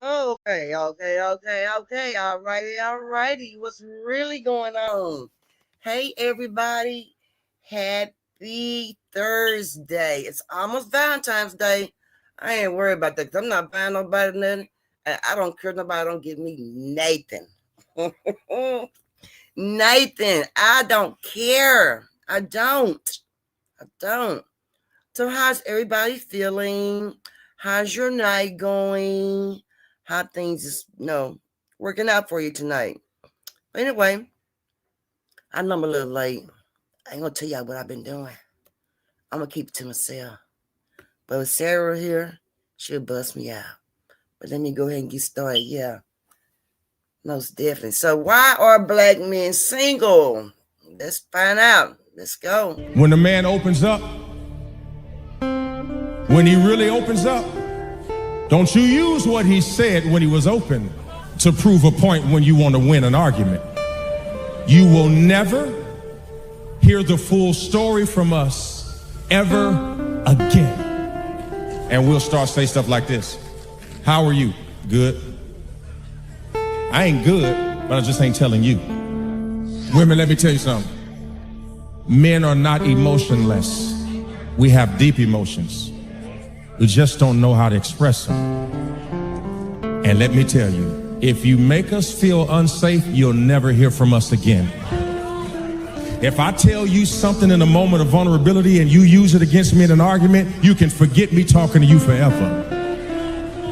Okay. All righty. What's really going on? Hey, everybody. Happy Thursday. It's almost Valentine's Day. I ain't worried about that 'cause I'm not buying nobody nothing. And I don't care. Nobody don't give me Nathan. Nathan, I don't care. I don't. So how's everybody feeling? How's your night going? How things is working out for you tonight? But anyway, I know I'm a little late. I ain't gonna tell y'all what I've been doing. I'm gonna keep it to myself. But with Sarah here, she'll bust me out. But let me go ahead and get started. Yeah, most definitely. So why are black men single? Let's find out. Let's go. When a man opens up, when he really opens up, don't you use what he said when he was open to prove a point when you want to win an argument. You will never hear the full story from us ever again. And we'll start say stuff like this. How are you? Good. I ain't good, but I just ain't telling you. Women, let me tell you something. Men are not emotionless. We have deep emotions. We just don't know how to express them. And let me tell you, if you make us feel unsafe, you'll never hear from us again. If I tell you something in a moment of vulnerability and you use it against me in an argument, you can forget me talking to you forever.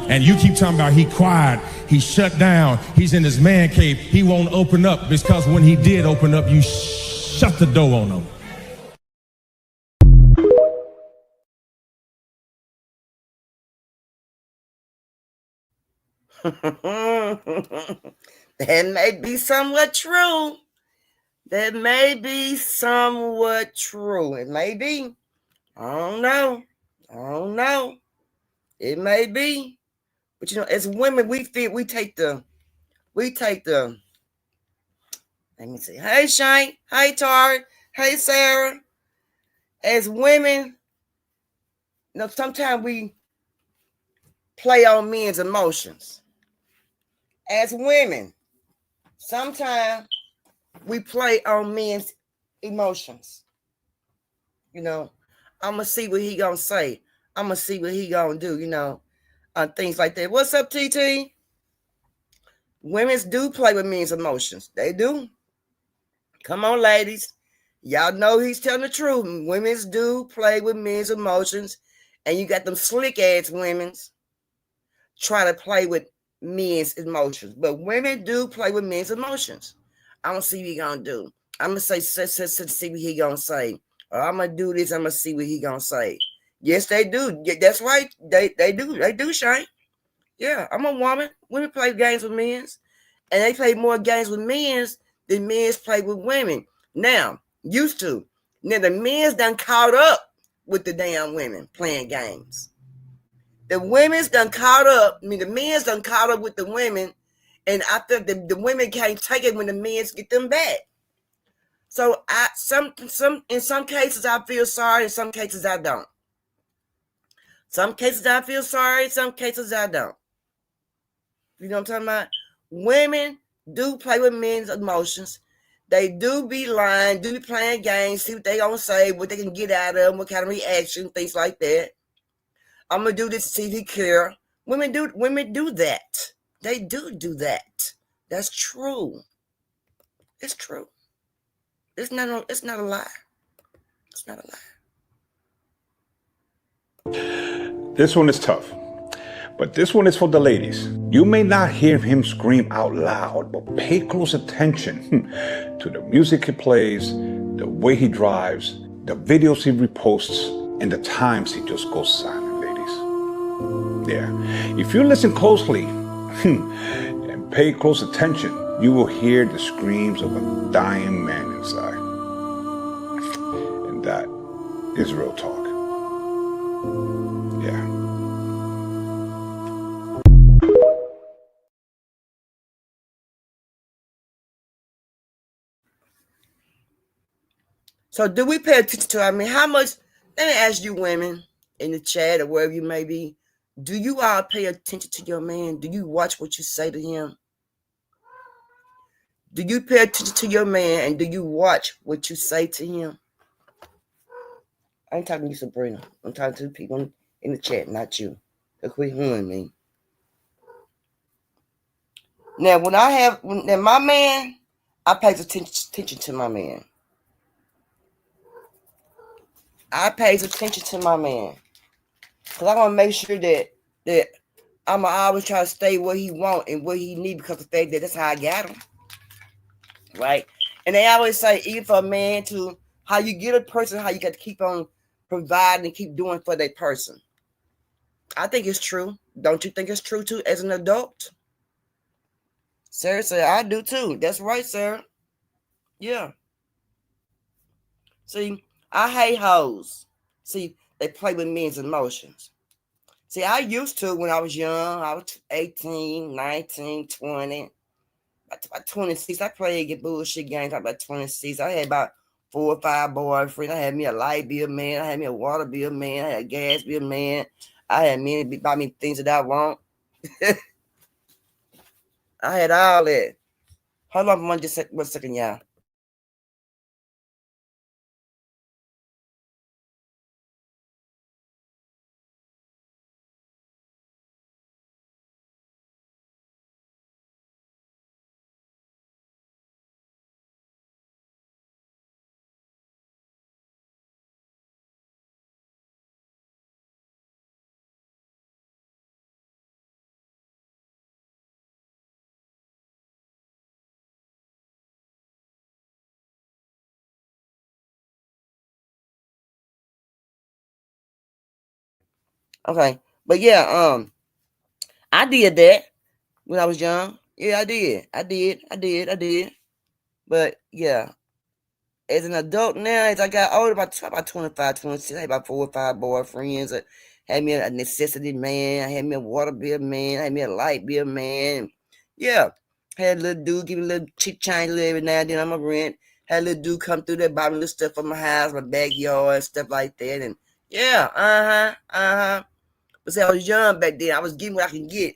And you keep talking about he quiet, he shut down, he's in his man cave, he won't open up because when he did open up, you shut the door on him. That may be somewhat true. That may be somewhat true. It may be. I don't know. It may be. But as women, we take the let me see. Hey Shane. Hey Tari. Hey Sarah. As women, sometimes we play on men's emotions. As women, sometimes we play on men's emotions. I'm gonna see what he gonna say. I'm gonna see what he gonna do. Things like that. What's up, TT? Women do play with men's emotions. They do. Come on, ladies. Y'all know he's telling the truth. Women do play with men's emotions, and you got them slick ass women's try to play with men's emotions. But women do play with men's emotions. I'm gonna see what he gonna do. I'm gonna say, see what he gonna say. Or I'm gonna do this. I'm gonna see what he gonna say. Yes, they do. Yeah, that's right. They do. They do, Shane. Yeah, I'm a woman. Women play games with men's, and they play more games with men's than men's play with women. Now, used to. Now the men's done caught up with the damn women playing games. The women's done caught up. I mean, the men's done caught up with the women, and I think the women can't take it when the men's get them back. So in some cases I feel sorry, in some cases I don't. Some cases I feel sorry, some cases I don't. You know what I'm talking about? Women do play with men's emotions. They do be lying, do be playing games, see what they gonna say, what they can get out of them, what kind of reaction, things like that. I'm gonna do this to see if he care. Women do that. They do that. That's true. It's true. It's not a lie. It's not a lie. This one is tough, but this one is for the ladies. You may not hear him scream out loud, but pay close attention to the music he plays, the way he drives, the videos he reposts, and the times he just goes silent, ladies. Yeah, if you listen closely and pay close attention, you will hear the screams of a dying man inside. And that is real talk. Yeah. So do we pay attention to, how much, let me ask you women in the chat or wherever you may be, Do you all pay attention to your man? Do you watch what you say to him? Do you pay attention to your man and do you watch what you say to him? I ain't talking to you, Sabrina. I'm talking to the people in the chat, not you. So quit hearing me. Now, when my man, I pay attention to my man. I pay attention to my man. Because I want to make sure that I'm going to always try to stay where he want and where he need, because of the fact that that's how I got him. Right? And they always say, even for a man, to how you get a person, how you got to keep on providing and keep doing for that person. I think it's true. Don't you think it's true too as an adult? Sarah said, I do too. That's right, Sarah. Yeah. See, I hate hoes. See, they play with men's emotions. See, I used to when I was young. I was 18, 19, 20. About 26, I played get bullshit games. About 26, I had about 4 or 5 boyfriends. I had me a light bill man. I had me a water bill man. I had a gas bill man. I had men buy me things that I want. I had all that. Hold on for one second, y'all. Okay, but yeah, I did that when I was young. Yeah, I did. But yeah, as an adult now, as I got older, about 25, 26, I had about 4 or 5 boyfriends. I had me a necessity man. I had me a water bill man. I had me a light bill man. Yeah, had a little dude give me a little cheap change every now and then on my rent. Had a little dude come through there, buy me little stuff from my house, my backyard, stuff like that. And yeah, But see, I was young back then. I was getting what I can get,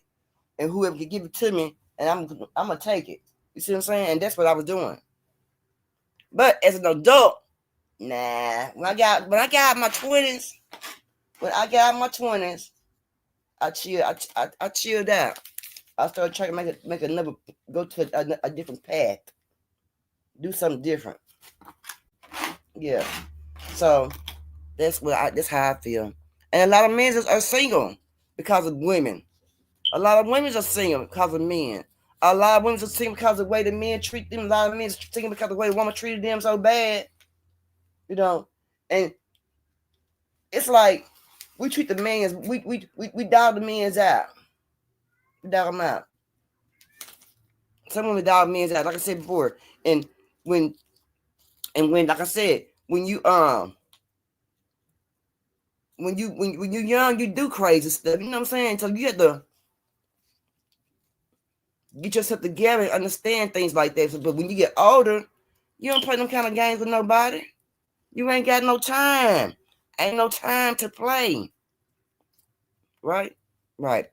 and whoever could give it to me, and I'm gonna take it. You see what I'm saying? And that's what I was doing. But as an adult, nah. When I got my 20s, I chilled out. I started trying to make another, go to a different path, do something different. Yeah. So that's how I feel. And a lot of men are single because of women. A lot of women are single because of men. A lot of women are single because of the way the men treat them. A lot of men are single because of the way the woman treated them so bad. You know, and it's like we treat the men, we dog the men's out. We dog them out. Some women dog men's out, like I said before. And when like I said, when you when you're young, you do crazy stuff. You know what I'm saying? So you have to get yourself together and understand things like that. But when you get older, you don't play them kind of games with nobody. You ain't got no time. Ain't no time to play. Right? Right.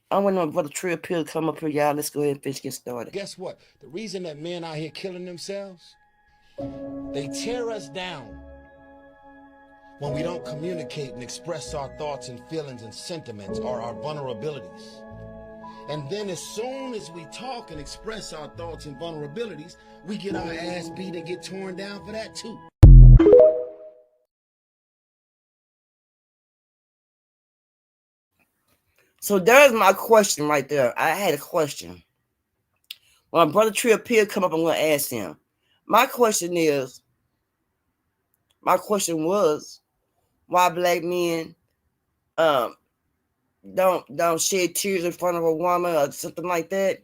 I want for the Trill Pill to come up here, y'all. Let's go ahead and get started. Guess what? The reason that men out here killing themselves, they tear us down when we don't communicate and express our thoughts and feelings and sentiments or our vulnerabilities. And then as soon as we talk and express our thoughts and vulnerabilities, we get our ass beat and get torn down for that too. So there's my question right there. I had a question. When my brother Trill Pill come up, I'm going to ask him. My question was, why black men don't shed tears in front of a woman or something like that.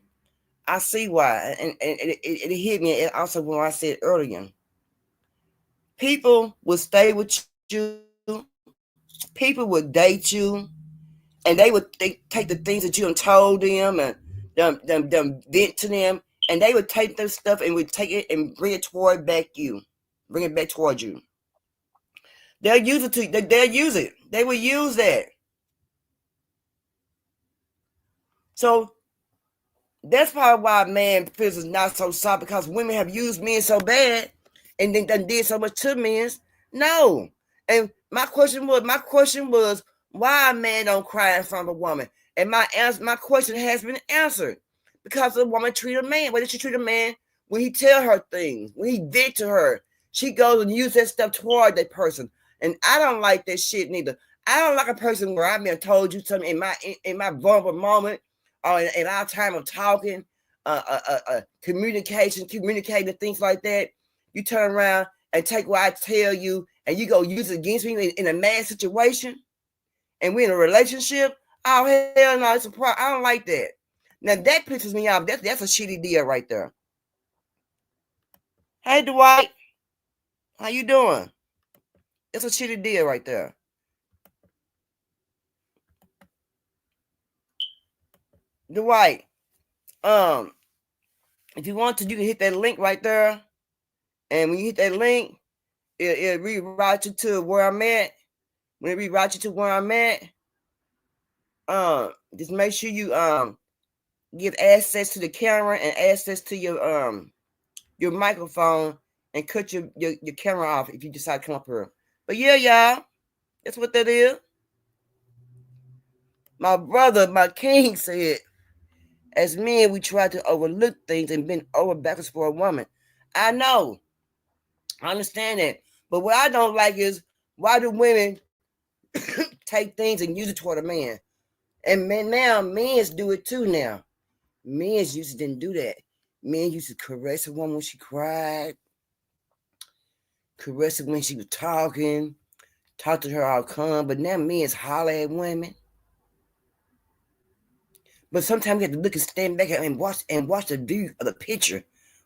I see why, and it hit me. And also when I said earlier, people would stay with you, people would date you, and they take the things that you done told them and them vent to them, and they would take their stuff and would take it and bring it back towards you. They'll use it. They will use that. So that's probably why man feels is not so soft, because women have used men so bad and then did so much to men. No. And my question was why a man don't cry in front of a woman? And my question has been answered. Because the woman treat a man. Why did she treat a man when he tell her things, when he did to her? She goes and use that stuff toward that person. And I don't like that shit neither. I don't like a person where I've been told you something in my vulnerable moment, or in our time of talking, communicating, things like that. You turn around and take what I tell you and you go use it against me in a mad situation, and we're in a relationship. Oh, hell no, it's a problem. I don't like that. Now that pisses me off. That's a shitty deal right there. Hey, Dwight. How you doing? It's a shitty deal right there. Dwight, if you want to, you can hit that link right there. And when you hit that link, it'll reroute you to where I'm at. When it reroute you to where I'm at, just make sure you get access to the camera and access to your microphone, and cut your camera off if you decide to come up here. But yeah, y'all, that's what that is. My brother, my king, said, as men, we try to overlook things and bend over backwards for a woman. I know. I understand that. But what I don't like is, why do women take things and use it toward a man? And now men do it too now. Men used to didn't do that. Men used to caress a woman when she cried, caress her when she was talking, talk to her all calm. But now men's holler at women. But sometimes we have to look and stand back and watch the view of the picture.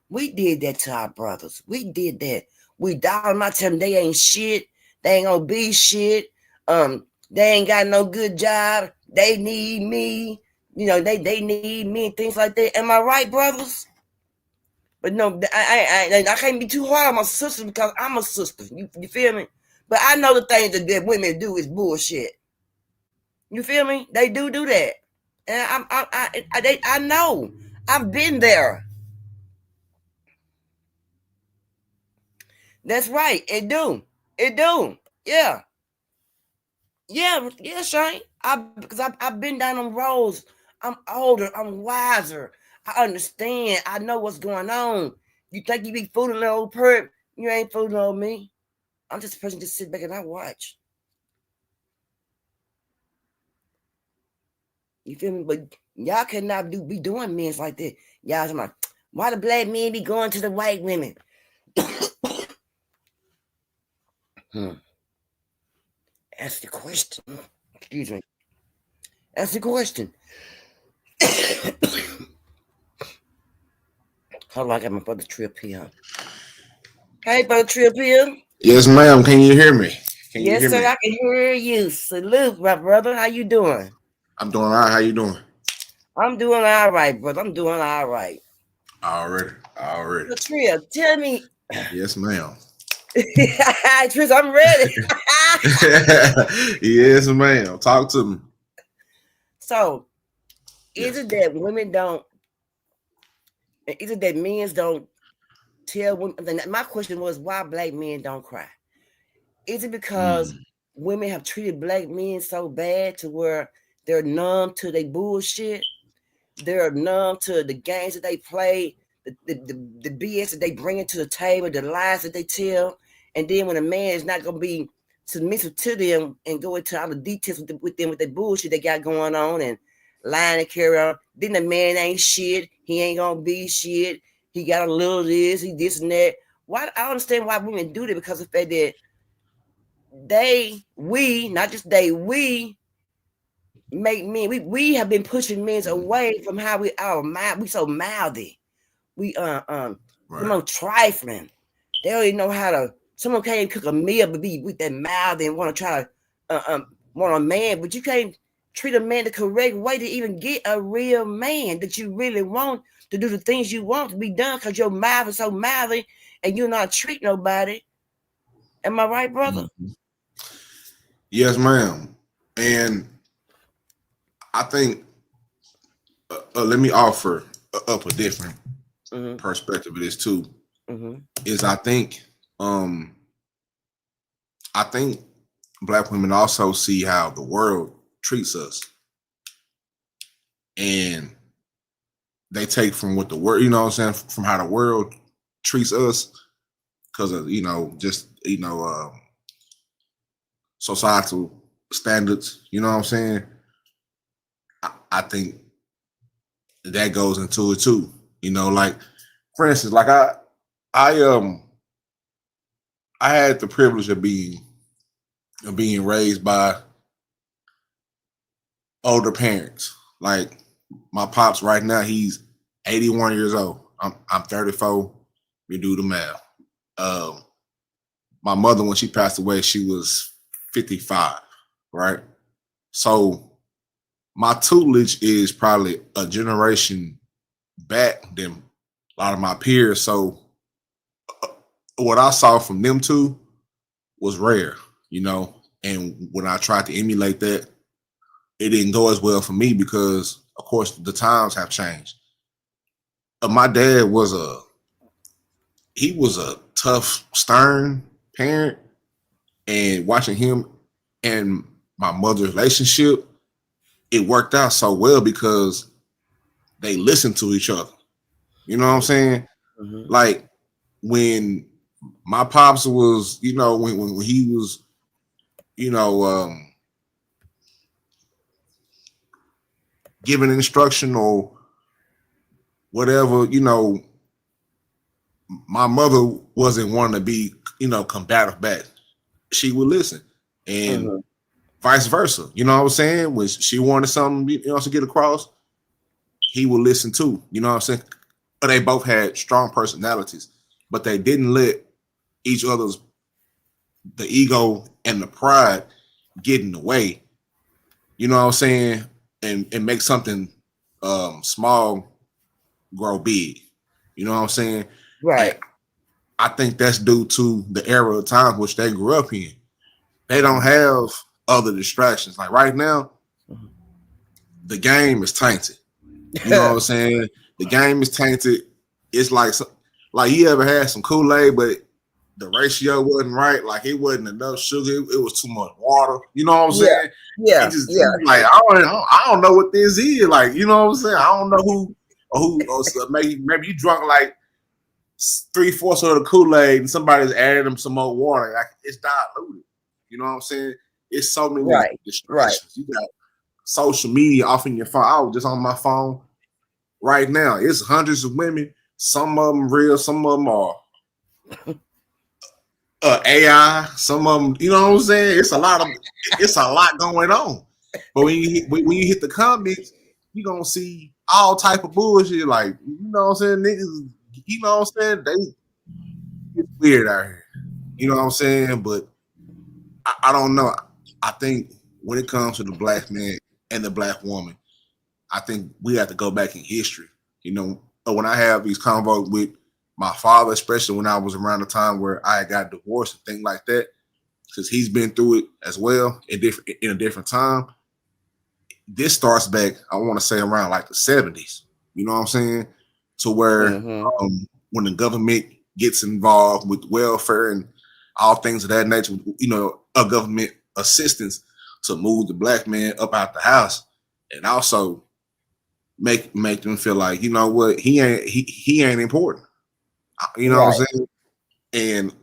We did that to our brothers. We did that. We dialed them out, tell them they ain't shit. They ain't gonna be shit. They ain't got no good job. They need me. You know, they need me and things like that. Am I right, brothers? But no, I can't be too hard on my sister, because I'm a sister. You feel me? But I know the things that women do is bullshit. You feel me? They do that. And I know. I've been there. That's right. It do. Yeah. Yeah, Shane. Because I've been down them roads. I'm older. I'm wiser. I understand. I know what's going on. You think you be fooling the old perp? You ain't fooling on me. I'm just a person just sit back and I watch. You feel me? But y'all cannot be doing men like that. Y'all talking about, why the black men be going to the white women? Ask the question. Excuse me. Ask the question. Hold on, I got my brother Trip here. Hey, brother Trip here. Yes, ma'am. Can you hear me? Yes, sir. I can hear you. Salute, my brother. How you doing? I'm doing all right. How you doing? I'm doing all right, brother. I'm doing all right. Already. Trip, tell me. Yes, ma'am. Tris, I'm ready. Yes, ma'am. Talk to me. So, is it that women don't? Is it that men don't tell women? My question was, why black men don't cry? Is it because women have treated black men so bad to where they're numb to their bullshit? They're numb to the games that they play, the BS that they bring into the table, the lies that they tell. And then when a man is not going to be submissive to them and go into all the details with the bullshit they got going on and lying and carry on, then the man ain't shit. He ain't going to be shit. He got a little of this, he this and that. Why? I understand why women do that, because of the fact that we make men, we have been pushing men away from how we so mouthy. We come on, trifling. They don't even know how to. Someone can't even cook a meal but be with that mouth and want to try to want a man, but you can't treat a man the correct way to even get a real man that you really want to do the things you want to be done, because your mouth is so mouthy and you're not treat nobody. Am I right, brother? Yes, ma'am. And I think let me offer up a different Mm-hmm. perspective of this too. Mm-hmm. Is I think Black women also see how the world treats us, and they take from what the world, you know what I'm saying, from how the world treats us, because of just societal standards. You know what I'm saying? I think that goes into it too. Like for instance, like I had the privilege of being raised by older parents. Like my pops right now, he's 81 years old. I'm 34. We do the math. My mother, when she passed away, she was 55, right? So my tutelage is probably a generation back than a lot of my peers. So what I saw from them two was rare, and when I tried to emulate that, it didn't go as well for me because, of course, the times have changed. My dad was a tough, stern parent, and watching him and my mother's relationship, it worked out so well because they listened to each other. You know what I'm saying? Mm-hmm. Like when my pops was, when he was, giving instruction or whatever, my mother wasn't wanting to be, combative back. She would listen, and Mm-hmm. vice versa. You know what I'm saying? When she wanted something, to get across, he would listen too. You know what I'm saying? But they both had strong personalities, but they didn't let each other's the ego and the pride get in the way. You know what I'm saying? And make something small grow big. You know what I'm saying? Right. And I think that's due to the era of time which they grew up in. They don't have other distractions. Like right now, the game is tainted. You know what I'm saying? The game is tainted. It's like you ever had some Kool-Aid, but the ratio wasn't right. Like it wasn't enough sugar. It was too much water. You know what I'm saying? Yeah. Like I don't know what this is. Like, you know what I'm saying? I don't know who or maybe you drunk like 3/4 of the Kool-Aid and somebody's added them some more water. Like it's diluted. You know what I'm saying? It's so many distractions. You got social media off in your phone. I was just on my phone right now. It's hundreds of women. Some of them real. Some of them are AI. Some of them, you know what I'm saying? It's a lot going on. But when you hit the comments, you gonna see all type of bullshit. Like, you know what I'm saying? Niggas, you know what I'm saying? It's weird out here. You know what I'm saying? But I don't know. I think when it comes to the black man and the black woman, I think we have to go back in history. When I have these convos with my father, especially when I was around the time where I got divorced and things like that, because he's been through it as well in a different time. This starts back, I want to say, around like the 70s. You know what I'm saying? To where when the government gets involved with welfare and all things of that nature, a government assistance to move the black man up out the house, and also make them feel like, you know what, he ain't important. You know what I'm saying? And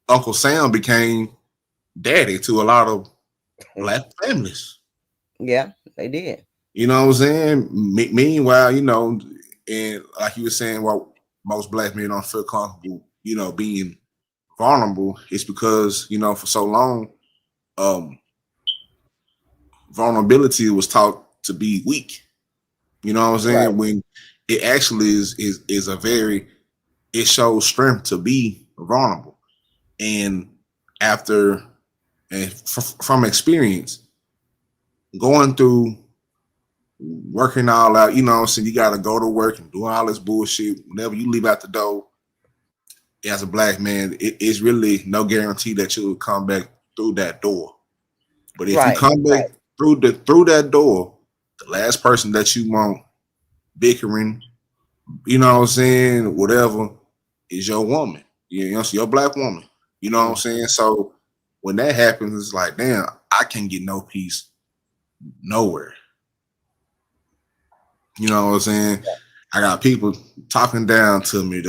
Uncle Sam became daddy to a lot of black families. Yeah, they did. You know what I'm saying? Meanwhile, and like you were saying, well, most black men don't feel comfortable, being vulnerable. It's because, for so long, vulnerability was taught to be weak. You know what I'm saying? Right. When it actually is a very, it shows strength to be vulnerable. And from experience, going through working all out, so you got to go to work and do all this bullshit. Whenever you leave out the door as a black man, it's really no guarantee that you'll come back through that door. But if you come back through that door, the last person that you want bickering, you know what I'm saying, whatever, is your woman. You know, so your black woman. You know what I'm saying? So when that happens, it's like, damn, I can't get no peace nowhere. You know what I'm saying? I got people talking down to me.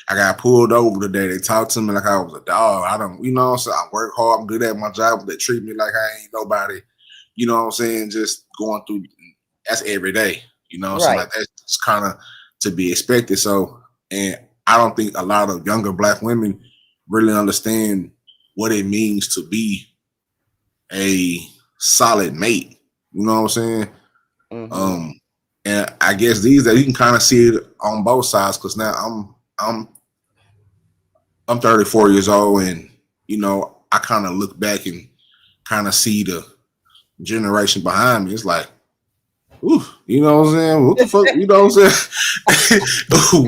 I got pulled over today. They talked to me like I was a dog. I don't, you know what I'm saying? I work hard. I'm good at my job. But they treat me like I ain't nobody. You know what I'm saying? Just going through, that's every day. You know what I'm saying? Like that's kind of to be expected. So, and I don't think a lot of younger black women really understand what it means to be a solid mate. You know what I'm saying? Mm-hmm. And I guess these days you can kind of see it on both sides, because now I'm 34 years old, and you know, I kind of look back and kind of see the generation behind me. It's like, ooh, you know what I'm saying? What the fuck? You know what I'm saying?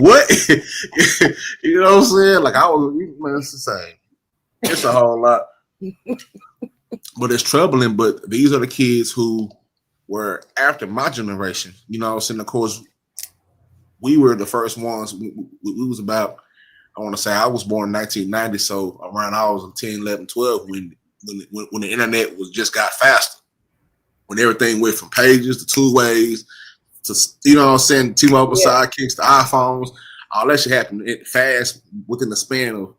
What? You know what I'm saying? Like, I was, man, it's the same. It's a whole lot. But it's troubling. But these are the kids who were after my generation. You know what I'm saying? Of course, we were the first ones. We was about, I want to say, I was born in 1990. So around I was 10, 11, 12 when the internet was just got faster. When everything went from pages to two-ways to, you know what I'm saying, T-Mobile sidekicks to iPhones, all that shit happened fast within the span of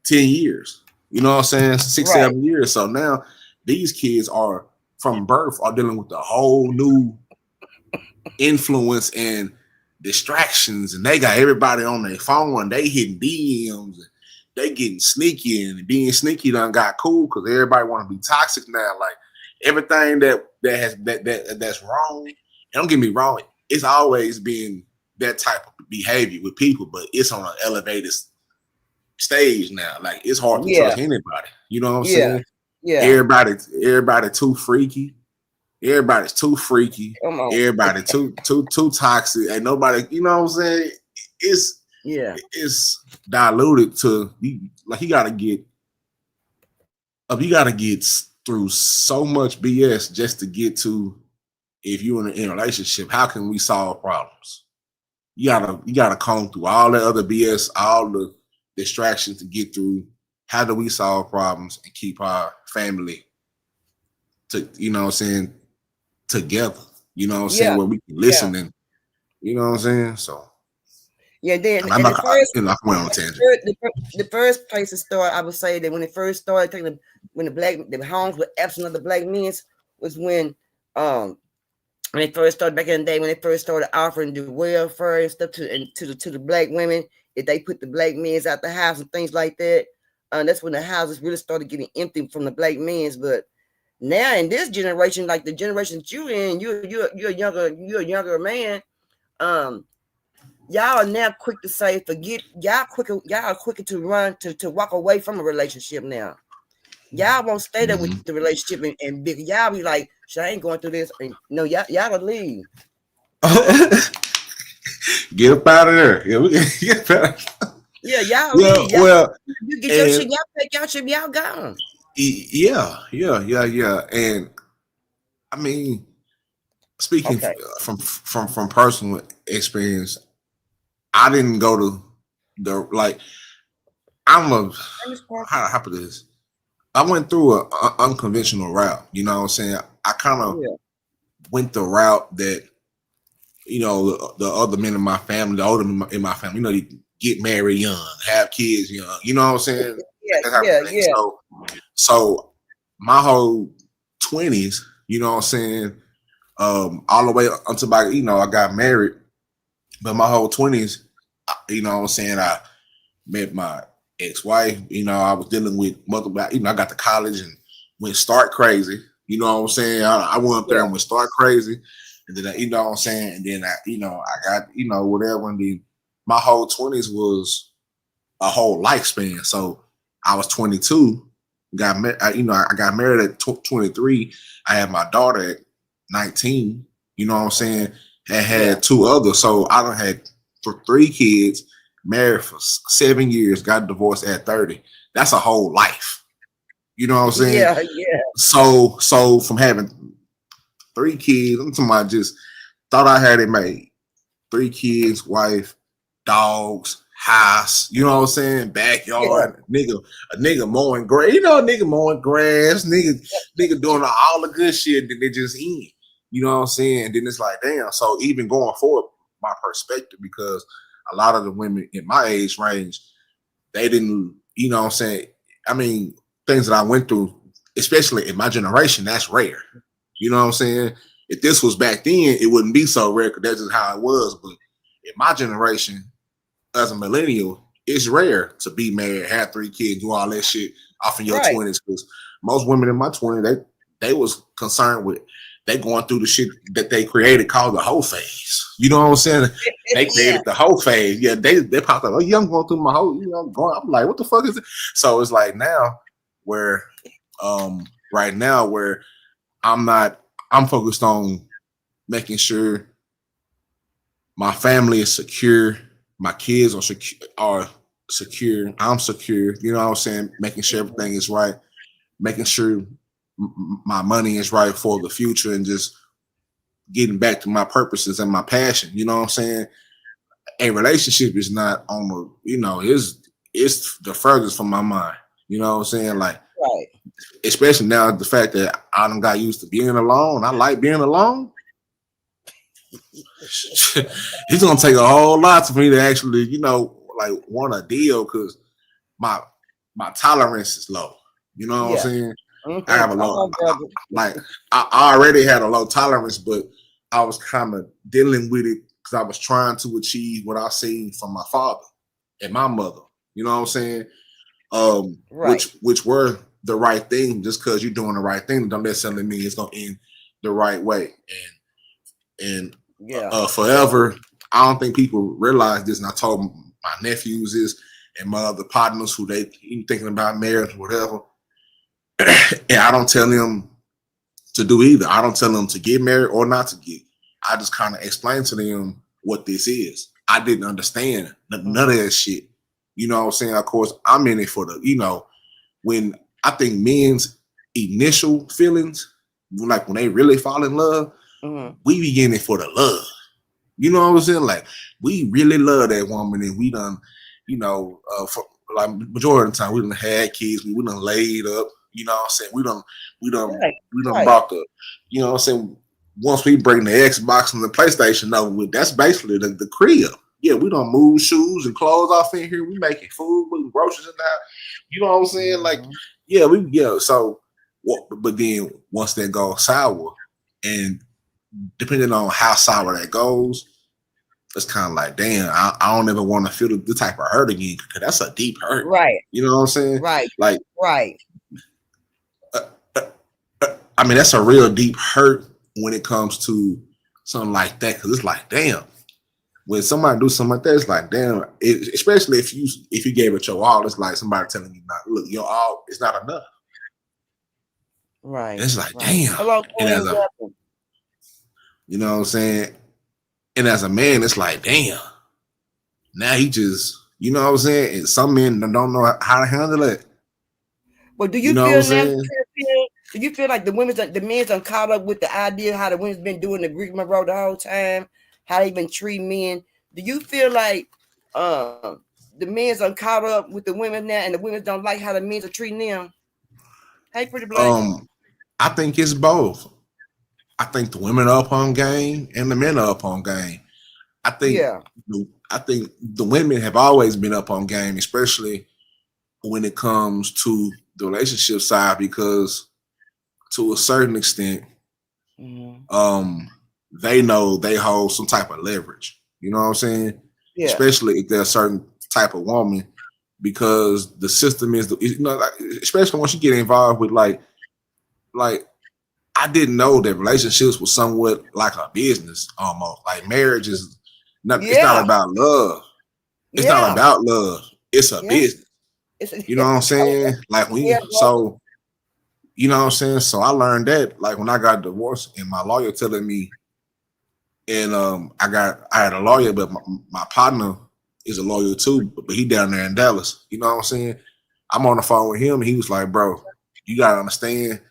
10 years. You know what I'm saying? 6, 7 years. So now these kids are, from birth, are dealing with a whole new influence and distractions, and they got everybody on their phone, and they hitting DMs, and they getting sneaky, and being sneaky done got cool because everybody want to be toxic now. Like, everything that's wrong. And don't get me wrong, it's always been that type of behavior with people, but it's on an elevated stage now. Like, it's hard to trust anybody. You know what I'm saying? Yeah. Everybody too freaky. Everybody's too freaky. Everybody too toxic. And nobody, you know what I'm saying? It's diluted to, like, you gotta get through so much BS just to get to, if you're in a relationship, how can we solve problems? You gotta comb through all that other BS, all the distractions to get through. How do we solve problems and keep our family to, you know what I'm saying, together? You know what I'm saying, where we can listen and, you know what I'm saying? So then I went on a tangent. The first place to start, I would say that when it first started, when the homes were absent of the black men, was when they first started back in the day, when they first started offering the welfare and stuff to the black women, if they put the black men out the house and things like that. That's when the houses really started getting empty from the black men. But now in this generation, like the generation that you're in, you're a younger man. Y'all are now quick to say forget. Y'all are quicker to run to walk away from a relationship now. Y'all won't stay there with the relationship and big. Y'all be like, I ain't going through this. And, no, y'all gotta leave. Get up out of there. Yeah, we get out. Yeah, y'all leave. You get your shit, y'all take y'all shit, y'all gone. Yeah. And I mean, speaking from personal experience, I didn't go to the, like, how put this? I went through an unconventional route. You know what I'm saying? I kind of went the route that, you know, the other men in my family, the older men in my family, you know, you get married young, have kids young. You know what I'm saying? Yeah. So my whole 20s, you know what I'm saying, all the way until I got married. But my whole 20s, you know what I'm saying, I met my ex-wife. You know, I was dealing with multiple, I got to college and went stark crazy. You know what I'm saying? I went up there and went stark crazy. And then, you know what I'm saying? And then, I got, whatever. And then my whole 20s was a whole lifespan. So I was 22, got married. I got married at 23. I had my daughter at 19. You know what I'm saying? And had 2 others. So I done had 3 kids, married for 7 years, got divorced at 30. That's a whole life. You know what I'm saying? Yeah. So from having 3 kids, I'm talking about, just thought I had it made. 3 kids, wife, dogs, house, you know what I'm saying? Backyard, a nigga mowing grass, nigga mowing grass, nigga doing all the good shit that they just eat. You know what I'm saying? And then it's like, damn. So even going forward, my perspective, because a lot of the women in my age range, they didn't, you know what I'm saying? I mean, things that I went through, especially in my generation, that's rare. You know what I'm saying? If this was back then, it wouldn't be so rare because that's just how it was. But in my generation, as a millennial, it's rare to be married, have 3 kids, do all that shit off in your 20s. Because most women in my 20s, they was concerned with they going through the shit that they created called the hoe phase. You know what I'm saying? They created the hoe phase. Yeah, they popped up. Oh, yeah, I'm going through my whole, I'm like, what the fuck is it? So it's like now where, right now where I'm focused on making sure my family is secure, my kids are secure, I'm secure. You know what I'm saying? Making sure everything is right, making sure my money is right for the future, and just getting back to my purposes and my passion. You know what I'm saying? A relationship is not on the, it's the furthest from my mind. You know what I'm saying? Like, right. Especially now, the fact that I done got used to being alone. I like being alone. It's gonna take a whole lot for me to actually, want a deal, because my tolerance is low. You know what I'm saying? Mm-hmm. I have a low, I already had a low tolerance, but I was kind of dealing with it because I was trying to achieve what I seen from my father and my mother. You know what I'm saying? Right. Which were the right thing. Just because you're doing the right thing don't necessarily mean it's gonna end the right way. And forever, I don't think people realize this. And I told my nephews this and my other partners who they thinking about marriage or whatever. And I don't tell them to do either. I don't tell them to get married or not to get. I just kind of explain to them what this is. I didn't understand none of that shit. You know what I'm saying? Of course, I'm in it for the, when I think men's initial feelings, like when they really fall in love, we be in it for the love. You know what I'm saying? Like, we really love that woman, and we done, for like majority of the time, we done had kids, we done laid up. You know what I'm saying? We done brought the, you know what I'm saying? Once we bring the Xbox and the PlayStation over with, that's basically the crib. Yeah, we don't move shoes and clothes off in here. We making food, putting groceries in there. You know what I'm saying? Like, so, but then once that goes sour, and depending on how sour that goes, it's kind of like, damn, I don't ever want to feel the type of hurt again, because that's a deep hurt. Right. You know what I'm saying? Right. Like, right. I mean, that's a real deep hurt when it comes to something like that, because it's like, damn, when somebody do something like that, it's like, damn, especially if you gave it your all, it's like somebody telling you, look, your all is not enough. Right. And it's like, damn. You know what I'm saying? And as a man, it's like, damn, now he just, you know what I'm saying? And some men don't know how to handle it. But do you feel do you feel like the men's are caught up with the idea how the women's been doing the Greek road the whole time, how they been treating men? Do you feel like the men's are caught up with the women now, and the women don't like how the men's are treating them? Hey, Pretty Black. I think it's both. I think the women are up on game and the men are up on game. I think the women have always been up on game, especially when it comes to the relationship side, because to a certain extent, they know they hold some type of leverage. You know what I'm saying? Yeah. Especially if they're a certain type of woman, because the system is, especially once you get involved with like I didn't know that relationships was somewhat like a business almost. Like marriage is not. It's not about love. It's not about love. It's a business. You know what I'm saying? Like so, you know what I'm saying? So I learned that like when I got divorced, and my lawyer telling me, and I had a lawyer, but my partner is a lawyer too, but he down there in Dallas. You know what I'm saying? I'm on the phone with him, and he was like, bro, you gotta understand,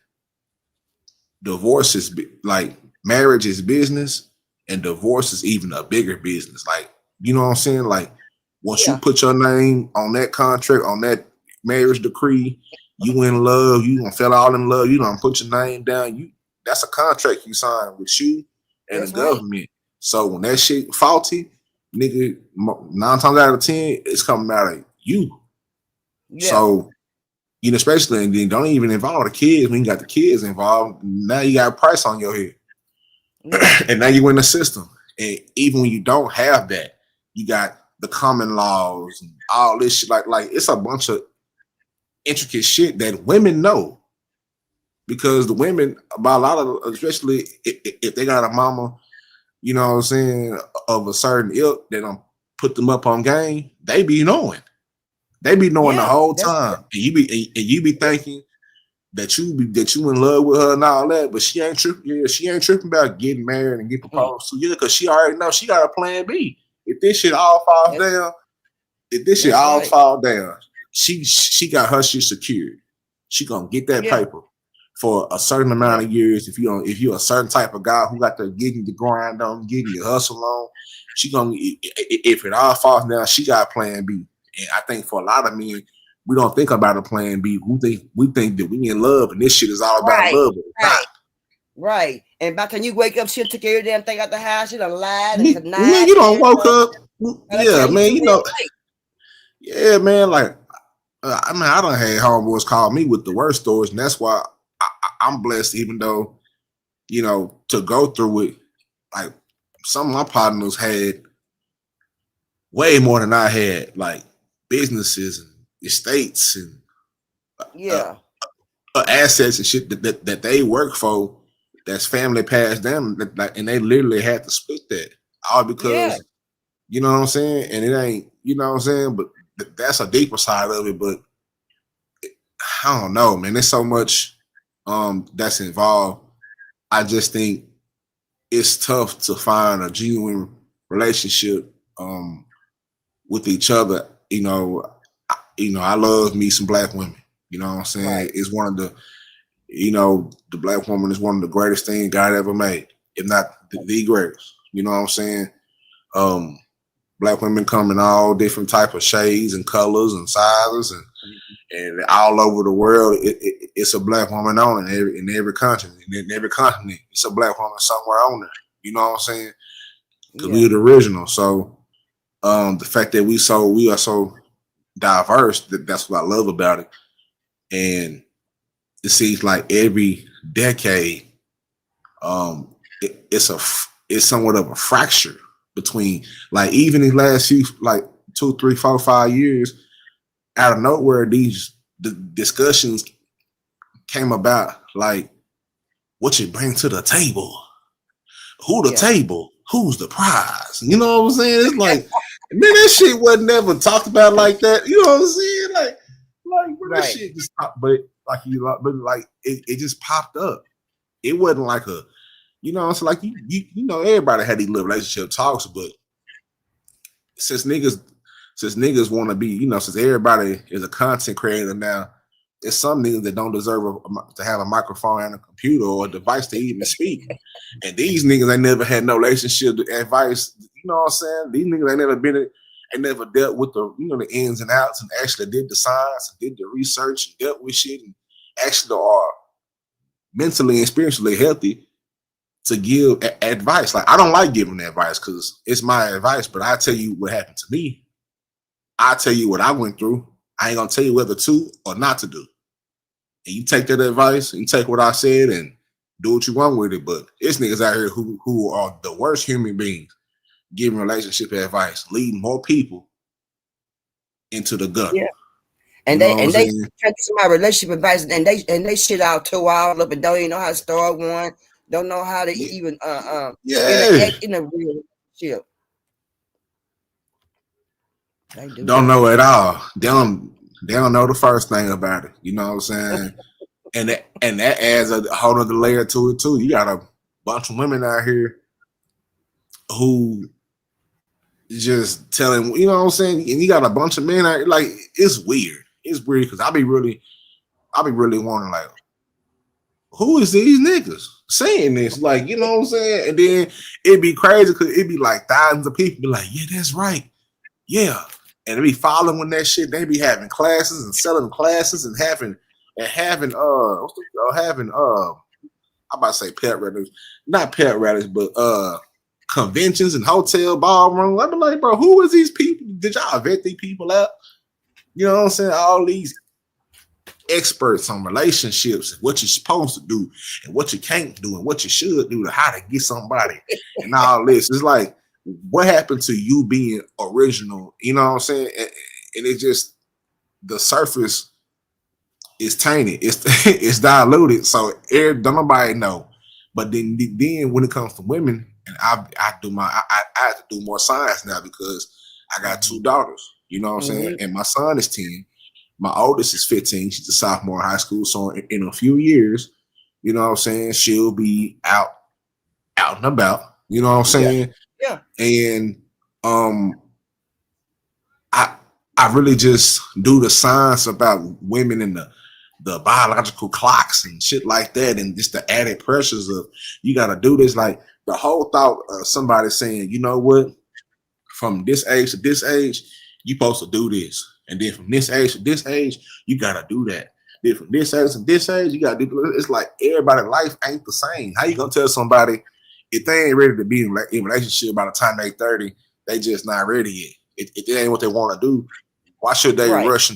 divorce is like marriage is business, and divorce is even a bigger business. Like, you know what I'm saying? Like, once Yeah. you put your name on that contract, on that marriage decree, you in love, you gonna fell all in love, you don't put your name down. That's a contract you sign with you and That's the right. government. So when that shit faulty, nigga, 9 times out of 10, it's coming out of you. Yeah. So, you know, especially, and then don't even involve the kids. When you got the kids involved, now you got a price on your head. Yeah. And now you in the system. And even when you don't have that, you got the common laws and all this shit. Like it's a bunch of intricate shit that women know. Because the women, about a lot of, especially if they got a mama, you know what I'm saying, of a certain ilk that don't put them up on game, they be knowing. They be knowing the Yeah, whole that's time. And you be thinking that you in love with her and all that, but she ain't tripping. Yeah, she ain't tripping about getting married and get proposed to. Yeah, because she already know she got a plan B. If this shit all falls down, fall down, she got her shit secured. She gonna get that paper for a certain amount of years. If you're a certain type of guy who got to getting the grind on, getting your hustle on, she gonna, if it all falls down, she got a plan B. And I think for a lot of men, we don't think about a plan B. We think that we in love and this shit is all about love. Right. And by the time you wake up, she'll take every damn thing out the house. She done lied and connived. Man, you don't woke up. Yeah, man, you know. Yeah, man, like, I mean, I done had homeboys call me with the worst stories, and that's why I'm blessed, even though, you know, to go through it, like, some of my partners had way more than I had, like, businesses and estates and assets and shit that they work for, that's family passed them, and they literally had to split that, all because, you know what I'm saying, and it ain't, you know what I'm saying, but that's a deeper side of it. But I don't know, man, there's so much that's involved. I just think it's tough to find a genuine relationship with each other. You know, I love me some black women. You know what I'm saying? Right. It's one of the, you know, the black woman is one of the greatest things God ever made, if not the greatest. You know what I'm saying? Black women come in all different type of shades and colors and sizes, and all over the world, it's a black woman on it in every continent. In every continent, it's a black woman somewhere on there. You know what I'm saying? Because we're the original. So the fact that we are so diverse, that's what I love about it. And it seems like every decade, it's somewhat of a fracture between, like, even these last few, like 2, 3, 4, 5 years, out of nowhere, the discussions came about, like, what you bring to the table, who the table, who's the prize. You know what I'm saying? It's like, man, that shit wasn't never talked about like that. You know what I'm saying? Like that shit just popped, but it just popped up. It wasn't like a, you know, it's like you know, everybody had these little relationship talks, but since niggas want to be, you know, since everybody is a content creator now, there's some niggas that don't deserve to have a microphone and a computer or a device to even speak. And these niggas ain't never had no relationship advice. You know what I'm saying? These niggas ain't never dealt with the, you know, the ins and outs, and actually did the science and did the research and dealt with shit, and actually are mentally and spiritually healthy to give advice. Like, I don't like giving advice because it's my advice, but I tell you what happened to me. I tell you what I went through. I ain't gonna tell you whether to or not to do. And you take that advice and you take what I said and do what you want with it. But it's niggas out here who are the worst human beings giving relationship advice, leading more people into the gutter. Yeah. And they take some of my relationship advice, and they shit out too all up and don't even know how to start one, don't know how to even interact in a real relationship. Don't know at all. They don't know the first thing about it. You know what I'm saying? and that adds a whole other layer to it too. You got a bunch of women out here who just telling, you know what I'm saying? And you got a bunch of men out here, like, it's weird. It's weird because I be really wanting, like, who is these niggas saying this? Like, you know what I'm saying? And then it'd be crazy because it'd be like thousands of people be like, yeah, that's right. Yeah. And they be following that shit. They be having classes and selling classes and having I'm about to say pet rallies, not pet rallies, but conventions and hotel ballroom. I be like, bro, who is these people? Did y'all vet these people out? You know what I'm saying? All these experts on relationships and what you're supposed to do and what you can't do and what you should do to how to get somebody and all this. It's like, what happened to you being original? You know what I'm saying? And it just, the surface is tainted. It's diluted. So don't nobody know. But then when it comes to women, and I have to do more science now because I got 2 daughters. You know what I'm saying? And my son is 10. My oldest is 15. She's a sophomore in high school. So in a few years, you know what I'm saying, she'll be out and about. You know what I'm saying? Yeah. And I really just do the science about women and the biological clocks and shit like that, and just the added pressures of you got to do this. Like the whole thought of somebody saying, you know what, from this age to this age, you supposed to do this, and then from this age to this age, you got to do that. Then from this age to this age, you got to do. It's like everybody's life ain't the same. How you gonna tell somebody if they ain't ready to be in a relationship by the time they 30, they just not ready yet? If it ain't what they want to do, why should they rush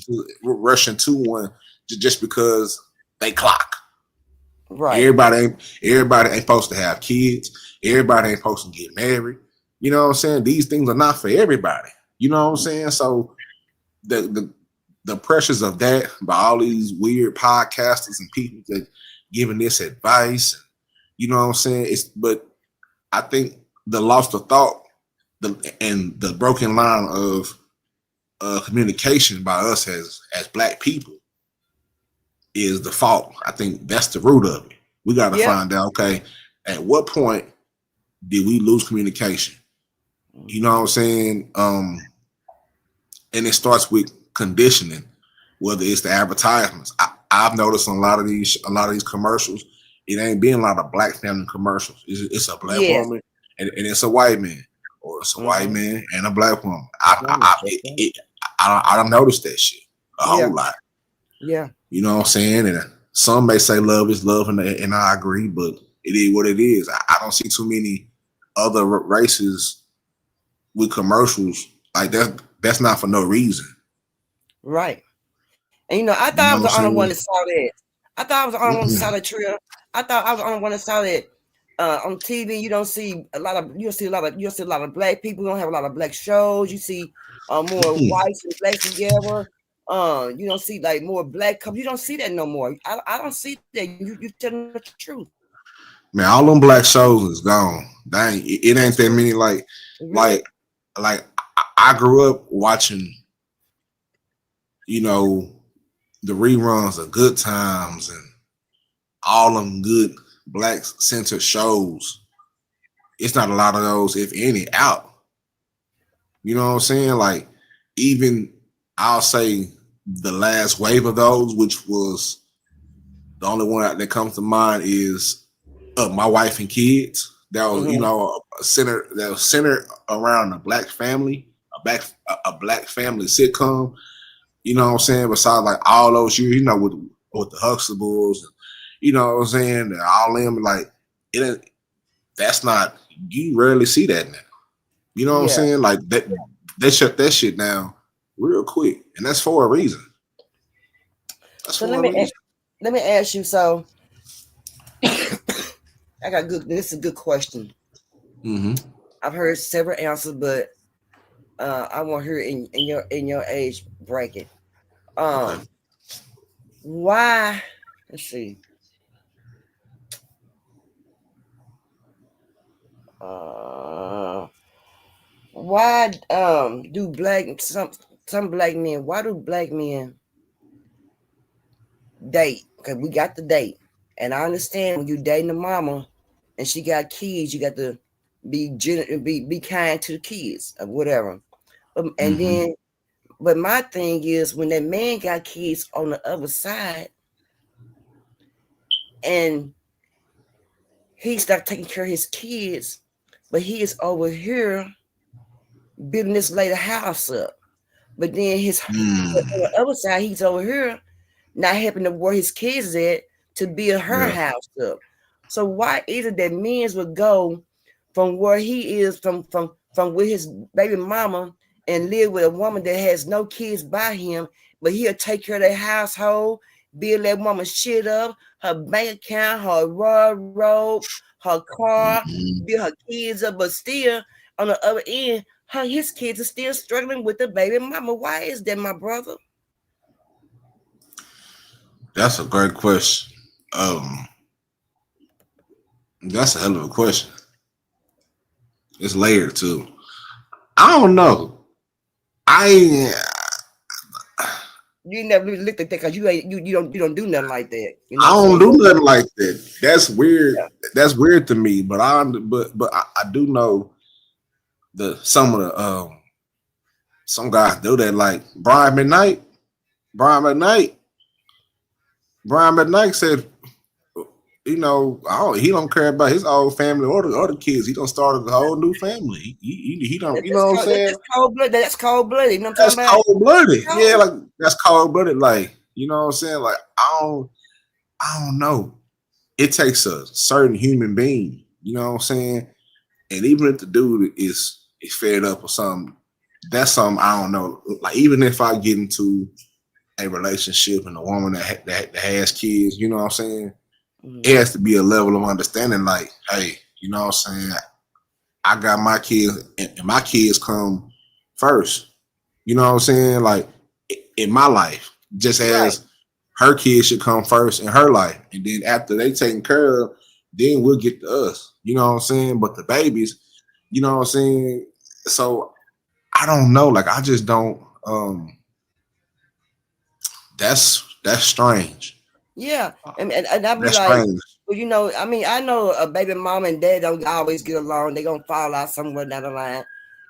into one just because they clock? Right. Everybody ain't supposed to have kids. Everybody ain't supposed to get married. You know what I'm saying? These things are not for everybody. You know what I'm saying? So the pressures of that by all these weird podcasters and people that giving this advice, and you know what I'm saying? But I think the loss of thought and the broken line of communication by us as Black people is the fault. I think that's the root of it. We got to find out, okay, at what point did we lose communication? You know what I'm saying? And it starts with conditioning, whether it's the advertisements. I've noticed a lot of these commercials, it ain't being a lot of Black family commercials. It's a Black woman and it's a white man, or it's a white man and a Black woman. I don't notice that shit a whole lot. Yeah. You know what I'm saying? And some may say love is love, and I agree, but it is what it is. I don't see too many other races with commercials like that. That's not for no reason. Right. And I thought I was the only one that saw that. I thought I was the only one that saw that trail. I thought I was the only one that saw that on TV. You see a lot of Black people. You don't have a lot of Black shows. You see more whites and Blacks together. You don't see like more Black couples. You don't see that no more. I don't see that. You telling the truth. Man, all them Black shows is gone. Dang, it ain't that many. Like I grew up watching, the reruns of Good Times and all them good Black centered shows. It's not a lot of those, if any, out. You know what I'm saying? Like, even I'll say the last wave of those, which was the only one that comes to mind, is My Wife and Kids. That was centered around a Black family, a Black family sitcom. You know what I'm saying? Besides like all those years, with the Huxtables, you know what I'm saying, and all them, like that's not, you rarely see that now. You know what I'm saying? Like they shut that shit down real quick, and that's for a reason. Let me ask you. So this is a good question. I've heard several answers, but I want to hear in your age bracket. Why? Let's see. Why do some Black men? Why do Black men date? Okay, we got the date, and I understand when you dating a mama and she got kids, you got to be kind to the kids or whatever. But my thing is, when that man got kids on the other side, and he started taking care of his kids, but he is over here building this lady house up. But then on the other side, he's over here not helping to where his kids at to build her house up. So why is it that men would go from where he is from with his baby mama and live with a woman that has no kids by him, but he'll take care of their household, build that woman shit up, her bank account, her robe, her car, build her kids up, but still on the other end, his kids are still struggling with the baby mama. Why is that, my brother? That's a great question. That's a hell of a question. It's layered too. I don't know. You never really looked at that because you don't do nothing like that. You know I don't do nothing like that. That's weird. Yeah. That's weird to me. But I do know some guys do that. Like Brian McKnight. Brian McKnight said, you know, he don't care about his old family or the kids. He don't start a whole new family. He don't. You know what I'm saying? That's cold blooded. You know what I'm talking about? That's cold blooded. Yeah, like that's cold blooded. Like, you know what I'm saying? Like I don't know. It takes a certain human being. You know what I'm saying? And even if the dude is fed up or something, that's something I don't know. Like even if I get into a relationship and a woman that has kids, you know what I'm saying? It has to be a level of understanding, like, hey, you know what I'm saying? I got my kids, and my kids come first. You know what I'm saying? Like, in my life, just as her kids should come first in her life. And then after they taken care of, then we'll get to us. You know what I'm saying? But the babies, you know what I'm saying? So, I don't know. Like, I just don't, that's strange. Yeah, and I be like, well, you know, I mean, I know a baby mom and dad don't always get along. They gonna fall out somewhere down the line.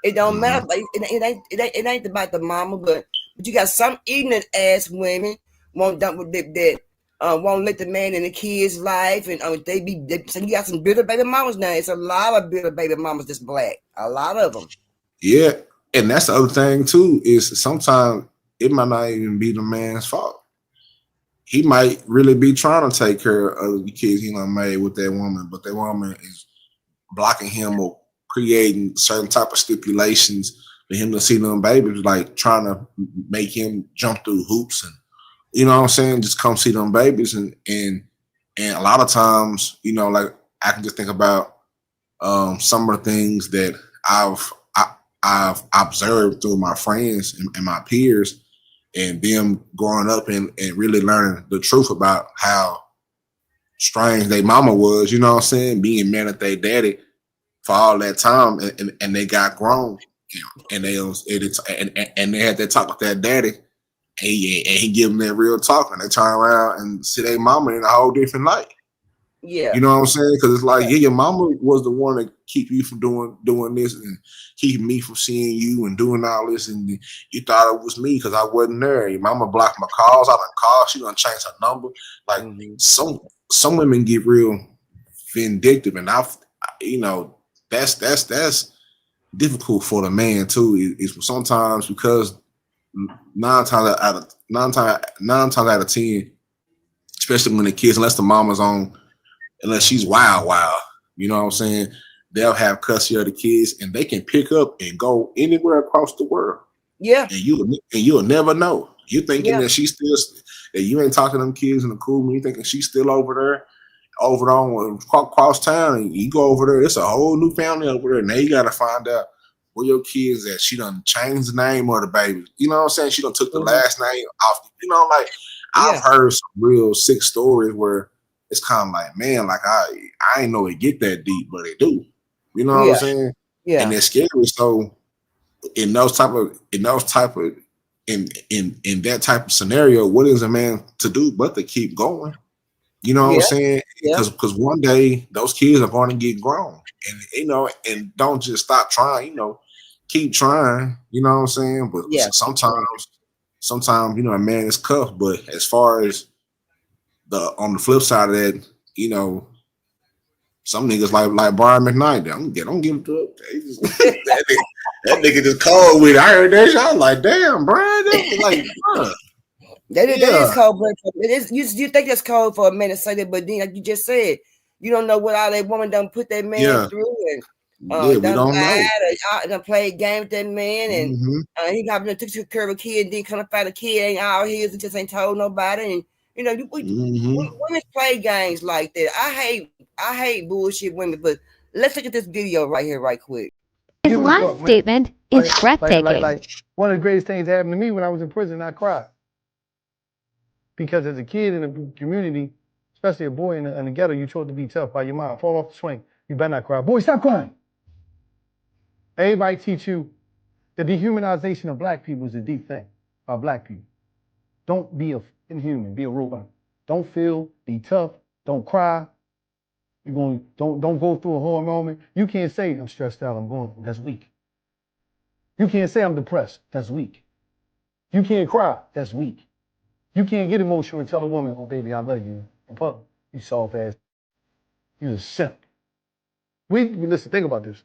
It don't matter. Like, it ain't about the mama, but you got some ignorant ass women won't won't let the man in the kid's life, and so you got some bitter baby mamas now. It's a lot of bitter baby mamas that's black. A lot of them. Yeah, and that's the other thing too, is sometimes it might not even be the man's fault. He might really be trying to take care of the kids he done made with that woman, but that woman is blocking him or creating certain type of stipulations for him to see them babies, like trying to make him jump through hoops and, you know what I'm saying, just come see them babies. And a lot of times, you know, like I can just think about some of the things that I've observed through my friends and my peers, and them growing up and really learning the truth about how strange their mama was, you know what I'm saying, being mad at their daddy for all that time, and they got grown, and they had that talk with their daddy, and he give them that real talk, and they turn around and see their mama in a whole different light. Yeah, you know what I'm saying? Because it's like, your mama was the one that keep you from doing this and keep me from seeing you and doing all this, and you thought it was me because I wasn't there. Your mama blocked my calls. I done called. She done changed her number. Like some women get real vindictive, and you know, that's difficult for the man too. It's sometimes because nine times out of 10, especially when the kids, unless the mama's on. Unless she's wild, you know what I'm saying? They'll have custody of the kids, and they can pick up and go anywhere across the world. Yeah, and you'll never know. You thinking that she's still, that you ain't talking to them kids in the cool. You thinking she's still over there, over on across town, and you go over there. It's a whole new family over there. Now you got to find out where your kids at. She done changed the name of the baby. You know what I'm saying? She done took the last name off. You know, like I've heard some real sick stories where it's kind of like, man, like I ain't know it get that deep, but it do. You know what I'm saying? Yeah. And it's scary. So in that type of scenario, what is a man to do but to keep going? You know what I'm saying? Because one day those kids are going to get grown, and you know, and don't just stop trying. You know, keep trying. You know what I'm saying? But sometimes you know, a man is cuffed. But as far as on the flip side of that, you know, some niggas like Brian McKnight. Don't give him to it. That nigga just cold with it. I heard that shit. I was like, damn, Brian. Like, bruh. That is cold, but it is. You think that's cold for a man to say that, but then like you just said, you don't know what all that woman done put that man through, and we don't know. Done played game with that man, and he probably took care of a kid, and then come to find a kid ain't all his, and just ain't told nobody, and you know, women play games like that. I hate bullshit women, but let's look at this video right here, right quick. His last statement is breathtaking. Like one of the greatest things that happened to me when I was in prison, I cried. Because as a kid in the community, especially a boy in the ghetto, you told to be tough by your mom. Fall off the swing. You better not cry. Boy, stop crying. Everybody teach you the dehumanization of black people is a deep thing about black people. Don't be inhuman. Be a robot. Don't feel. Be tough. Don't cry. Don't go through a hard moment. You can't say I'm stressed out. I'm going. That's weak. You can't say I'm depressed. That's weak. You can't cry. That's weak. You can't get emotional and tell a woman, oh, baby, I love you. You soft ass. You a simp. Listen, think about this.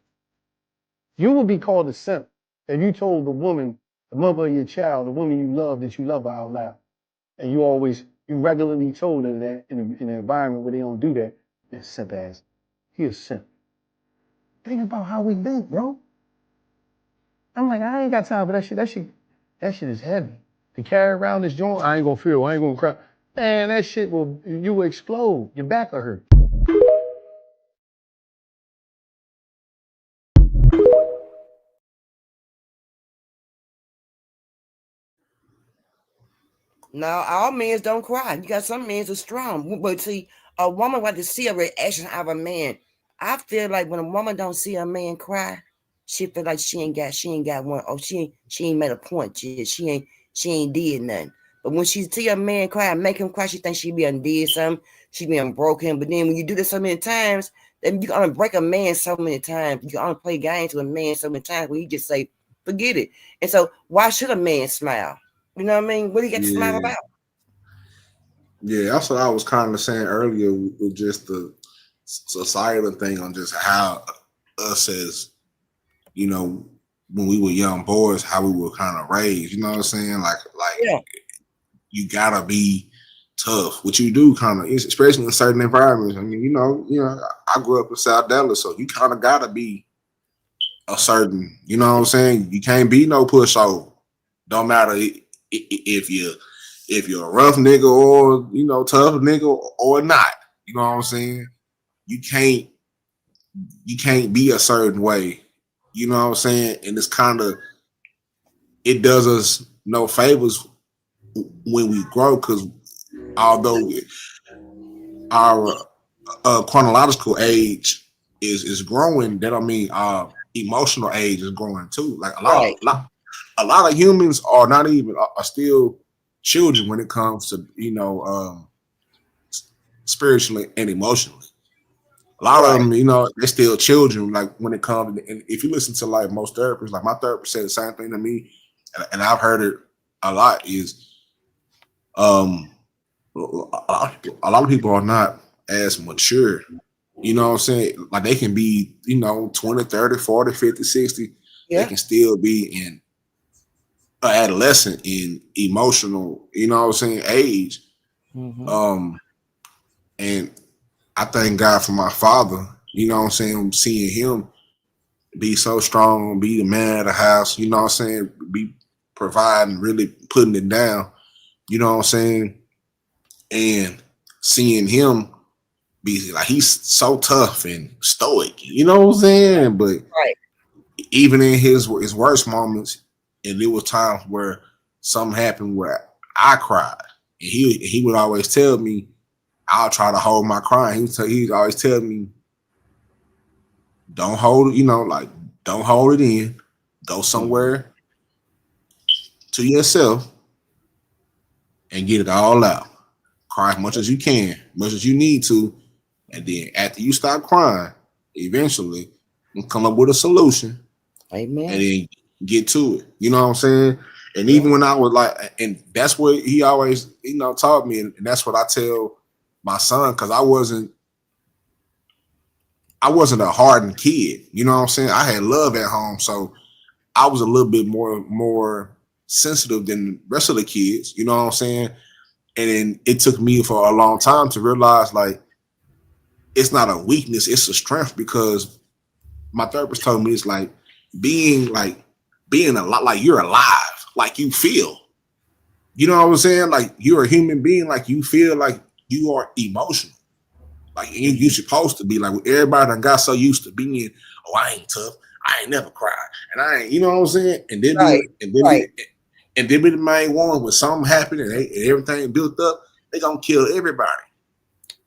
You would be called a simp if you told the woman, the mother of your child, the woman you love, that you love her out loud. And you regularly told her that in an environment where they don't do that. That simp ass. He a simp. Think about how we think, bro. I'm like, I ain't got time for that shit. That shit is heavy. To carry around this joint, I ain't gonna feel, I ain't gonna cry. Man, that shit you will explode. Your back will hurt. Now, all men don't cry. You got some men who are strong. But see, a woman want to see a reaction of a man. I feel like when a woman don't see a man cry, she feel like she ain't got one. Oh, she ain't made a point yet. She ain't did nothing. But when she see a man cry and make him cry, she thinks she be undid something. She be unbroken. But then when you do this so many times, then you can only break a man so many times. You can only play games with a man so many times where you just say, forget it. And so why should a man smile? You know what I mean? What do you got to smile about? Yeah, that's what I was kind of saying earlier with just the societal thing on just how us as, you know, when we were young boys, how we were kind of raised. You know what I'm saying? Like you gotta be tough, which you do kind of, especially in certain environments. I mean, you know, I grew up in South Dallas, so you kind of gotta be a certain, you know what I'm saying? You can't be no pushover. Don't matter if you're a rough nigga or, you know, tough nigga or not. You know what I'm saying? You can't be a certain way. You know what I'm saying? And it's kind of, it does us no favors when we grow, because although our chronological age is growing, that don't mean our emotional age is growing too. Like a lot of humans are not even are still children when it comes to, you know, spiritually and emotionally. A lot of them, you know, they're still children. Like when it comes, and if you listen to like most therapists, like my therapist said the same thing to me, and I've heard it a lot, is a lot of people are not as mature. You know what I'm saying? Like they can be, you know, 20, 30, 40, 50, 60. They can still be in an adolescent in emotional, you know what I'm saying, age. And I thank God for my father, you know what I'm saying, seeing him be so strong, be the man of the house, you know what I'm saying, be providing, really putting it down, you know what I'm saying, and seeing him be like, he's so tough and stoic, you know what I'm saying, but even in his worst moments, and there was times where something happened where I cried, and he would always tell me, I'll try to hold my crying. He'd always tell me, don't hold it, you know, like, don't hold it in. Go somewhere to yourself and get it all out. Cry as much as you can, much as you need to. And then after you stop crying, eventually you come up with a solution. Amen. And then get to it. You know what I'm saying? And even when I was like, and that's what he always, you know, taught me. And that's what I tell my son, because I wasn't I wasn't a hardened kid. You know what I'm saying? I had love at home, so I was a little bit more sensitive than the rest of the kids. You know what I'm saying? And then it took me for a long time to realize like it's not a weakness, it's a strength, because my therapist told me it's like being a lot like you're alive, like you feel. You know what I'm saying? Like you're a human being, like you feel like you are emotional. Like you're supposed to be like everybody done got so used to being, oh, I ain't tough, I ain't never cried, and I ain't, you know what I'm saying? And then and then be the main one when something happened and everything built up, they gonna kill everybody.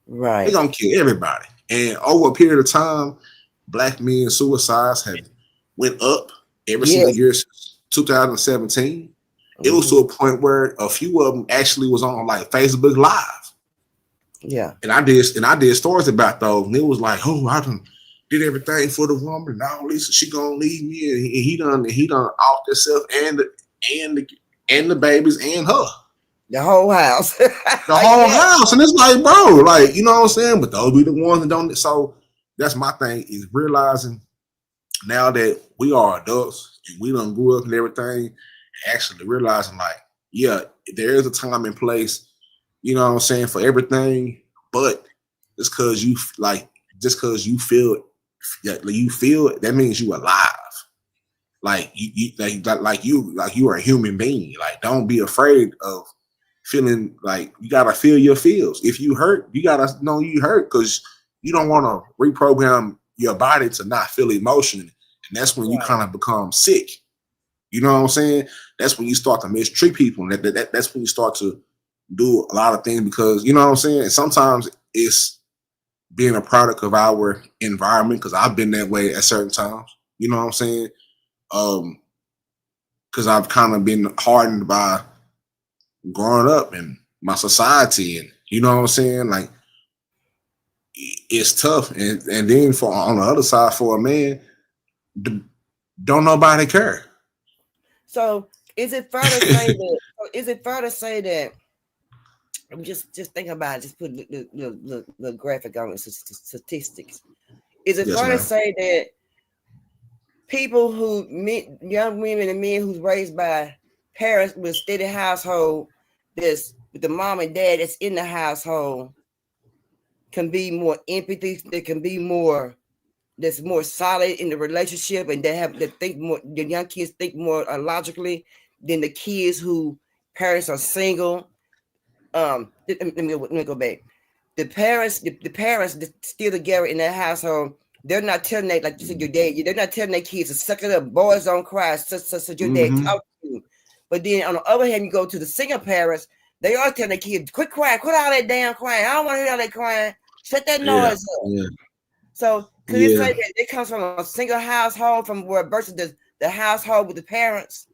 Right. They gonna kill everybody. And over a period of time, black men suicides have went up every single year since 2017. It was to a point where a few of them actually was on like Facebook Live. Yeah. And I did stories about those, and it was like, oh, I done did everything for the woman, and now Lisa, she gonna leave me, and he done off himself and the babies and her. The whole house. The whole house. And it's like, bro, like, you know what I'm saying? But those be the ones that don't. So that's my thing, is realizing now that we are adults and we done grew up and everything, actually realizing like, yeah, there is a time and place, you know what I'm saying, for everything. But just because you feel that means you alive. Like you are a human being. Like, don't be afraid of feeling. Like, you gotta feel your feels. If you hurt, you gotta know you hurt, because you don't want to reprogram your body to not feel emotion, and that's when you kind of become sick. You know what I'm saying? That's when you start to mistreat people. That's when you start to do a lot of things, because you know what I'm saying. And sometimes it's being a product of our environment, because I've been that way at certain times. You know what I'm saying? Because I've kind of been hardened by growing up in my society, and you know what I'm saying? Like, it's tough. And then on the other side, for a man, don't nobody care. So is it fair to say that? Is it fair to say that? I'm just thinking about it. Just put the graphic on it, statistics. Is it fair to say that people young women and men who's raised by parents with steady household, with the mom and dad that's in the household, can be more empathy? They can be more. That's more solid in the relationship, and the young kids think more logically than the kids who parents are single. Let me go back. The parents that still together in that household, they're not telling they, like you said, your dad, they're not telling their kids to suck it up. Boys don't cry, so your dad talk to you. But then on the other hand, you go to the single parents, they are telling their kids, quit crying, quit all that damn crying. I don't want to hear all that crying. Shut that noise up. Yeah. So could you say that it comes from a single household versus the household with the parents?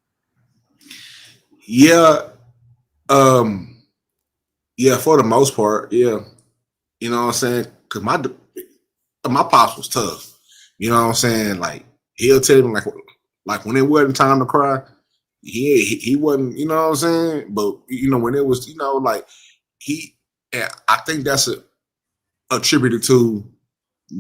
Yeah. Yeah, for the most part, yeah. You know what I'm saying? Because my pops was tough. You know what I'm saying? Like, he'll tell me like when it wasn't time to cry, he wasn't, you know what I'm saying? But you know, when it was, you know, like I think that's attributed to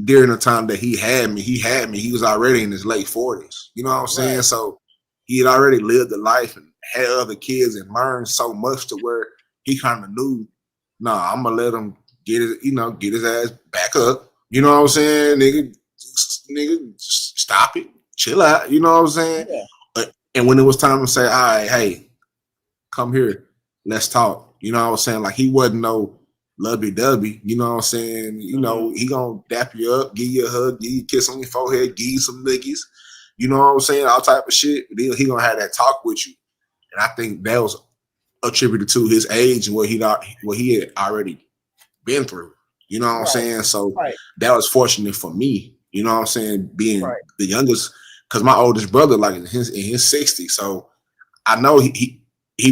during the time that he had me. He was already in his late 40s. You know what I'm saying? Right. So he had already lived a life and had other kids and learned so much to where he kind of knew, I'm gonna let him get his ass back up. You know what I'm saying? Nigga, stop it, chill out. You know what I'm saying? Yeah. And when it was time to say, all right, hey, come here, let's talk. You know what I'm saying? Like, he wasn't no lovey-dovey. You know what I'm saying? You know, he gonna dap you up, give you a hug, give you a kiss on your forehead, give you some niggas. You know what I'm saying? All type of shit. Then he gonna have that talk with you. And I think that was attributed to his age and what he had already been through. You know what I'm saying? So that was fortunate for me. You know what I'm saying? Being the youngest, because my oldest brother, like in his 60s. So I know he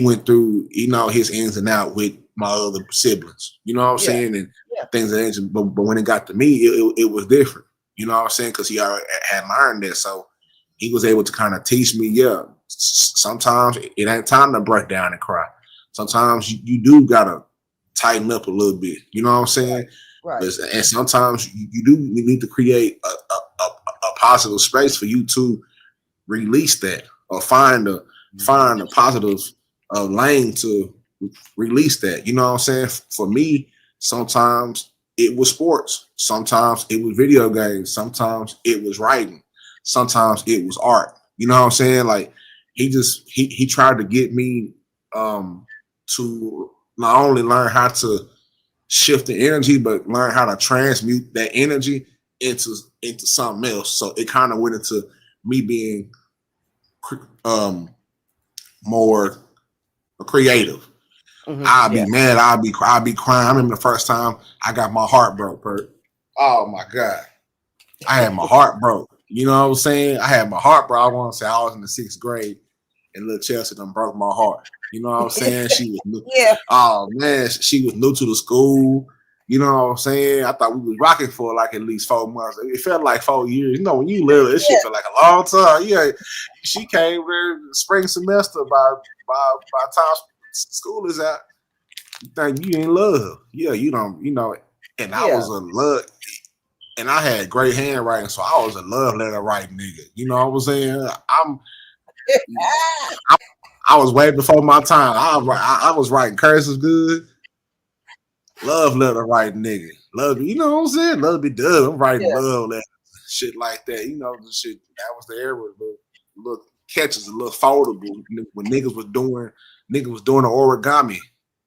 went through, you know, his ins and out with my other siblings. You know what I'm saying? And things of that. But when it got to me, it was different. You know what I'm saying? Because he already had learned that. So he was able to kind of teach me, sometimes it ain't time to break down and cry. Sometimes you do gotta tighten up a little bit. You know what I'm saying? Right. And sometimes you do need to create a positive space for you to release that or find a positive lane to release that. You know what I'm saying? For me, sometimes it was sports, sometimes it was video games, sometimes it was writing, sometimes it was art. You know what I'm saying? Like he tried to get me to not only learn how to shift the energy, but learn how to transmute that energy into something else. So it kind of went into me being more creative. Mm-hmm. I'll be mad. I'll be crying. I remember the first time I got my heart broke, Bert. Oh my God. I had my heart broke. You know what I'm saying? I had my heart broke. I want to say I was in the 6th grade and little Chelsea done broke my heart. You know what I'm saying? She was new. Yeah. Oh man, she was new to the school. You know what I'm saying? I thought we was rocking for like at least 4 months. It felt like 4 years. You know, when you little, this shit felt like a long time. Yeah, she came there spring semester by the time school is out. You think you in love? Yeah, you don't. You know, and I was a love, and I had great handwriting, so I was a love letter writing nigga. You know what I'm saying? I was way before my time. I was writing cursive good. Love letter writing nigga. Love, you know what I'm saying? Love be done. I'm writing love letters, shit like that. You know, the shit that was the era. Little catches, a little foldable. When niggas was doing the origami,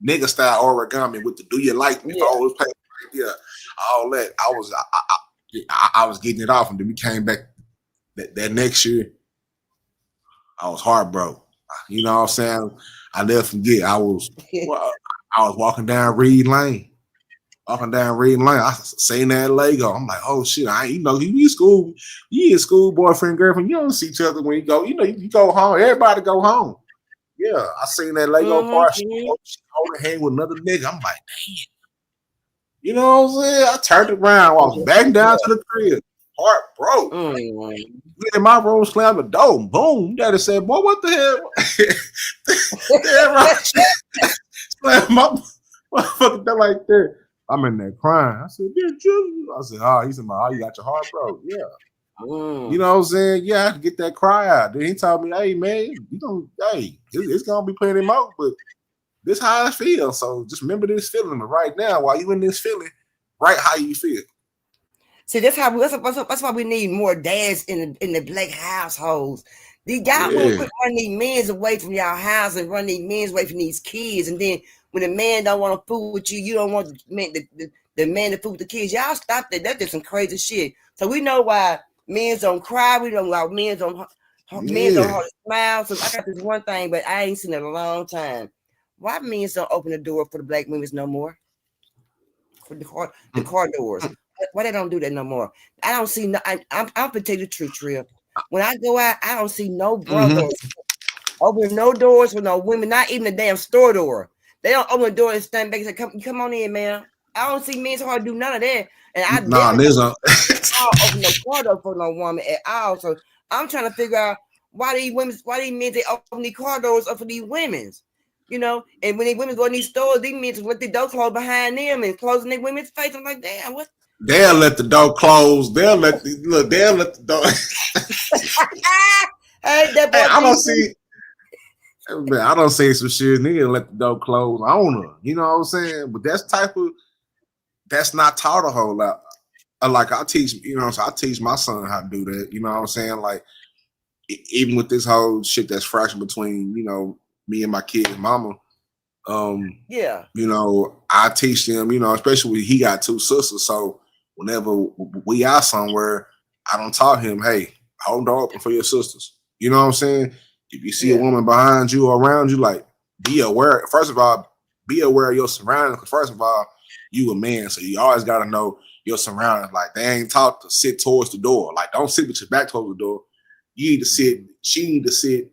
nigga style origami with the do you like me? All that. I was getting it off, and then we came back that next year. I was heartbroken. You know what I'm saying? I never forget. I was walking down Reed Lane. I seen that Lego. I'm like, oh shit! You in school, boyfriend, girlfriend. You don't see each other when you go. You know, you go home. Everybody go home. Yeah, I seen that Lego part. She holding hand with another nigga. I'm like, damn. You know what I'm saying? I turned around, walked back down to the crib. Heart broke. In my room, slammed the door. Boom. Daddy said, boy, what the hell? Damn right. Slammed my motherfucking door like that. I'm in there crying. I said, dear Julie. I said, oh, he said, oh, you got your heart broke. Yeah. You know what I'm saying? Yeah, I had to get that cry out. Then he told me, hey, man, it's going to be plenty more, but this how I feel. So just remember this feeling. But right now, while you in this feeling, write how you feel. See, that's why we need more dads in the black households. These guys want to run these men away from y'all house and run these men away from these kids. And then when the man don't want to fool with you, you don't want the man to fool with the kids. Y'all stop that. That's just some crazy shit. So we know why men don't cry. We don't allow men don't hardly smile. So I got this one thing, but I ain't seen it in a long time. Why men don't open the door for the black women no more? For the car doors. Why they don't do that no more? I don't see no. I'm gonna tell you the truth, Trill. When I go out, I don't see no brothers open no doors for no women, not even the damn store door. They don't open the door and stand back and say, "Come on in, man." I don't see men so hard to do none of that, and I don't open no car door for no woman at all. So I'm trying to figure out why these men they open these car doors up for these women's. You know, and when these women go in these stores, these men just let the door close behind them and closing their women's face. I'm like, damn, what? They'll let the door close. They'll let the door. I don't see some shit. Nigga let the door close on her. You know what I'm saying? But that's not taught a whole lot. Like I teach, so I teach my son how to do that. You know what I'm saying? Like even with this whole shit that's fractured between, me and my kid's mama. I teach them, especially when he got 2 sisters. So whenever we out somewhere, I don't tell him, hey, hold the door open for your sisters. You know what I'm saying? If you see a woman behind you or around you, like, be aware. First of all, be aware of your surroundings. Because first of all, you a man, so you always got to know your surroundings. Like, they ain't taught to sit towards the door. Like, don't sit with your back towards the door. You need to sit. She need to sit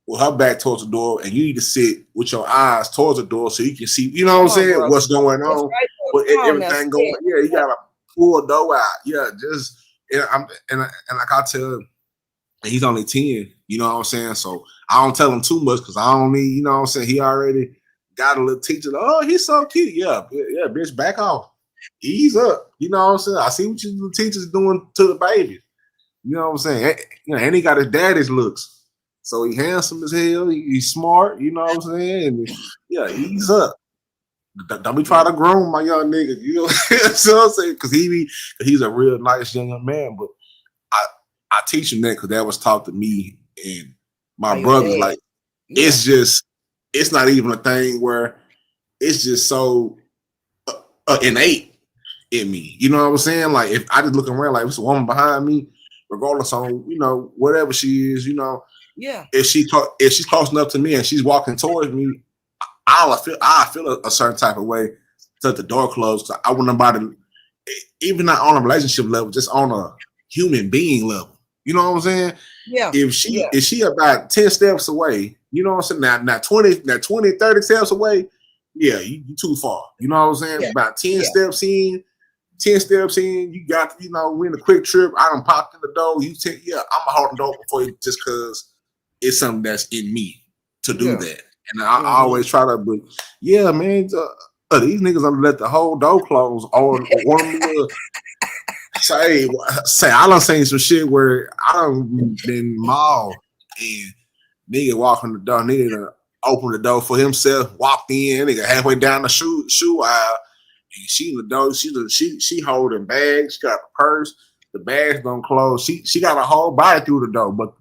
with her back towards the door, and you need to sit with your eyes towards the door so you can see, you know what I'm saying, bro, what's going on. With everything going, you gotta pull the door out. And like I tell him, he's only 10, you know what I'm saying? So I don't tell him too much because I don't need, you know what I'm saying? He already got a little teacher. Oh, he's so cute. Yeah, bitch, back off. ease up. You know what I'm saying? I see what you teachers doing to the baby. You know what I'm saying? And he got his daddy's looks. So he handsome as hell. He's smart. You know what I'm saying? And yeah, ease up. Don't be trying to groom my young nigga. You know what I'm saying? Because he's a real nice young man. But I teach him that because that was taught to me and my brothers. Like, it's not even a thing where it's just so innate in me. You know what I'm saying? Like, if I just look around, like, there's a woman behind me, regardless on, whatever she is, if she's close enough to me and she's walking towards me, I feel a certain type of way till the door closed. I want nobody, even not on a relationship level, just on a human being level. You know what I'm saying? Yeah. If she about 10 steps away, you know what I'm saying? Now 20, 30 steps away, yeah, you too far. You know what I'm saying? Yeah. About 10 steps in, you got, we're in a quick trip. I done popped in the door. I'm going to hold the door before you, just because it's something that's in me to do that. And I always try to, but yeah, man, these niggas gonna let the whole door close or one of them say I done seen some shit where I done been mauled and nigga walking the door, nigga done open the door for himself, walked in, nigga halfway down the shoe aisle, and she in the door, she holding bags, she got a purse, the bags don't close, she got a whole body through the door, but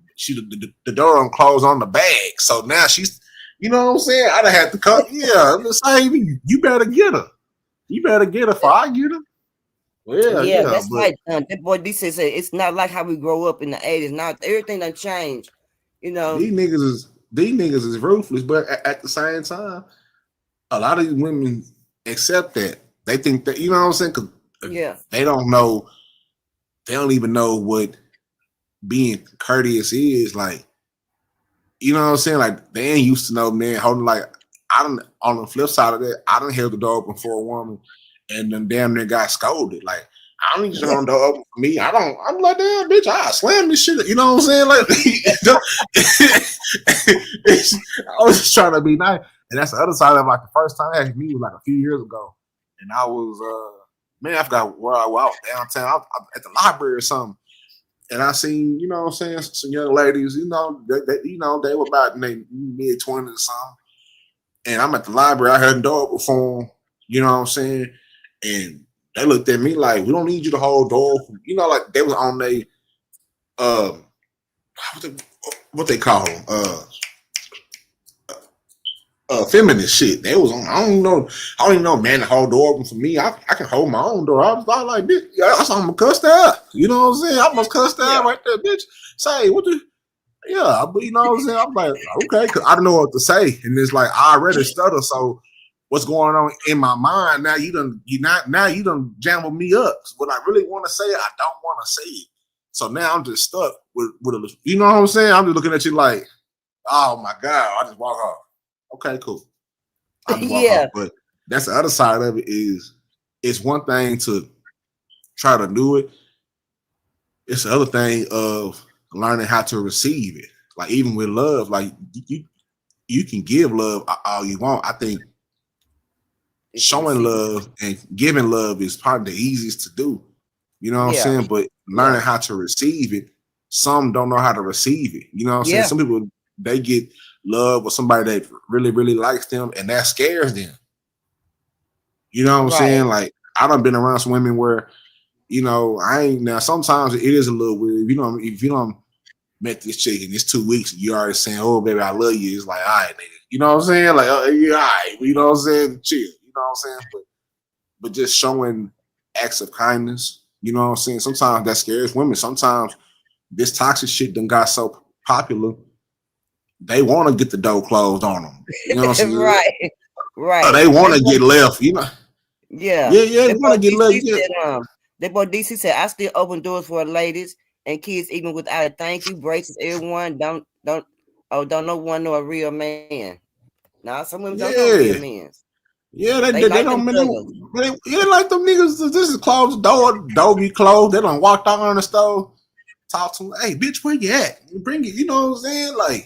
the door don't close on the bag, so now she's. You know what I'm saying? I'd have had to come. Yeah, I'm just saying, you better get her. You better get her before I get her. Well, yeah, that's right. That boy D said it's not like how we grow up in the 80s. Now everything done changed. These niggas is ruthless, but at the same time, a lot of these women accept that. They think that, you know what I'm saying? Cause they don't know. They don't even know what being courteous is like. You know what I'm saying? Like, they ain't used to know, man, holding, like, on the flip side of that, I done held the door open for a woman and then damn near got scolded. Like, I don't need to hold the door open for me. I'm like, damn, bitch, I slam this shit. You know what I'm saying? Like, I was just trying to be nice. And that's the other side of it. Like, the first time I had me was like a few years ago. And I was, I forgot where I was downtown. I was at the library or something. And I seen, you know what I'm saying, some young ladies, they were about in their mid-20s or something. And I'm at the library, I heard the door before them, you know what I'm saying? And they looked at me like, we don't need you to hold door. You know, like they was on their, what they call them, feminist shit. They was on, I don't even know, man, to hold door open for me. I can hold my own door. I was like, bitch, I'm gonna cuss that out. You know what I'm saying? I must cuss that out right there, bitch. Say, what the, but you know what I'm saying? I'm like, okay, because I don't know what to say. And it's like, I already stutter, so what's going on in my mind? Now you done jammed me up. What I really want to say, I don't want to say it. So now I'm just stuck with a, you know what I'm saying? I'm just looking at you like, oh my God, I just walk off. Okay, cool. But that's the other side of it is it's one thing to try to do it. It's the other thing of learning how to receive it. Like even with love, like you can give love all you want. I think showing love and giving love is probably the easiest to do. You know what I'm saying? But learning how to receive it, some don't know how to receive it. You know what I'm saying? Some people, they get love with somebody that really, really likes them, and that scares them. You know what I'm saying? Like, I done been around some women where, now sometimes it is a little weird. If you don't met this chick and it's 2 weeks and you already saying, oh, baby, I love you. It's like, all right, nigga. You know what I'm saying? Like, oh, yeah, all right. You know what I'm saying? Chill. You know what I'm saying? But just showing acts of kindness, you know what I'm saying? Sometimes that scares women. Sometimes this toxic shit done got so popular, they want to get the door closed on them. You know what I'm saying? Right. They want to get left, you know? Yeah. They want to get left. That boy DC said, I still open doors for ladies and kids, even without a thank you, braces, everyone. Don't no one know a real man. Now, some women don't know real men. Yeah, they like don't they like them niggas. This is closed door be closed. They don't walk down on the stove, talk to them. Hey, bitch, where you at? Bring it. You know what I'm saying?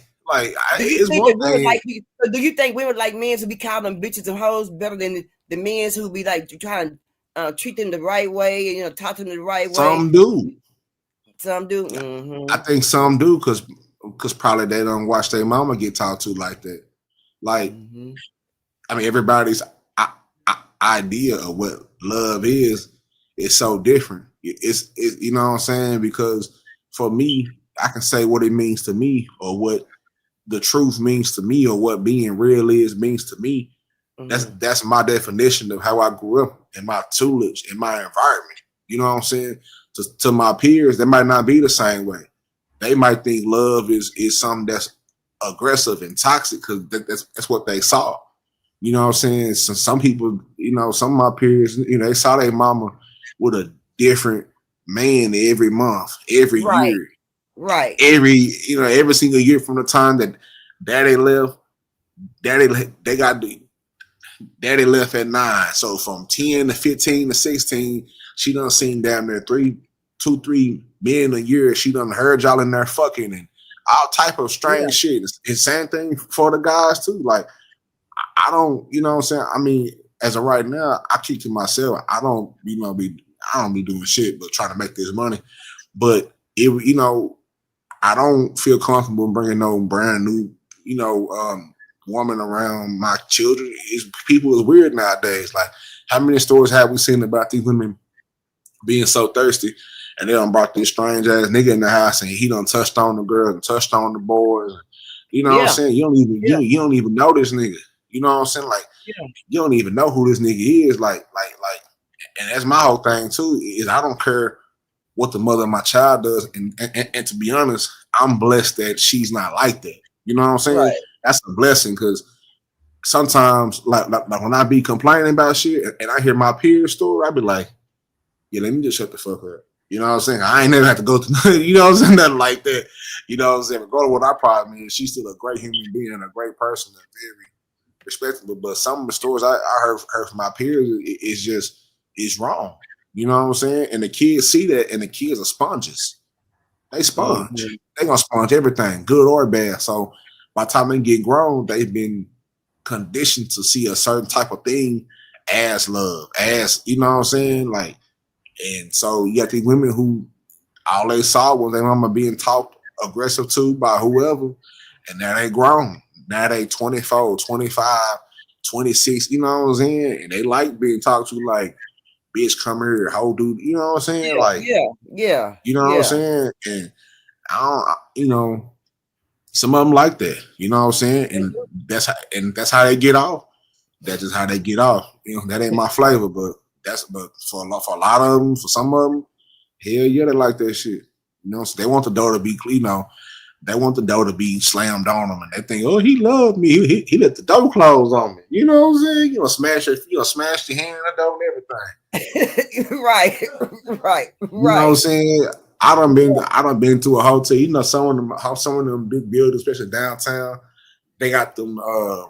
It's one thing. Do you think women like men who be calling them bitches and hoes better than the men who be like trying to treat them the right way, you know, talk to them the right way. Some do. Some do. I think some do because probably they don't watch their mama get talked to like that. Like, I mean, everybody's idea of what love is so different. It's you know what I'm saying? Because for me, I can say what it means to me, or what the truth means to me, or what being real means to me. That's my definition of how I grew up in my tutelage, in my environment. You know what I'm saying? To my peers, they might not be the same way. They might think love is something that's aggressive and toxic because that's what they saw. You know what I'm saying? So some people, you know, some of my peers, you know, they saw their mama with a different man every month, every year. Right. Every single year from the time that daddy left, daddy left at 9. So from 10 to 15 to 16, she done seen damn near 3 men a year. She done heard y'all in there fucking and all type of strange shit. And same thing for the guys too. Like, I don't, you know what I'm saying? I mean, as of right now, I keep to myself. I don't be doing shit but trying to make this money. But I don't feel comfortable bringing no brand new, woman around my children. People is weird nowadays. Like, how many stories have we seen about these women being so thirsty, and they done brought this strange ass nigga in the house, and he done touched on the girl and touched on the boys. You know what I'm saying? You don't even know this nigga. You know what I'm saying? Like, you don't even know who this nigga is. Like, and that's my whole thing too. Is I don't care what the mother of my child does, and to be honest, I'm blessed that she's not like that. You know what I'm saying? Right. That's a blessing, because sometimes, like when I be complaining about shit and I hear my peers' story, I be like, yeah, let me just shut the fuck up. You know what I'm saying? I ain't never have to go through, you know what I'm saying, nothing like that. You know what I'm saying? Regardless of what our problem is, she's still a great human being, a great person, and very respectable. But some of the stories I heard from my peers is wrong. You know what I'm saying? And the kids see that, and the kids are sponges. They sponge. They gonna sponge everything, good or bad. So by the time they get grown, they've been conditioned to see a certain type of thing as love, as, you know what I'm saying? Like, and so you got these women who all they saw was their mama being talked aggressive to by whoever, and now they grown. Now they 24, 25, 26, you know what I'm saying? And they like being talked to like, bitch, come here, hoe dude, you know what I'm saying? You know what I'm saying? And I don't, some of them like that, you know what I'm saying? And that's how they get off. That's just how they get off. You know, that ain't my flavor, but for a lot of them, for some of them, hell yeah, they like that shit. You know, so they want the door to be, they want the door to be slammed on them, and they think, oh, he loved me. He let the door close on me. You know what I'm saying? You smash your hand in the door and everything. Right. You know what I'm saying? I done been to a hotel. You know, some of them big buildings, especially downtown, they got them. I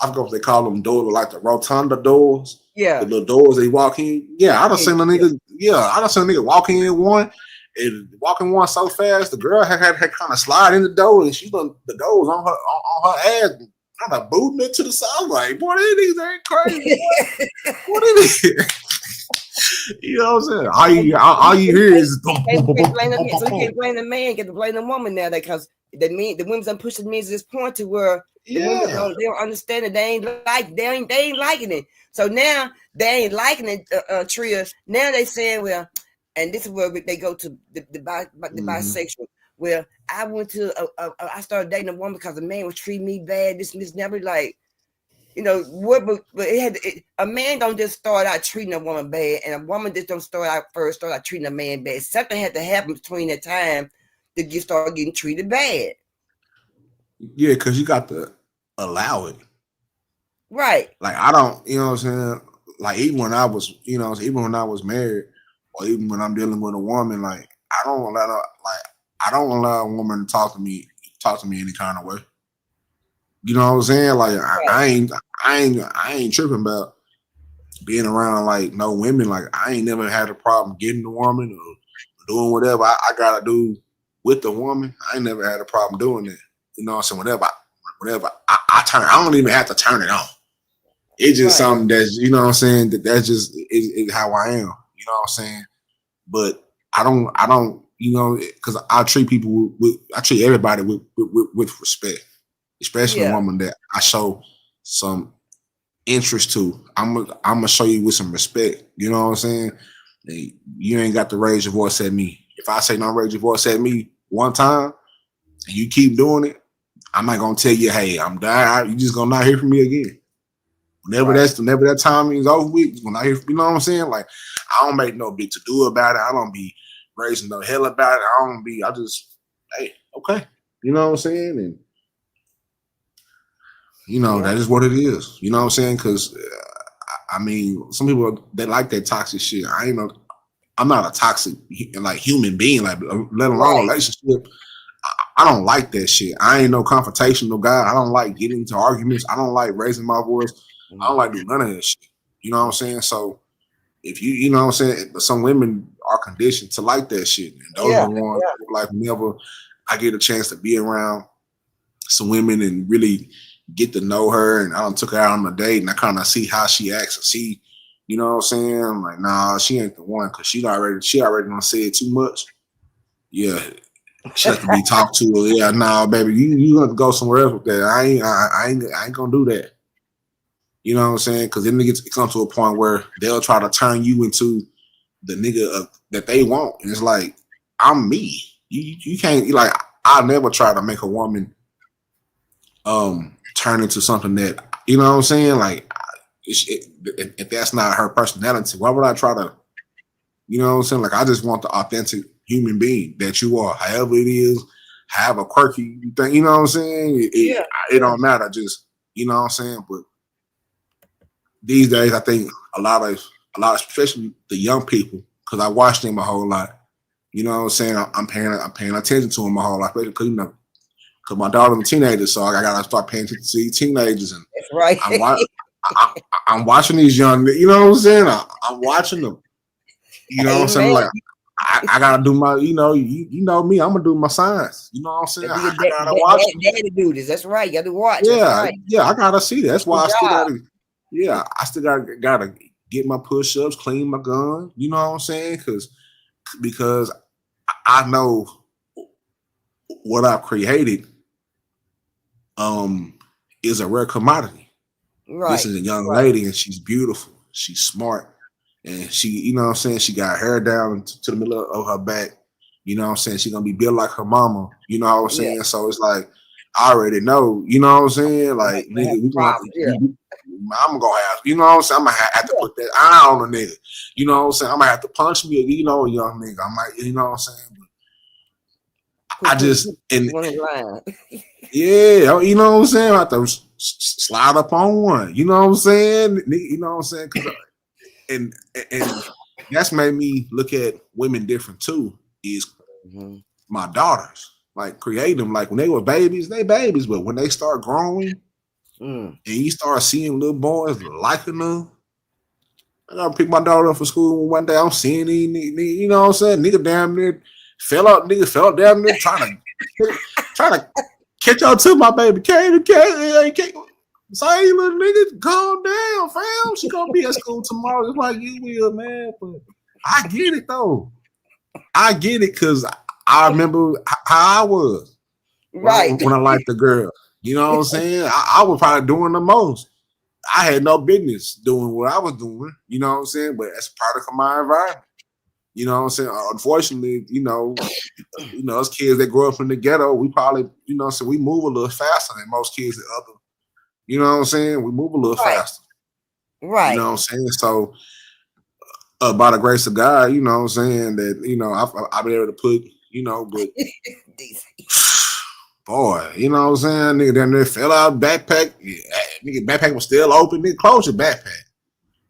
forgot what they call them doors, like the rotunda doors. Yeah, the little doors they walk in. Yeah, I done seen a nigga. Yeah, I done seen a nigga walk in one so fast. The girl had kind of slide in the door, and the door was on her ass. Kind of booting it to the side. I'm like, boy, these niggas ain't crazy. What is it? You know what I'm saying? All you hear is so you can't blame the man, get to blame the woman now, because the women done pushed the men to this point to where the women they don't understand it. They ain't liking it. So now they ain't liking it, Tria. Now they saying, well, and this is where they go to the bisexual. Well, I started dating a woman because the man was treating me bad. This never like, you know what? But a man don't just start out treating a woman bad, and a woman just don't start out treating a man bad. Something had to happen between that time to start getting treated bad. Yeah, because you got to allow it. Right. Like, I don't, you know what I'm saying? Like, even when I was married, or even when I'm dealing with a woman, like, I don't allow a woman to talk to me any kind of way. You know what I'm saying? Like, right. I ain't tripping about being around like no women. Like, I ain't never had a problem getting a woman or doing whatever I gotta do with the woman. I ain't never had a problem doing that. You know what I'm saying? Whenever I turn, I don't even have to turn it on. It's just something that's, you know what I'm saying, that's just is how I am. You know what I'm saying? But I don't, you know, because I treat people I treat everybody with respect, especially a woman that I show some interest to. I'm gonna show you with some respect. You know what I'm saying? You ain't got to raise your voice at me. If I say don't raise your voice at me one time and you keep doing it, I'm not gonna tell you, hey, I'm dying. You just gonna not hear from me again. Whenever that time is over with, when I hear, you know what I'm saying? Like, I don't make no big to do about it. I don't be raising no hell about it. I just, hey, okay. You know what I'm saying? And you know, that is what it is. You know what I'm saying? Because I mean, some people, they like that toxic shit. I'm not a toxic like human being, like let alone relationship. I don't like that shit. I ain't no confrontational guy. I don't like getting into arguments. I don't like raising my voice. I don't like doing none of that shit. You know what I'm saying? So if you know what I'm saying, some women are conditioned to like that shit. And those are the ones like whenever I get a chance to be around some women and really get to know her, and I took her out on a date and I kind of see how she acts and see, you know what I'm saying? I'm like, nah, she ain't the one, because she already done said too much. Yeah. She has to be talked to. Yeah, nah, baby, you have to go somewhere else with that. I ain't gonna do that. You know what I'm saying? Because then it comes to a point where they'll try to turn you into the nigga that they want, and it's like, I'm me. You can't, like, I'll never try to make a woman turn into something that, you know what I'm saying? Like, if that's not her personality, why would I try to, you know what I'm saying? Like, I just want the authentic human being that you are, however it is, have a quirky thing, you know what I'm saying? It don't matter, just, you know what I'm saying? But these days, I think a lot of, especially the young people, because I watch them a whole lot, you know what I'm saying? I'm paying attention to them a whole lot, especially because, you know, because my daughter's a teenager, so I gotta start paying attention to these teenagers. And that's right. I'm watching these young, you know what I'm saying? I'm watching them. You know what I'm saying? Like, I gotta do my, you know me, I'm gonna do my science. You know what I'm saying? I gotta watch. Daddy do this. That's right. You gotta watch. Yeah, I gotta see that. That's why I still gotta get my push-ups, clean my gun. You know what I'm saying? Because I know what I've created is a rare commodity. Right. This is a young lady, and she's beautiful. She's smart. And she, you know what I'm saying, she got her hair down to the middle of her back. You know what I'm saying? She's going to be built like her mama. You know what I'm saying? So it's like, I already know. You know what I'm saying? Like, nigga, I'm going to have, you know what I'm saying? I'm going to have to put that eye on a nigga. You know what I'm saying? I'm going to have to punch me, you know, a young nigga. I might, you know what I'm saying? But I just, and yeah, you know what I'm saying? I have to slide up on one. You know what I'm saying? You know what I'm saying? And that's made me look at women different too. Is my daughters, like, create them, like when they were babies, they babies, but when they start growing and you start seeing little boys liking them, I gotta pick my daughter up for school one day. I'm seeing these, you know what I'm saying? Nigga damn near fell down there trying to catch up to my baby. Can't. Say, little nigga, calm down, fam. She gonna be at school tomorrow just like you will, man. But I get it though. I get it because I remember how I was when I liked the girl. You know what I'm saying? I was probably doing the most. I had no business doing what I was doing. You know what I'm saying? But that's part of my environment. You know what I'm saying? Unfortunately, you know, us kids that grow up in the ghetto, we probably, you know, so we move a little faster than most kids that other. You know what I'm saying? We move a little faster. Right. You know what I'm saying? So, by the grace of God, you know what I'm saying, that, you know, I've been able to put, you know, but boy, you know what I'm saying? Nigga down there fell out backpack. Nigga backpack was still open. Nigga, close your backpack.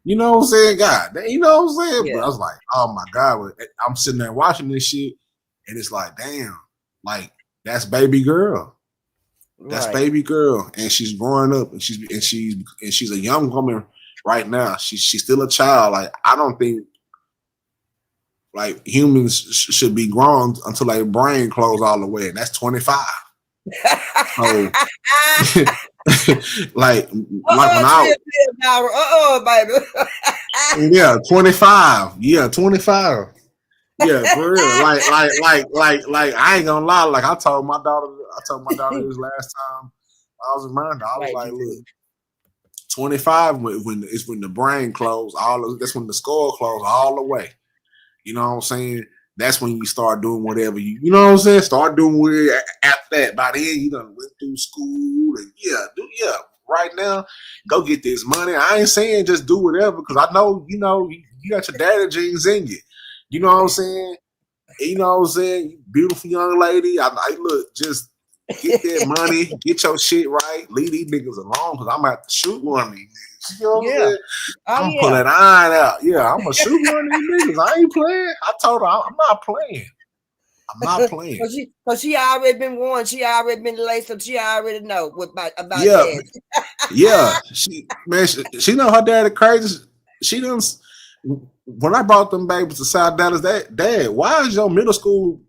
You know what I'm saying? God, you know what I'm saying? Yeah. But I was like, oh my God. I'm sitting there watching this shit, and it's like, damn, like, that's baby girl. That's baby girl, and she's growing up, and she's a young woman right now. She's still a child. Like, I don't think like humans should be grown until their brain close all the way, and that's 25. So, like when I baby. yeah 25 yeah 25 yeah for real like I ain't gonna lie, like I told my daughter this last time I was around her. I was like, look, 25 when the brain closed that's when the skull closed all the way. You know what I'm saying? That's when you start doing whatever you know what I'm saying? Start doing whatever after that. By then you done went through school and right now, go get this money. I ain't saying just do whatever, because I know, you got your daddy genes in you. You know what I'm saying? You know what I'm saying? Beautiful young lady. I look, just get that money, get your shit right, leave these niggas alone, because I'm about to shoot one of these niggas. You know what I'm saying? I'm pull that iron out. Yeah, I'm gonna shoot one of these niggas. I ain't playing. I told her I'm not playing. I'm not playing. Cause she already been warned. She already been laced up. She already know about that. Yeah. She know her daddy crazy. She done. When I brought them babies to South Dallas, Dad, why is your middle school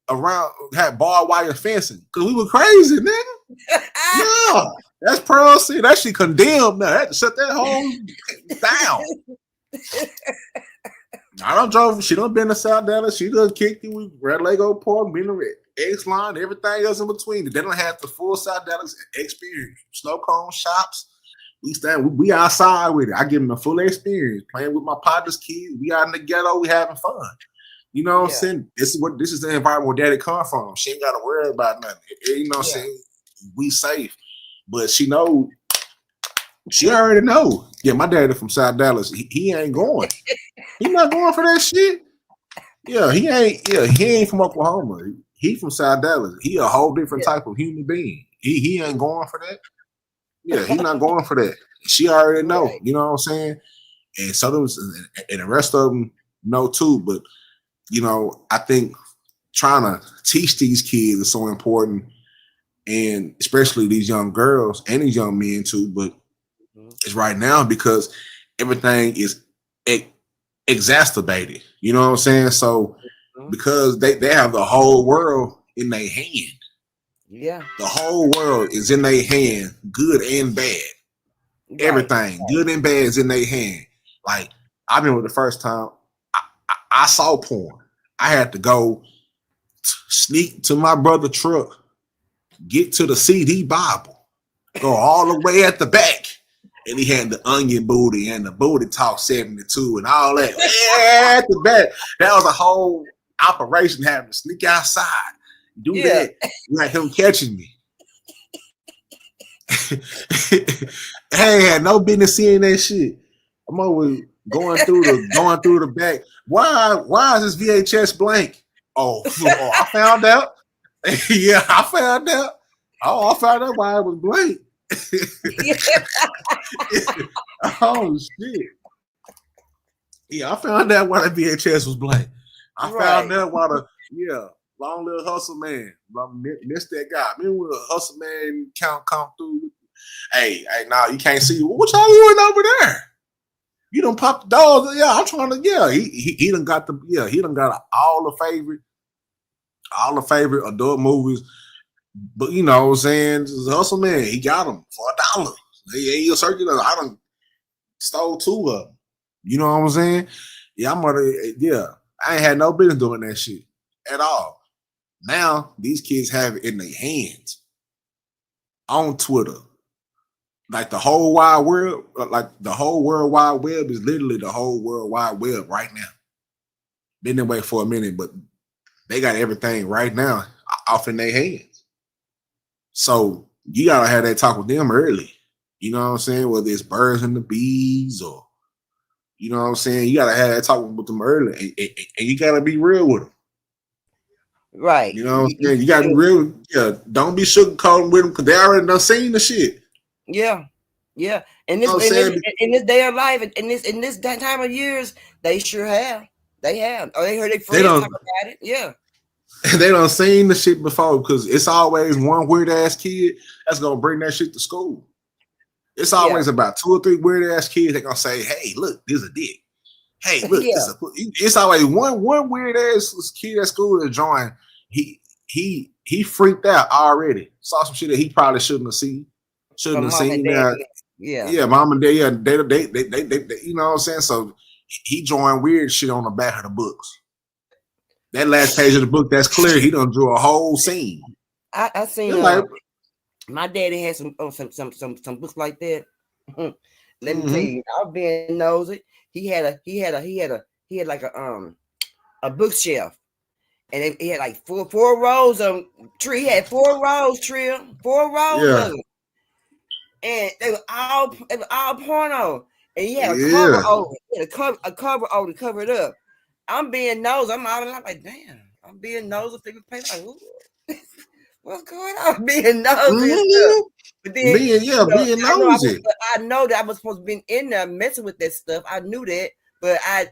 around had barbed wire fencing? Because we were crazy, nigga. No, that's Pearl City. That shit condemned now. I had to shut that hole down. I done drove. She done been to South Dallas. She done kicked it with Red Lego Park, been to X Line, everything else in between. They don't have the full South Dallas experience. Snow cone shops. We outside with it. I give them a full experience. Playing with my partner's kids. We out in the ghetto. We having fun. You know what I'm saying? This is the environment where daddy come from. She ain't got to worry about nothing. You know what I'm saying? We safe. But she already know. Yeah, my daddy from South Dallas. He ain't going. He not going for that shit. Yeah, he ain't from Oklahoma. He from South Dallas. He a whole different type of human being. He ain't going for that. Yeah, he not going for that. She already know. You know what I'm saying? And so and the rest of them know too. But I think trying to teach these kids is so important, and especially these young girls and these young men too. But it's right now because everything is exacerbated. You know what I'm saying? So because they have the whole world in their hand. Yeah. The whole world is in their hand, good and bad. Right. Everything, good and bad, is in their hand. Like, I remember the first time I saw porn. I had to go sneak to my brother's truck, get to the CD Bible, go all the way at the back. And he had the Onion Booty and the Booty Talk 72 and all that. Yeah, at the back. That was a whole operation, having to sneak outside, do that, like him catching me. I ain't had no business seeing that shit. I'm always going through the back. Why is this VHS blank? Oh, I found out. Yeah, I found out. Oh, I found out why it was blank. Oh shit. Yeah, I found out why the VHS was blank. I found out why Long Little Hustle Man. Missed that guy. Remember when the Hustle Man count come through? Hey, now you can't see. What y'all doing over there? You done popped the doors. Yeah, I'm trying to. He done got he done got all the favorite adult movies. But you know what I'm saying? Hustle Man, he got them for $1. He a circular. I done stole 2 of them. You know what I'm saying? Yeah, I ain't had no business doing that shit at all. Now these kids have it in their hands on Twitter. Like the whole wide world, like the whole World Wide Web is literally the whole World Wide Web right now. Been that way for a minute, but they got everything right now off in their hands. So you gotta have that talk with them early. You know what I'm saying? Whether it's birds and the bees or, you know what I'm saying? You gotta have that talk with them early, and you gotta be real with them. Right. You know what I'm saying? You gotta be real. Yeah. Don't be sugarcoating with them because they already done seen the shit. Yeah. Yeah. In this day of life, in this time of years, they sure have. They have. Or they heard their friends talk about it. Yeah. They done seen the shit before because it's always one weird ass kid that's gonna bring that shit to school. It's always about 2 or 3 weird ass kids that gonna say, "Hey, look, this is a dick. Hey, look, this is a." It's always one weird ass kid at school that join. he freaked out already. Saw some shit that he probably shouldn't have seen. Shouldn't have seen that. Yeah, mom and dad, yeah, they, you know what I'm saying? So he drawing weird shit on the back of the books. That last page of the book, that's clear. He done drew a whole scene. I seen my daddy had some books like that. Let me tell you, I was being nosy. He had like a bookshelf, and he had like four rows of tree. He had 4 rows, Trill, 4 rows of them. And they were all porno. And he had a cover over it. He had a cover over to cover it up. I'm being nosy. I'm like, damn. I'm being nosy. People pay like, ooh, what's going on? Being nosy. But then, being nosy. I know that I was supposed to be in there messing with that stuff. I knew that, but I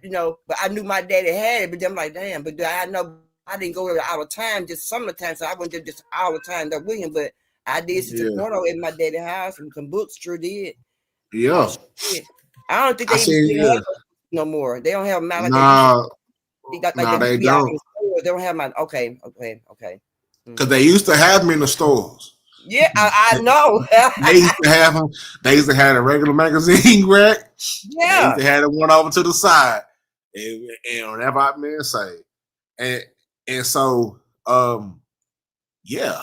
knew my daddy had it. But then I'm like, damn. But I know I didn't go there all the time, just some of the time. So I wasn't just all the time there with him. But I did see some porno in my daddy's house and some books. Sure did. Yeah. I don't think they even have no more. They don't have them out. Nah, they don't. They don't have my. Okay. Because they used to have them in the stores. Yeah, I know. They used to have them. They used to have a regular magazine rack. Yeah. They used to have the one over to the side, and whatever I mean say, and so yeah,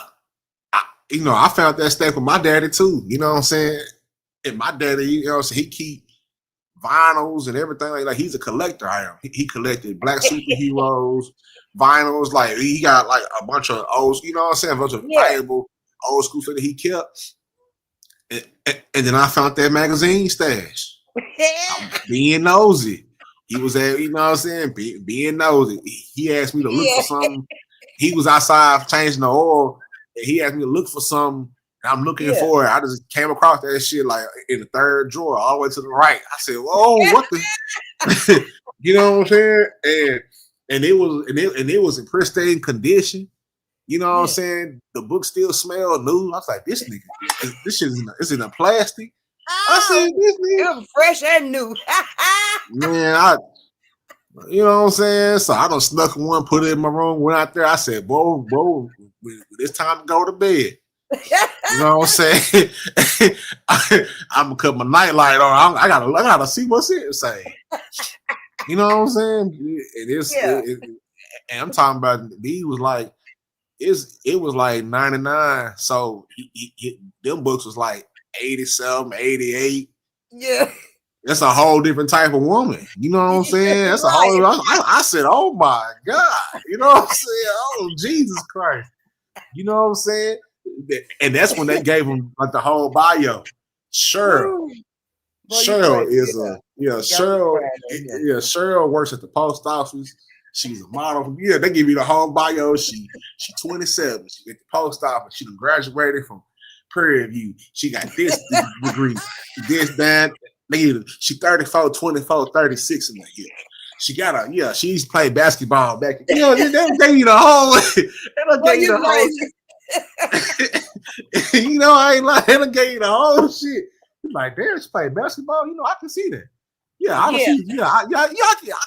I found that stuff with my daddy too. You know what I'm saying? And my daddy, so he keep vinyls and everything like he's a collector. I am. He collected black superheroes, vinyls. Like he got like a bunch of old, you know what I'm saying, a bunch of valuable old school stuff that he kept. And then I found that magazine stash. I'm being nosy. He was at, you know what I'm saying, being nosy. He asked me to look for something. He was outside changing the oil, and he asked me to look for something. I'm looking for it. I just came across that shit like in the 3rd drawer, all the way to the right. I said, "Whoa, what the?" You know what I'm saying? And it was in pristine condition. You know what I'm saying? The book still smelled new. I was like, "This nigga, this shit is in a plastic." I said, "This nigga, it was fresh and new." Man, you know what I'm saying? So I done snuck one, put it in my room, went out there. I said, "Bro, it's time to go to bed." You know what I'm saying? I'm gonna cut my nightlight on. I gotta see what's it say. You know what I'm saying? And I'm talking about these was like it was like 99. So them books was like 87, 88. Yeah. That's a whole different type of woman. You know what I'm saying? That's a whole. I said, "Oh my God!" You know what I'm saying? Oh Jesus Christ! You know what I'm saying? And that's when they gave him like the whole bio. Cheryl is Cheryl works at the post office. She's a model. Yeah, they give you the whole bio. She's 27. She at the post office. She graduated from Prairie View. She got this degree, this, that. She 34, 24, 36 in the year. She got she's played basketball back. They gave you the whole. They gave you the whole. I ain't lying. They gave you the whole shit. Like, damn, she played basketball. I can see that. Yeah, I can see. Yeah, I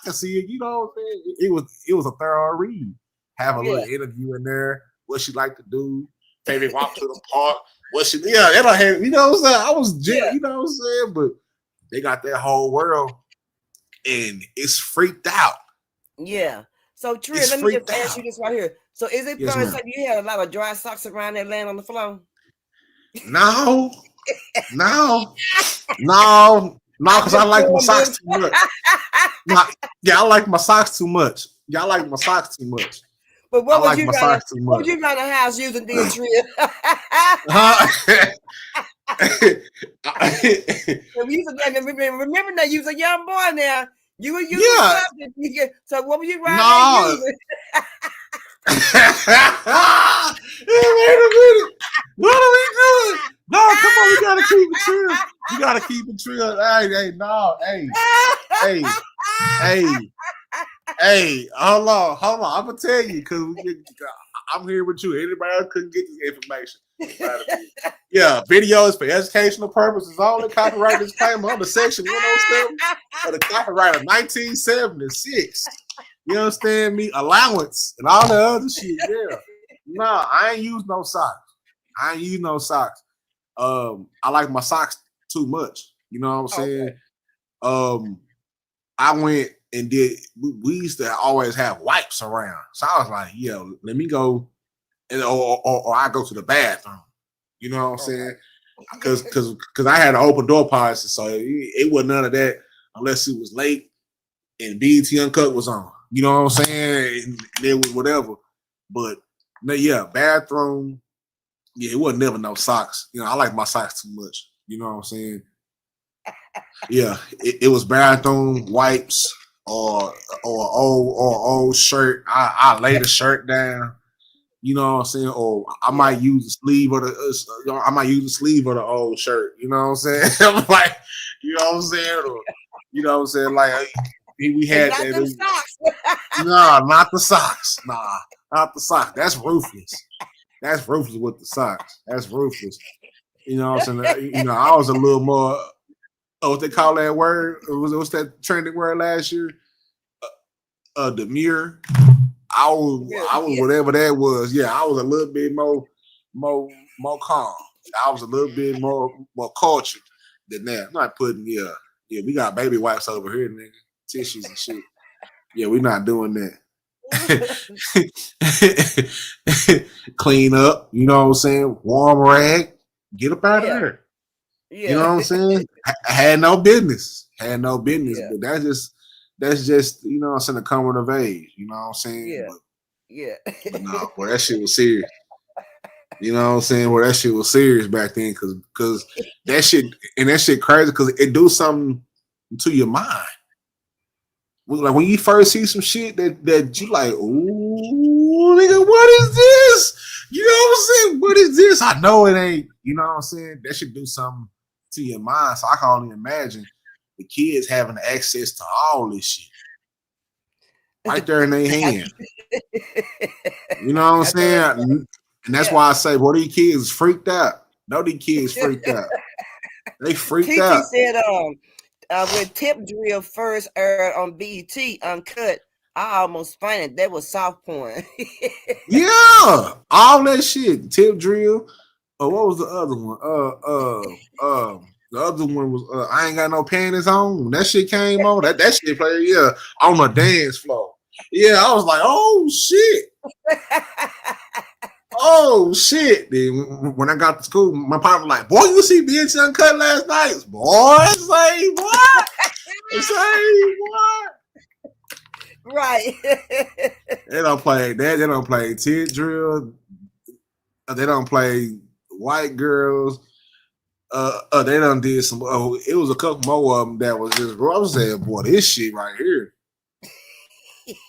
can see it. You know what I'm saying? It was a thorough read. Have a little interview in there. What she like to do? Favorite walk to the park. What she? Yeah, they don't have. You know what I'm saying? I was, you know what I'm saying? But they got that whole world, and it's freaked out. Yeah. So, Trill, let me just ask you this right here. So, is it fun? So you had a lot of dry socks around that laying on the floor? No, because I like my socks too much. I like my socks too much. Y'all like my socks too much. But what would you run a house using this, Trill? Remember now, you was a young boy now. You were using something. So what were you riding? Wait a minute. What are we doing? No, come on, we gotta keep it true. You gotta keep it true. Hey, hold on. I'm gonna tell you because I'm here with you. Anybody else couldn't get this information. Yeah, videos for educational purposes only. Copyright disclaimer under section 107 of the copyright of 1976. You understand me? Allowance and all the other shit. Yeah. You No, I ain't use no socks. I like my socks too much. You know what I'm saying? Okay. I went and we used to always have wipes around. So I was like, let me go and or I go to the bathroom. You know what I'm saying? Because I had an open door policy, so it wasn't none of that unless it was late and BET Uncut was on. You know what I'm saying? And it was whatever. But bathroom. Yeah, it wasn't never no socks. I like my socks too much. You know what I'm saying? Yeah, it was bathroom wipes or old shirt. I lay the shirt down. You know what I'm saying? Or I might use the sleeve of the old shirt. You know what I'm saying? I'm like, you know what I'm saying? Or, you know what I'm saying? Like we had not that. Them socks. Nah, not the socks. Nah, not the socks. That's ruthless. That's ruthless with the socks. That's ruthless. You know what I'm saying? I was a little more. What they call that word? What's that trending word last year? Demure. I was whatever that was. Yeah, I was a little bit more calm. I was a little bit more cultured than that. I'm not putting we got baby wipes over here, nigga, tissues and shit. Yeah, we're not doing that. Clean up, you know what I'm saying? Warm rag, get up out of there. Yeah. You know what I'm saying? I had no business, but that's just you know what I'm saying, the coming of age, you know what I'm saying? But no, boy, that shit was serious. You know what I'm saying? Well, that shit was serious back then because that shit crazy because it do something to your mind. Like when you first see some shit that you like, ooh, nigga, what is this? You know what I'm saying? What is this? I know it ain't, you know what I'm saying? That should do something to your mind. So I can only imagine the kids having access to all this shit right there in their hand. You know what I'm saying? And that's why I say, boy, these kids freaked out. No, these kids freaked out. They freaked out. said, when Tip Drill first aired on BET Uncut, I almost fainted. That was soft porn. Yeah, all that shit. Tip Drill. Oh, what was the other one? The other one was I Ain't Got No Panties On. When that shit came on, that shit played, on the dance floor. Yeah, I was like, oh shit. Oh shit. Then when I got to school, my partner was like, boy, you see BET Uncut last night? Boy, say what? Say what? Right. They don't play that. They don't play Tip Drill. They don't play White Girls. They done did some. It was a couple more of them that was just. Bro, I was saying, boy, this shit right here.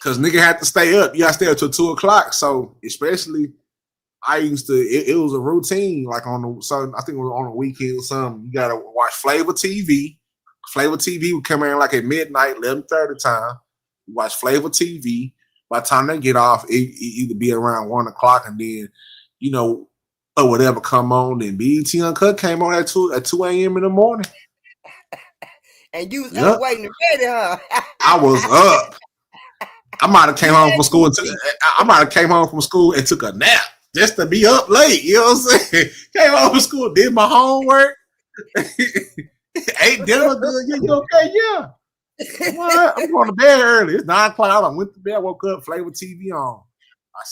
Cause nigga had to stay up. You got to stay up till 2:00. So especially, I used to. It was a routine. Like I think it was on a weekend or something. You gotta watch Flavor TV. Flavor TV would come in like at midnight, 11:30 time. You watch Flavor TV. By the time they get off, it either be around 1:00, and then or whatever come on. Then BET Uncut came on at 2 a.m. in the morning. And you was up waiting ready, huh? I was up. I might have came home from school and took a nap just to be up late. You know what I'm saying? Came home from school, did my homework, ate dinner. You okay? Yeah. What? I'm going to bed early. It's 9:00. I went to bed, woke up, Flavor TV on. I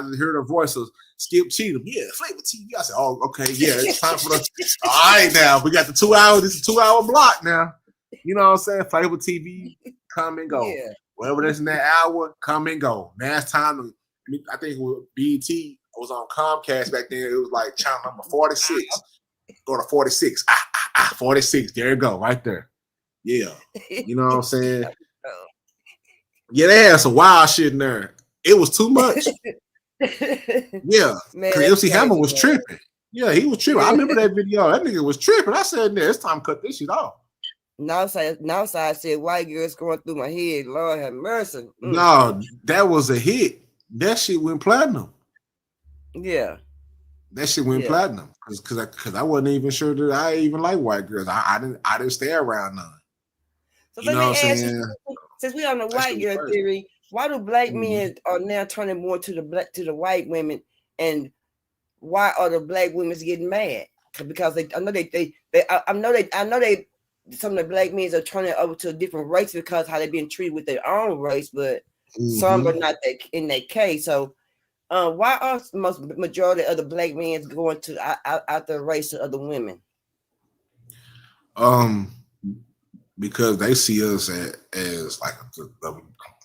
just heard the voice of Skip Cheatham. Yeah, Flavor TV. I said, oh, okay, yeah, it's time for the. All right, now we got the 2 hours. This is a 2-hour block now. You know what I'm saying? Flavor TV, come and go. Yeah. Whatever that's in that hour, come and go. Now it's time to. I think it was BET. I was on Comcast back then. It was like channel number 46. Go to 46. 46. There you go, right there. Yeah, you know what I'm saying? Yeah, they had some wild shit in there. It was too much. Yeah, because MC Hammer was tripping. Yeah, he was tripping. I remember that video. That nigga was tripping. I said, "It's time to cut this shit off." Now I said, white girls going through my head. Lord have mercy. No, that was a hit. That shit went platinum. Yeah. That shit went platinum. Because I wasn't even sure that I even like white girls. I didn't stay around none. So let me ask you, since we on the white girl theory, Why do black men are now turning more to the white women, and why are the black women getting mad? Because I know they some of the black men are turning over to a different race because how they're being treated with their own race, but some are not in that case. So why are most majority of the black men going to out the race of other women? Because they see us as like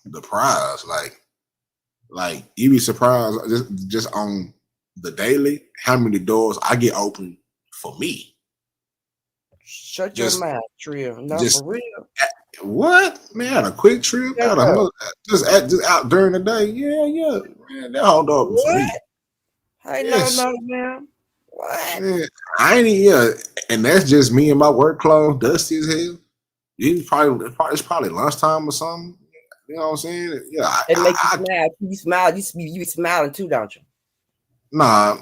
the prize. Like you be surprised just on the daily how many doors I get open for me. Shut your mouth, Trill. No, just, for real. What, man? Had a quick trip, just out during the day. Yeah, man, that whole door open for me. I know, man. What? Man, I ain't and that's just me in my work clothes, dusty as hell. It's probably lunchtime or something. You know what I'm saying? Yeah, it makes you smile. You smile. You be smiling too, don't you? Nah.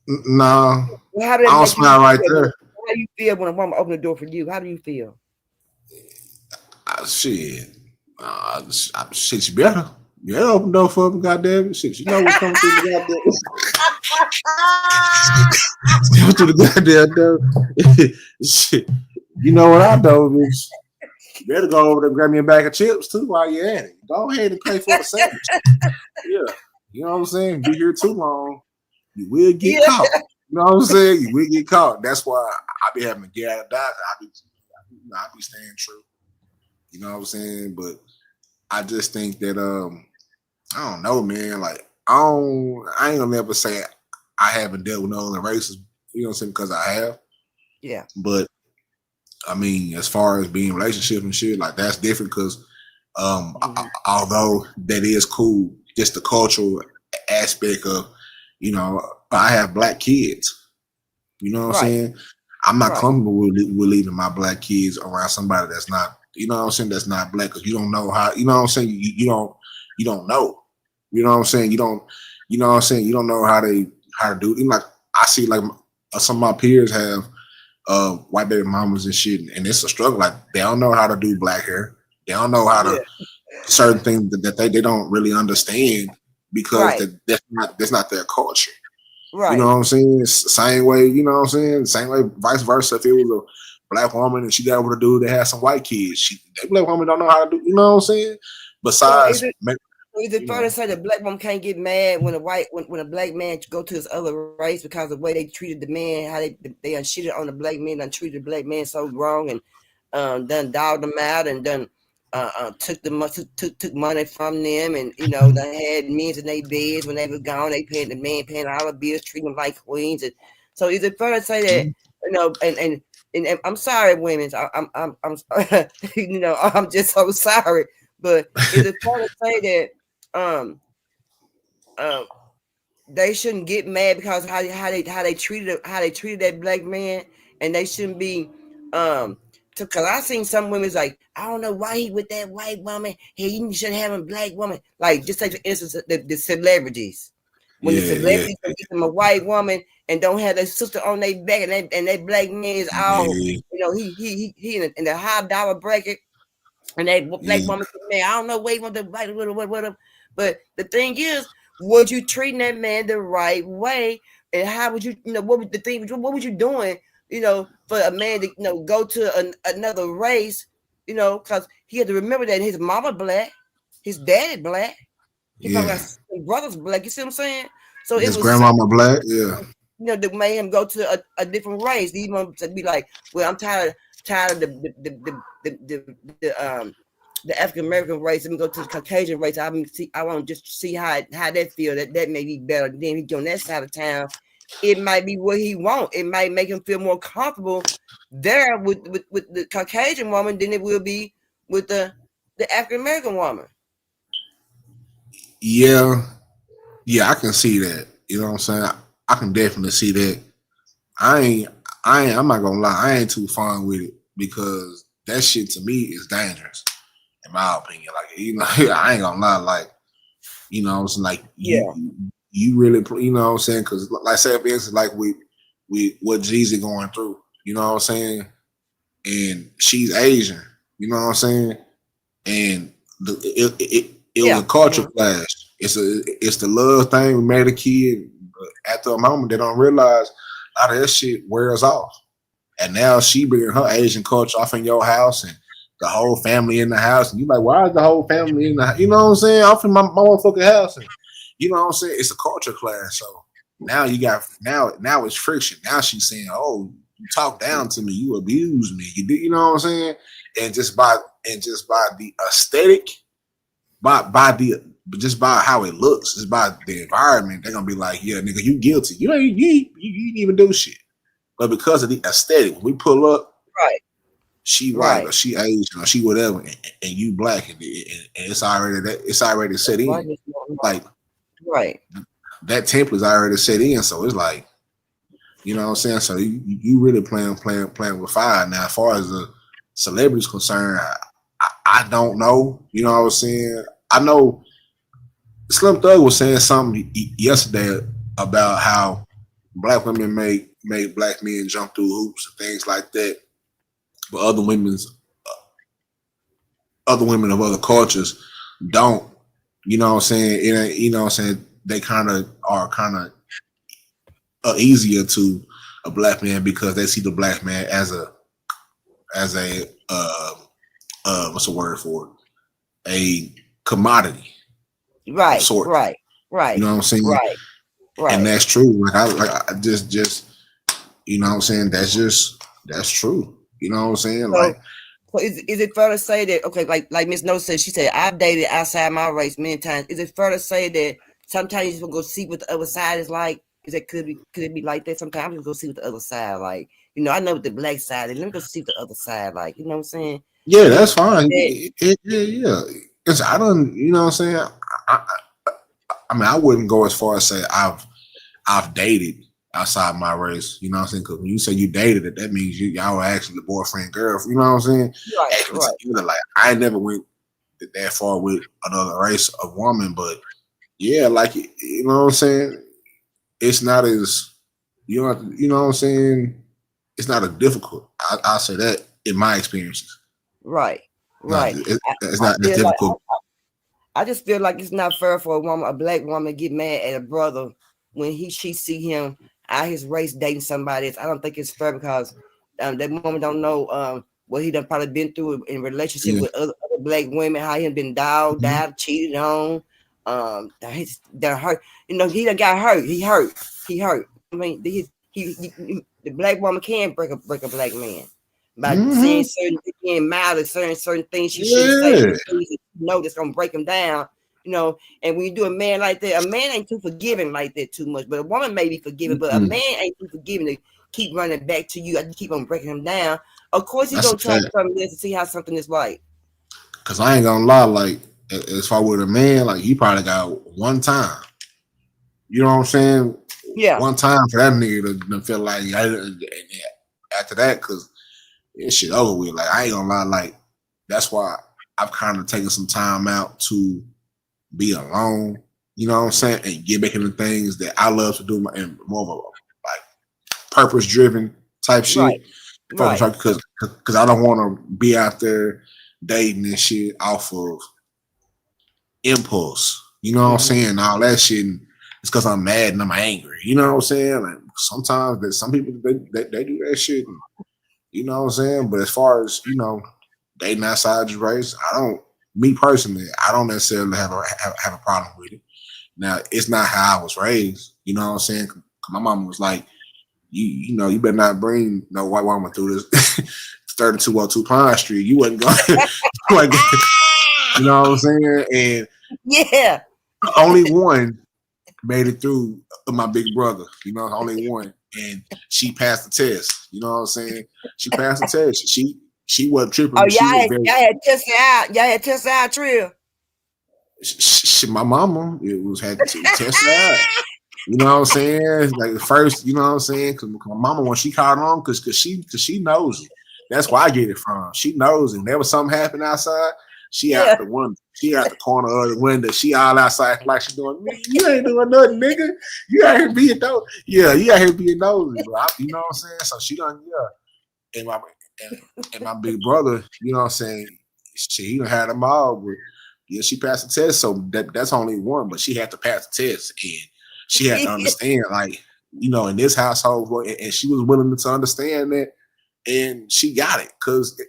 Well, I don't smile right there. How do you feel when a woman open the door for you? How do you feel? Shit, you better. Yeah, open the door for me, goddamn it. Shit, you know what's coming through the goddamn. Through the goddamn door. Shit, you know what I know, bitch. You better go over there and grab me a bag of chips too while you're at it. Go ahead and pay for the sandwich. Yeah, you know what I'm saying. Be here too long, you will get caught. You know what I'm saying? You will get caught. That's why I be having to get out of Dodge. I be staying true. You know what I'm saying? But I just think that I don't know, man. Like I ain't gonna never say I haven't dealt with no other races. You know what I'm saying? Because I have. Yeah. But I mean, as far as being relationship and shit, like that's different because although that is cool, just the cultural aspect of, you know, I have black kids. You know what I'm saying? I'm not comfortable with leaving my black kids around somebody that's not, you know what I'm saying, that's not black, because you don't know how, you know what I'm saying? You don't know. You know what I'm saying? You know what I'm saying? You don't know how to do it. Like I see like some of my peers have white baby mamas and shit, and it's a struggle. Like they don't know how to do black hair. They don't know how to certain things that they don't really understand because that's not their culture. Right. You know what I'm saying? Same way, you know what I'm saying? Same way, vice versa. If it was a black woman and she got able to do that, had some white kids, that black woman don't know how to do, you know what I'm saying? Besides, is it fair to say that black woman can't get mad when a black man go to his other race because of the way they treated the man, how they unshitted on the black man, done treated the black man so wrong, and done dogged them out, and done took money from them, and you know they had men in their beds when they were gone. They paid the man paying all the bills, treating them like queens. And so is it fair to say that you know? And I'm sorry, women. I'm you know I'm just so sorry. But is it fair to say that they shouldn't get mad because how they treated that black man, and they shouldn't be because I seen some women's like, I don't know why he with that white woman. He shouldn't have a black woman. Like just take for instance the celebrities. When the celebrities give them a white woman and don't have their sister on their back, and that black man is all you know he in the high dollar bracket. And that black woman said, man, I don't know where you want to fight with him. But the thing is, was you treating that man the right way? And how would you, what was the thing? What was you doing, for a man to, go to another race, because he had to remember that his mama black, his daddy black, his brother's black. You see what I'm saying? So his grandmama black, that made him go to a different race. He want to be like, well, I'm tired of the African American race. Let me go to the Caucasian race. I want to just see how that feel. That may be better. Then he go on that side of town. It might be what he want. It might make him feel more comfortable there with the Caucasian woman than it will be with the African American woman. Yeah, I can see that. You know what I'm saying? I can definitely see that. I'm not gonna lie. I ain't too fond with it because that shit to me is dangerous, in my opinion. Like, I ain't gonna lie. Like, it's like you really, you know what I'm saying? Because, like, say for instance, like with what Jeezy going through, you know what I'm saying? And she's Asian, you know what I'm saying? And It was a culture clash. It's the love thing. We made a kid, but after a moment, they don't realize a lot of that shit wears off. And now she bringing her Asian culture off in your house and the whole family in the house. And you like, why is the whole family in the house? You know what I'm saying? Off in my motherfucking house. And you know what I'm saying? It's a culture clash. So now you got now it's friction. Now she's saying, oh, you talk down to me, you abuse me. You know what I'm saying? And just by the aesthetic, just by how it looks, just by the environment, they're gonna be like, yeah, nigga, you guilty. You didn't even do shit. But because of the aesthetic, when we pull up, right, she white or she Asian or she whatever, and you black, and it's already set in. Like, right, that template is already set in. So it's like, you know what I'm saying. So you really playing with fire. Now, as far as the celebrities concerned, I don't know. You know what I'm saying. I know Slim Thug was saying something yesterday about how black women make black men jump through hoops and things like that, but other women of other cultures don't. You know what I'm saying? You know what I'm saying? They are easier to a black man because they see the black man as a what's the word for it? A commodity. Right. Sort. Right. You know what I'm saying? Right. And that's true. I just you know what I'm saying? That's true. You know what I'm saying? So is it fair to say that, okay, like Miss No said, she said, I've dated outside my race many times. Is it fair to say that sometimes you just want to go see what the other side is like? Could it be like that? Sometimes you go see what the other side like. You know, I know what the black side is. Let me go see what the other side like. You know what I'm saying? Yeah, that's fine. Yeah. Because I don't, you know what I'm saying? I mean, I wouldn't go as far as say I've dated outside my race. You know what I'm saying? Because when you say you dated it, that means y'all were actually the boyfriend, girlfriend. You know what I'm saying? Right. Together. Like, I never went that far with another race of woman, but yeah, like, you know what I'm saying? It's not as, you know what I'm saying? It's not as difficult. I'll say that in my experiences. Right. It's not as difficult. I just feel like it's not fair for a black woman to get mad at a brother when she see him out his race dating somebody else. I don't think it's fair because that woman don't know what he done probably been through in relationship with other black women, how he been dogged out, cheated on. They're hurt. You know, he done got hurt. He hurt. I mean, the black woman can break a black man by saying certain being mad at certain things she shouldn't say. Things that you know that's gonna break him down. You know, and when you do a man like that, a man ain't too forgiving like that too much, but a woman may be forgiving, but a man ain't too forgiving to keep running back to you. I just keep on breaking him down. Of course, he's gonna try something else to see how something is right. Cause I ain't gonna lie, like as far with a man, like he probably got one time. You know what I'm saying? Yeah. One time for that nigga to feel like after that, cause this shit over with. Like, I ain't gonna lie, like that's why I've kind of taken some time out to be alone. You know what I'm saying? And get back into things that I love to do, and more of a like purpose driven type shit. Right. Because I don't want to be out there dating and shit off of impulse. You know what I'm saying? All that shit. It's because I'm mad and I'm angry. You know what I'm saying? Like sometimes that some people they do that shit. And, you know what I'm saying? But as far as, you know, dating outside your race, me personally, I don't necessarily have a problem with it. Now, it's not how I was raised. You know what I'm saying? My mom was like, you know, you better not bring no white woman through this 3202 Pine Street. You wasn't going. You know what I'm saying? And yeah, only one made it through my big brother. You know, only one, and she passed the test. You know what I'm saying? She passed the test. She wasn't tripping. Oh, y'all had tested out. Y'all had tested out Trill. My mama, had to test out. You know what I'm saying? Like the first, you know what I'm saying? Because my mama, when she caught on, because she knows it. That's where I get it from. She knows it. Whenever something happened outside, she out the window. She out the corner of the window. She all outside like she doing. You ain't doing nothing, nigga. You out here being nosy. Yeah, you out here being nosy. You know what I'm saying? So she done, yeah. And my big brother, you know what I'm saying? He done had them all, but Yeah, she passed the test, so that's only one, but she had to pass the test, and she had to understand, like, in this household, and she was willing to understand that, and she got it, because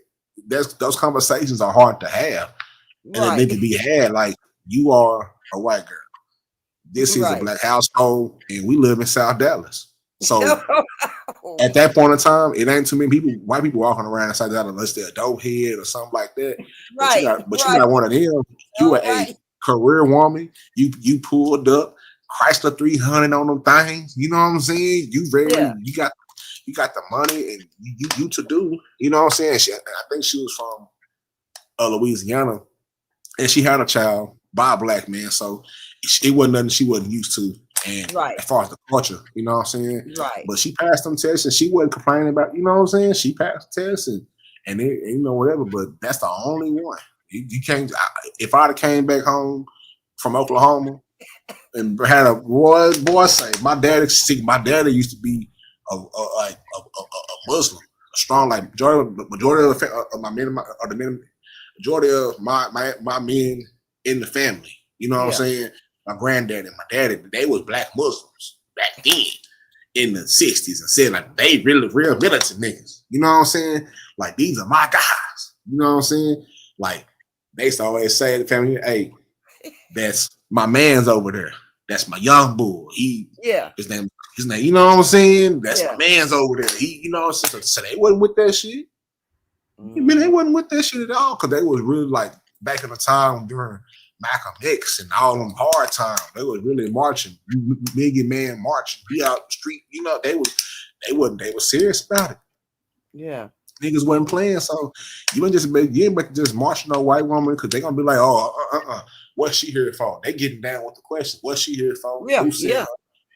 those conversations are hard to have, and they need to be had. Like, you are a white girl. This is a black household, and we live in South Dallas. So at that point in time, it ain't too many white people walking around inside Dallas unless they're a dope head or something like that. But you got one of them. You are a career woman. You pulled up Chrysler 300 on them things. You know what I'm saying? You got the money, and you to do. You know what I'm saying? I think she was from Louisiana, and she had a child by a black man, so it wasn't nothing she wasn't used to. And as far as the culture, you know what I'm saying? Right. But she passed them tests, and she wasn't complaining about, you know what I'm saying? She passed the tests, and whatever. But that's the only one. You can't. If I'd have came back home from Oklahoma and had a boy say, my daddy used to be a Muslim, a strong, like majority of my men, majority of my men in the family. You know what I'm saying? My granddad and my daddy, they was black Muslims back then in the 60s, and said, like, they really real militant niggas. You know what I'm saying? Like, these are my guys. You know what I'm saying? Like, they used to always say to the family, hey, that's my man's over there. That's my young boy. His name, you know what I'm saying? That's my man's over there. You know what I'm saying? So they wasn't with that shit. I mean, they wasn't with that shit at all, because they was really, like, back in the time during Malcolm X and all them hard times, they was really marching, Million Man marching, be out the street. You know, they were serious about it. Yeah, niggas wasn't playing, so you ain't just march no white woman, because they gonna be like, oh, what's she here for? They getting down with the question. What's she here for? Yeah,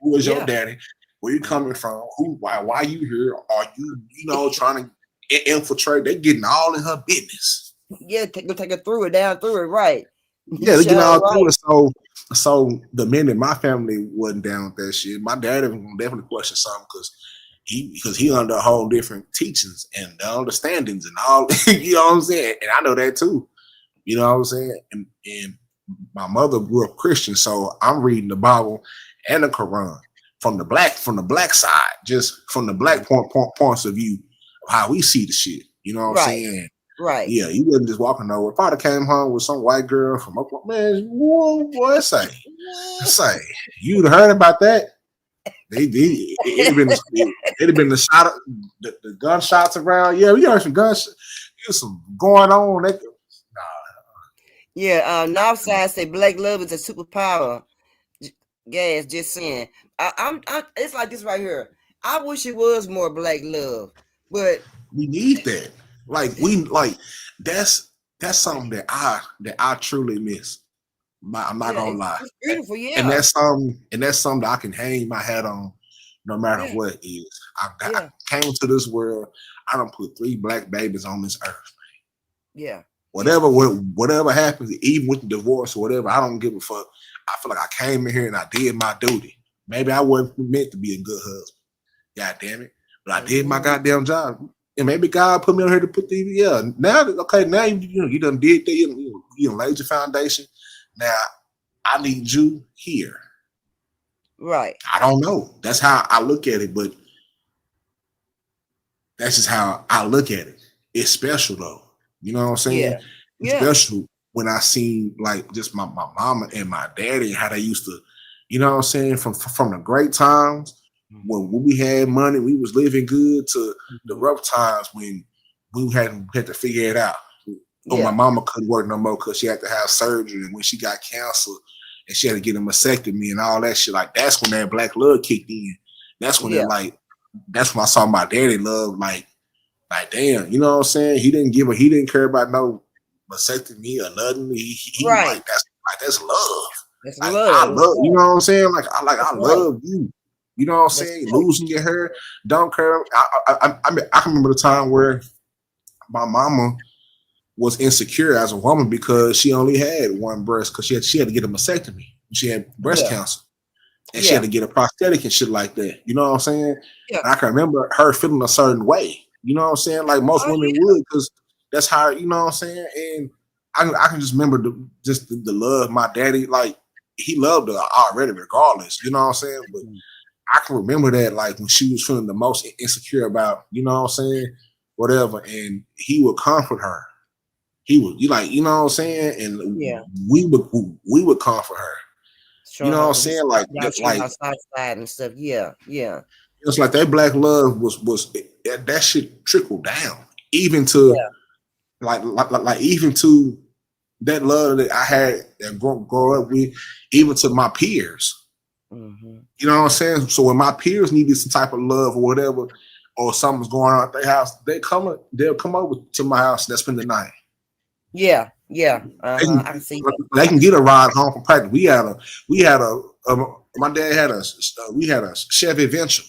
Who is your daddy? Where you coming from? Why you here? Are you trying to infiltrate? They getting all in her business. Yeah, take her through it, right? Yeah, they get all through it. So the minute my family wasn't down with that shit, my dad was gonna definitely question something, because he under a whole different teachings and the understandings and all. You know what I'm saying? And I know that too. You know what I'm saying? And my mother grew up Christian, so I'm reading the Bible and the Quran from the black side, just from the black points of view of how we see the shit. You know what I'm saying? Right. Yeah, you wasn't just walking nowhere. If I'd have came home with some white girl from Oklahoma, man, boy, say, you'd have heard about that. It'd have been the shot, the gunshots around. Yeah, we heard some gunshots. There's some going on. Yeah, Northside say black love is a superpower. Gas, just saying. It's like this right here. I wish it was more black love, but we need that. That's something that I truly miss. I'm not gonna lie. It's beautiful, yeah. And that's something that I can hang my hat on, no matter what it is. I came to this world. I done put 3 black babies on this earth. Yeah. Whatever happens, even with the divorce or whatever, I don't give a fuck. I feel like I came in here and I did my duty. Maybe I wasn't meant to be a good husband. God damn it. But I did my goddamn job. And maybe God put me on here to put the now you done did that, you done laid your foundation. Now I need you here. Right. I don't know. That's how I look at it, but that's just how I look at it. It's special though. You know what I'm saying? Yeah. It's special when I seen like just my mama and my daddy, how they used to, you know what I'm saying, from the great times when we had money, we was living good, to the rough times when we had to figure it out. So my mama couldn't work no more because she had to have surgery, and when she got cancer and she had to get a mastectomy and all that shit, like that's when that black love kicked in. That's when that's when I saw my daddy love, like damn, you know what I'm saying? He didn't care about no mastectomy or nothing. He like that's love. That's love. love. I love, you know what I'm saying? I love you. You know what I'm saying? Losing your hair, don't care. I can remember the time where my mama was insecure as a woman because she only had one breast, because she had to get a mastectomy. She had breast cancer, and she had to get a prosthetic and shit like that. You know what I'm saying? Yeah. And I can remember her feeling a certain way. You know what I'm saying? Like most women would, because that's how, you know what I'm saying? And I can just remember the love my daddy, like he loved her already regardless, you know what I'm saying? But I can remember that like when she was feeling the most insecure about, you know what I'm saying, whatever, and he would comfort her. He would, you know what I'm saying, and we would comfort her. You know what I'm saying, like outside and stuff. Yeah. It's like that black love was that shit trickled down even to like even to that love that I had that grow up with, even to my peers. Mm-hmm. You know what I'm saying? So when my peers needed some type of love or whatever, or something's going on at their house, they'll come over to my house and spend the night. Yeah. I can see they can get a ride home from practice. We had my dad had a Chevy Venture,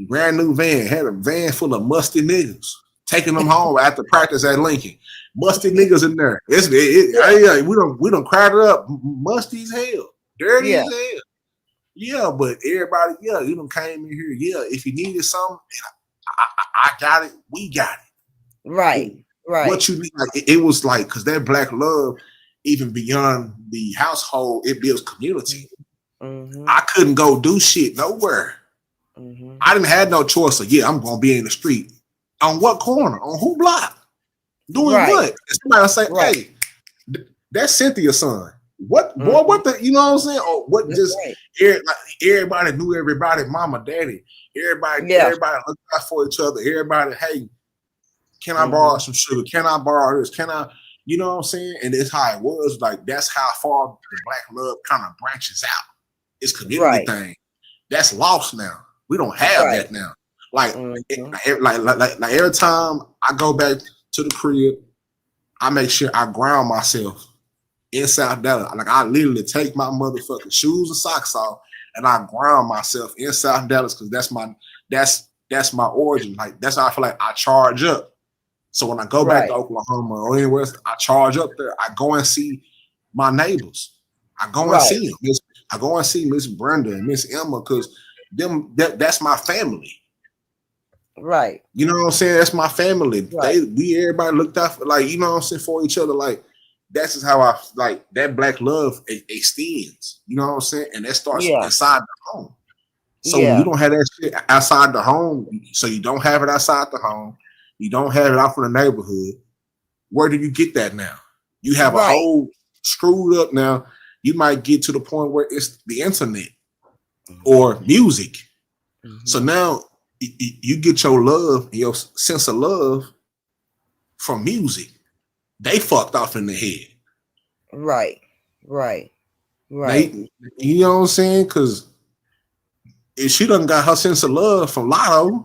brand new van, had a van full of musty niggas, taking them home after practice at Lincoln. Musty niggas in there. We don't crowd it up. Musty as hell. Dirty as hell. Yeah, but everybody, you done came in here. Yeah, if you needed something, I got it. We got it. Right. What you need, like it was like, because that black love, even beyond the household, it builds community. Mm-hmm. I couldn't go do shit nowhere. Mm-hmm. I didn't have no choice. So I'm gonna be in the street. On what corner? On who block? Doing what? And somebody say, hey, that's Cynthia's son. What boy? What the? You know what I'm saying? Or what? That's everybody knew everybody, mama, daddy. Everybody looked out for each other. Everybody, hey, can I borrow some sugar? Can I borrow this? Can I? You know what I'm saying? And it's how it was. Like that's how far the black love kind of branches out. It's community thing. That's lost now. We don't have that now. Like, like every time I go back to the crib, I make sure I ground myself in South Dallas. Like I literally take my motherfucking shoes and socks off, and I ground myself in South Dallas because that's my origin. Like that's how I feel like I charge up. So when I go back to Oklahoma or anywhere else, I charge up there. I go and see my neighbors. I go and see them. I go and see Miss Brenda and Miss Emma because that's my family. Right. You know what I'm saying? That's my family. Right. Everybody looked out for, like, you know what I'm saying, for each other. Like that's just how I like that black love extends. You know what I'm saying? And that starts inside the home. So you don't have that shit outside the home. So you don't have it outside the home. You don't have it out from the neighborhood. Where do you get that now? You have a whole screwed up now. You might get to the point where it's the internet or music. Mm-hmm. So now you get your love, your sense of love from music. They fucked off in the head. Right. You know what I'm saying? Because if she done got her sense of love from Lotto,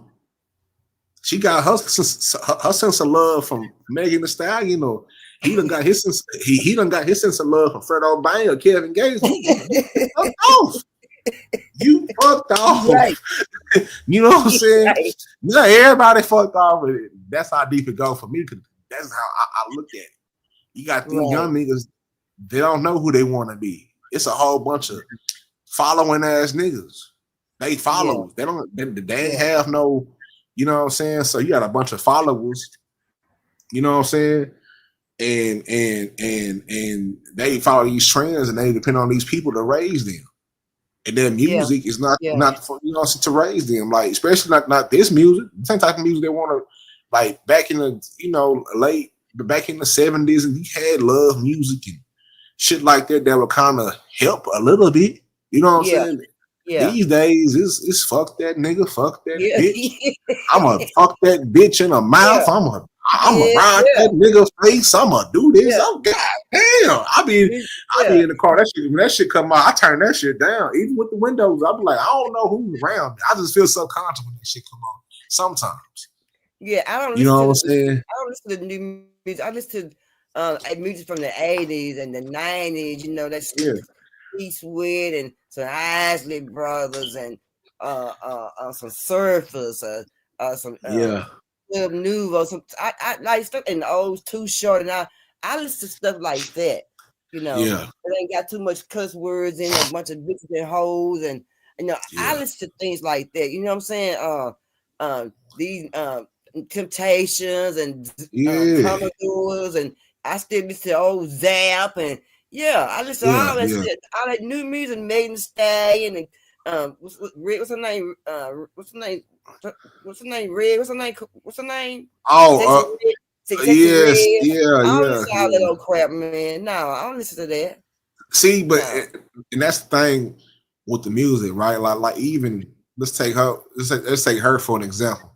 she got her sense of love from Megan Thee Stallion. You know, he done got his sense. He done got his sense of love from Fredo Bang or Kevin Gates. You fucked off. You fucked off. Right. You know what I'm saying? Right. Yeah, everybody fucked off with it. That's how deep it goes for me. Cause that's how I look at it. You got these young niggas. They don't know who they want to be. It's a whole bunch of following ass niggas. They follow. They don't. They ain't have no. You know what I'm saying? So you got a bunch of followers, you know what I'm saying? And they follow these trends and they depend on these people to raise them. And their music is not for, you know, to raise them. Like, especially not this music, the same type of music they want to, like back in the, you know, back in the 70s, and you had love music and shit like that would kind of help a little bit. You know what I'm saying? Yeah. These days, it's fuck that nigga, fuck that bitch. I'ma fuck that bitch in the mouth. I'ma ride that nigga face. I'ma do this. Oh god damn! I be in the car. That shit, when that shit come out, I turn that shit down. Even with the windows, I be like, I don't know who's around. I just feel subconscious when that shit come on. Sometimes. Yeah, I don't. You know what I'm saying? I don't listen to new music. I listen to music from the 80s and the 90s. You know, that's Eastwood and some Isley Brothers and some Surfers, some Club Nouveau. Some I like stuff in the old Too Short, and I listen to stuff like that. You know, it ain't got too much cuss words in it, a bunch of bitches and hoes, and you know, I listen to things like that. You know what I'm saying? These Temptations and Commodores and I still listen to old Zap and I listen to all that Yeah. shit, all that new music, Megan Thee Stallion and what's her name? What's her name? What's her name? Red. What's her name? Oh, Sexy yes, Red. yeah, I don't yeah, listen to all that yeah. old crap, man. No, I don't listen to that. See, but No. and that's the thing with the music, right? Like even let's take her. Let's take her for an example.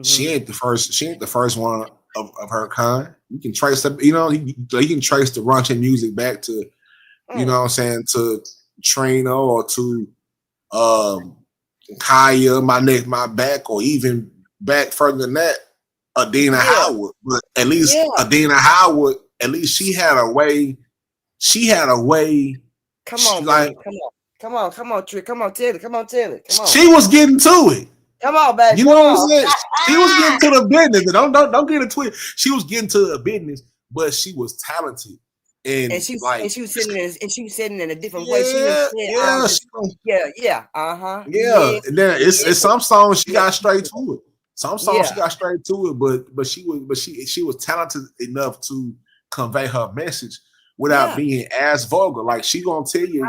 She ain't the first. She ain't the first one of her kind. You can trace the, you can trace the raunchy music back to, you know what I'm saying, to Trina or to Kaya, My Neck, My Back, or even back further than that, Adina Howard. But at least Adina Howard, at least she had a way. She had a way. Come on, like, baby. Come on, Trick. Come on, tell it. Come on. She was getting to it. Come on, baby. You know what I'm saying? She was getting to the business. Don't get it twisted. She was getting to the business, but she was talented. And she was sitting in a different way. Yeah. And then it's some songs she got straight to it. Some songs she got straight to it, but she was talented enough to convey her message without being as vulgar. Like she gonna tell you,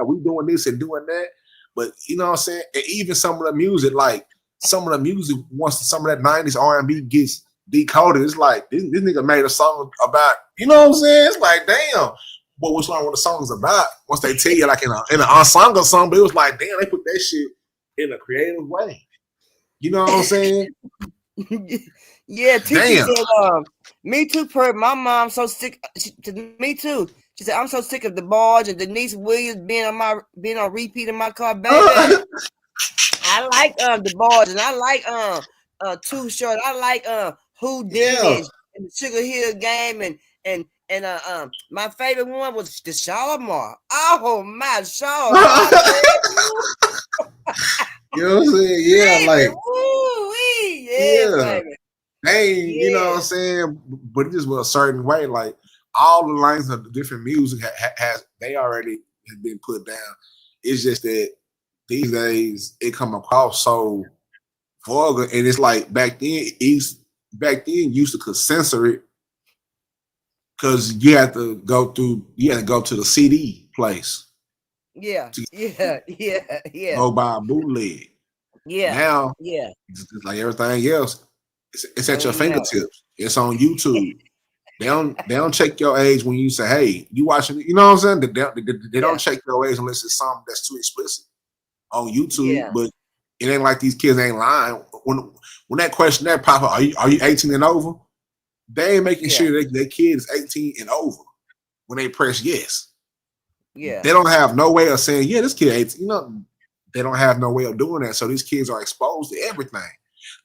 we doing this and doing that. But you know what I'm saying? And even some of the music, like some of the music, once some of that 90s R&B gets decoded, it's like this nigga made a song about, you know what I'm saying? It's like, damn. But what's wrong with the song's about? Once they tell you like in an ensemble song, but it was like, damn, they put that shit in a creative way. You know what I'm saying? Titi said, me too, my mom's so sick. Me too. She said, I'm so sick of the Barge and Denise Williams being on repeat in my car, baby. I like the Barge and I like Too Short. I like Who Did It and the Sugar Hill Game and my favorite one was the Shalimar. Oh my Shalimar. You know what I'm saying? Yeah, like baby. Hey, you know what I'm saying? But it just was a certain way. Like all the lines of the different music has already been put down. It's just that these days it come across so vulgar, and it's like back then used to censor it because you had to go to the CD place. Yeah. Go buy a bootleg. Yeah. Now, it's like everything else. It's at your fingertips. It's on YouTube. They don't check your age when you say, "Hey, you watching?" You know what I'm saying? They don't check your age unless it's something that's too explicit on YouTube. Yeah. But it ain't like these kids ain't lying. When that questionnaire pop up, are you 18 and over? They ain't making sure their kids 18 and over when they press yes. Yeah. They don't have no way of saying, this kid 18. You know, they don't have no way of doing that. So these kids are exposed to everything.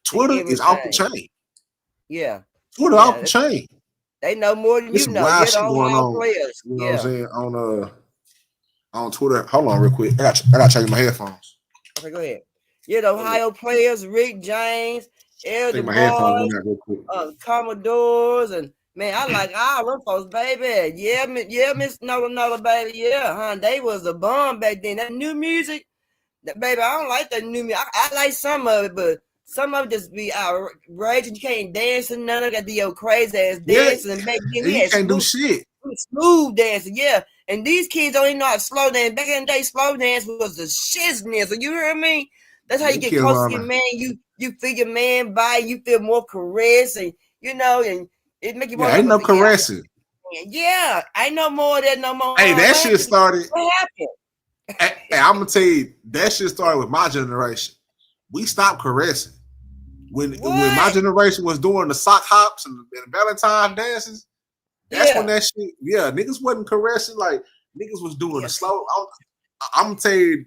Twitter is off the chain. Yeah. Twitter off the chain. They know more than you know. Wild shit going on. Players. You know what I'm saying? On Twitter. Hold on real quick. I gotta change my headphones. Okay, go ahead. The Ohio players, Rick James, Elder Boys, Commodores, and man, I like all them folks, baby. Miss Nola, baby. They was a bomb back then. That new music, baby, I don't like that new music. I like some of it, but some of it just be outrageous. You can't dance and none of that. The old crazy ass dancing. And back then you can't do shit. Smooth dancing, And these kids don't even know how to slow dance. Back in the day, slow dance was the shizness. You hear me? That's how you get close to your man. You feel your man by, you feel more caress, and and it make you more. Ain't no caressing. Ain't no more of that no more. Hey, that shit started. What happened? Hey, I'm gonna tell you, that shit started with my generation. We stopped caressing. When my generation was doing the sock hops and Valentine dances, that's when that shit, niggas wasn't caressing. Like niggas was doing the slow. I'm gonna tell you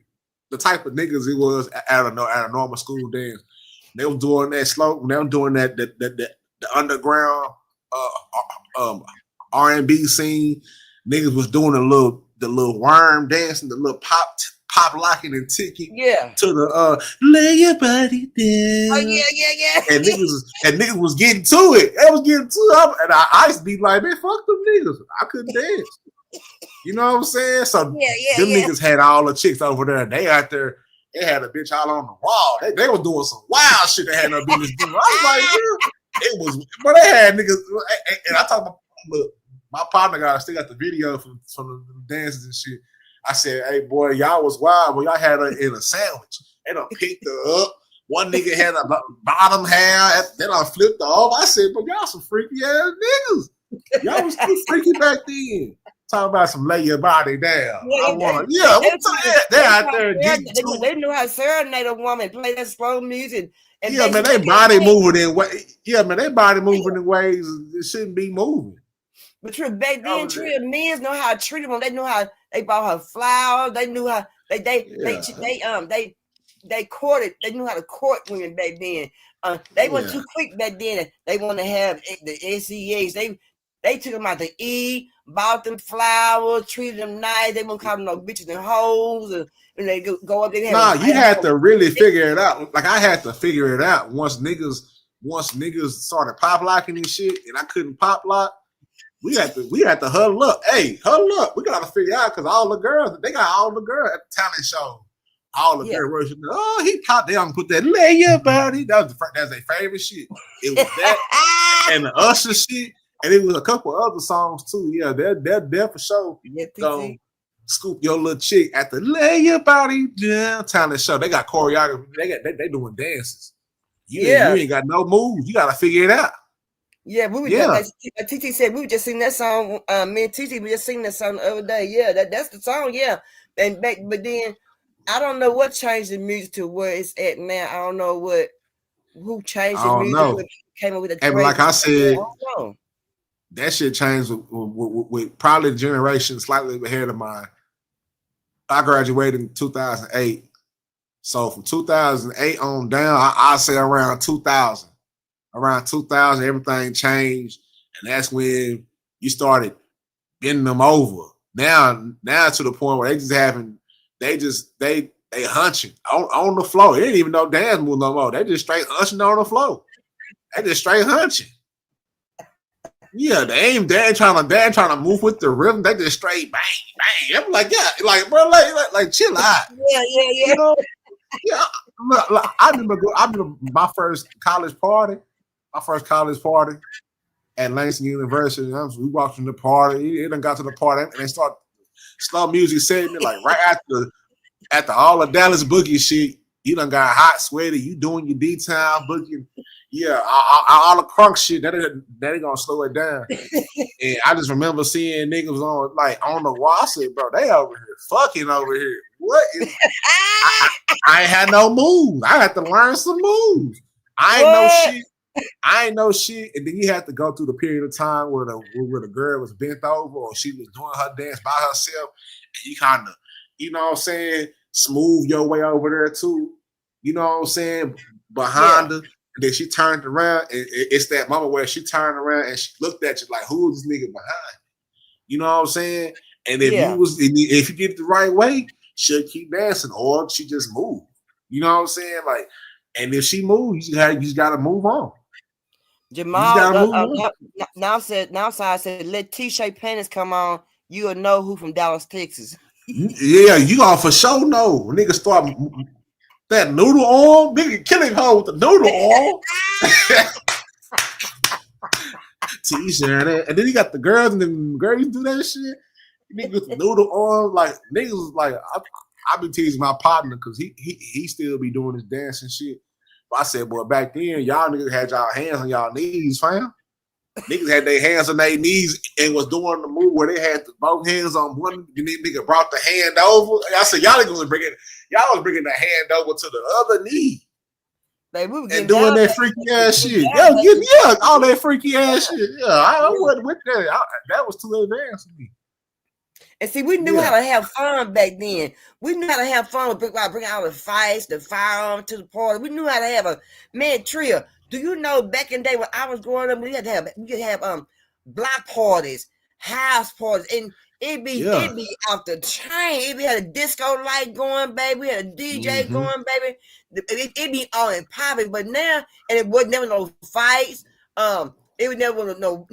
the type of niggas it was at a normal school dance. They was doing that slow. They were doing that the underground R&B scene. Niggas was doing the little worm dancing, the little pop locking and ticking. To the lay your body down. Oh yeah. And niggas was getting to it. They was getting to it. And I used to be like, man, fuck them niggas. I couldn't dance. You know what I'm saying? So them niggas had all the chicks over there. They out there. They had a bitch all on the wall. They was doing some wild shit they had no business doing. I was like, it was, but they had niggas. And I talk about look, my partner still got the video from the dances and shit. I said, hey, boy, y'all was wild. Well, y'all had her in a sandwich. They done picked her up. One nigga had a bottom half. They done flipped her off. I said, but y'all some freaky ass niggas. Y'all was too freaky back then. Talking about some lay your body down. They're out there. They knew how to serenade a woman, play that slow music. And yeah, man, they body moving in ways. Yeah, man, they body moving in ways it shouldn't be moving. But back then, men know how to treat them. They knew how they bought her flowers. They knew how they courted. They knew how to court women back then. They weren't too quick back then. They want to have the SEAs. They took them out to eat, bought them flowers, treated them nice. They won't call them no bitches and hoes, and they go up there. You had to really figure it out. Like I had to figure it out once niggas started pop locking and shit, and I couldn't pop lock. We had to huddle up. Hey, huddle up. We got to figure out because all the girls, they got all the girls at the talent show. All the girls, he popped. They don't put that lay your body. That's their favorite shit. It was that and the Usher shit, and it was a couple other songs too. Yeah, they're there for sure. So scoop your little chick at the lay your body down talent show. They got choreography. They doing dances. You ain't got no moves. You got to figure it out. Yeah, we were just, like TT said, we were just singing that song. Me and TT, we just singing that song the other day. Yeah, that's the song. Yeah, but then I don't know what changed the music to where it's at now. I don't know who changed the music. Came up with a and like I said, that shit changed with probably the generation slightly ahead of mine. I graduated in 2008, so from 2008 on down, I say around 2000. Around 2000, everything changed, and that's when you started bending them over. Now to the point where they hunching on the floor. They didn't even know dance move no more. They just straight hunching on the floor. They just straight hunching. Yeah, they ain't trying to move with the rhythm. They just straight bang bang. I'm like, yeah, like bro, like chill out. Yeah. You know? Yeah. I remember my first college party. At Langston University. We walked from the party. It done got to the party and they start slow music segment like right after all the Dallas boogie shit. You done got hot, sweaty. You doing your D-Town boogie. Yeah, all the crunk shit. That ain't gonna slow it down. And I just remember seeing niggas on the wall. I said, bro, they over here fucking over here. What? I ain't had no moves. I had to learn some moves. I ain't know shit, and then you have to go through the period of time where the girl was bent over or she was doing her dance by herself, and you kind of, you know what I'm saying, smooth your way over there too. You know what I'm saying, behind her, and then she turned around, and it's that moment where she turned around and she looked at you like, who is this nigga behind? You know what I'm saying? And if you get it the right way, she'll keep dancing, or she just move. You know what I'm saying? Like, and if she moves, you just gotta move on. Jamal now said, let T-shirt panties come on. You'll know who from Dallas, Texas. Yeah, you gonna for sure know. Nigga start that noodle arm, nigga killing her with the noodle arm. T-shirt, and then you got the girls, and then girls do that shit. Nigga with the noodle arm, like niggas like I be teasing my partner because he still be doing his dancing shit. But I said, boy, back then, y'all niggas had y'all hands on y'all knees, fam. Niggas had their hands on their knees and was doing the move where they had both hands on one. And then nigga brought the hand over. I said, y'all was bringing the hand over to the other knee. Baby, we and doing that freaky ass shit. Yeah, all that freaky ass shit. Yeah, I wasn't with that. That was too advanced for me. And see, we knew how to have fun back then. We knew how to have fun with bring out the fights, the firearm to the party. We knew how to have a man trio. Do you know back in the day when I was growing up, we could have block parties, house parties, and it'd be out the chain. It had a disco light going, baby. We had a DJ going, baby. It'd be all in popping. But now, and it was never no fights. It was never no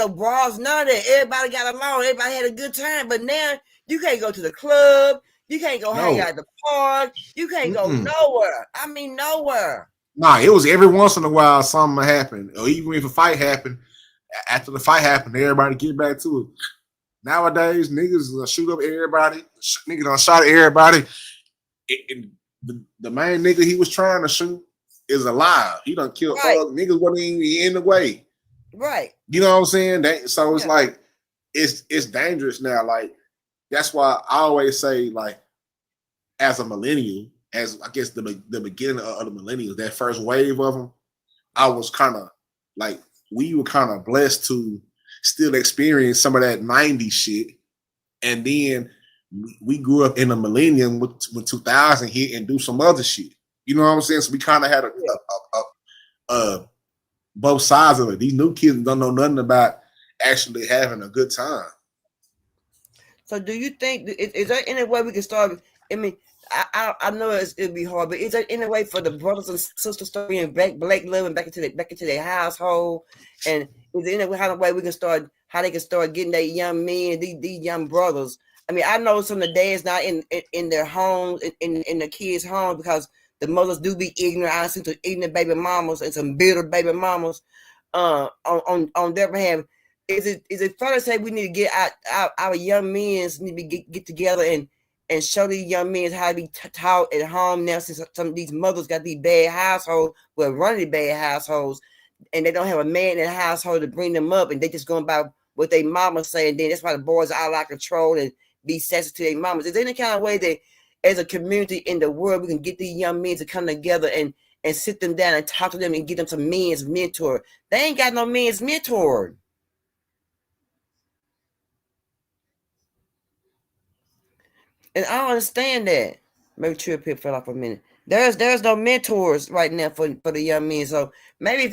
brawls, none of that. Everybody got along. Everybody had a good time. But now you can't go to the club. You can't go hang out at the park. You can't go nowhere. I mean, nowhere. Nah, it was every once in a while something happened, or even if a fight happened, after the fight happened, everybody get back to it. Nowadays, niggas shoot up everybody. Niggas done shot at everybody. The main nigga he was trying to shoot is alive. He done killed niggas wasn't even in the way. Right. You know what I'm saying? So it's like it's dangerous now. Like that's why I always say, like, as a millennial, as I guess the beginning of the millennials, that first wave of them, I was kind of like, we were kind of blessed to still experience some of that 90s shit. And then we grew up in the millennium when 2000 hit and do some other shit. You know what I'm saying? So we kind of had a both sides of it. These new kids don't know nothing about actually having a good time. So do you think, is there any way we can start? I mean, I know it'll be hard, but is there any way for the brothers and sisters to start being black loving back into their household? And is there any way we can start, how they can start getting their young men, these young brothers? I mean, I know some of the dads not in their homes, in the kids' homes, because the mothers do be ignorant. I see some ignorant baby mamas and some bitter baby mamas on their behalf. Is it fair to say we need to get our young men need to get together and show these young men how to be taught at home now, since some of these mothers got these bad households, running bad households, and they don't have a man in the household to bring them up, and they just going by what their mama say, and then that's why the boys are out of control and be sensitive to their mamas. Is there any kind of way that as a community in the world we can get these young men to come together and sit them down and talk to them and get them some men's mentor? They ain't got no men's mentor. And I don't understand that. Maybe Trip here fell off a minute. There's no mentors right now for the young men. So maybe if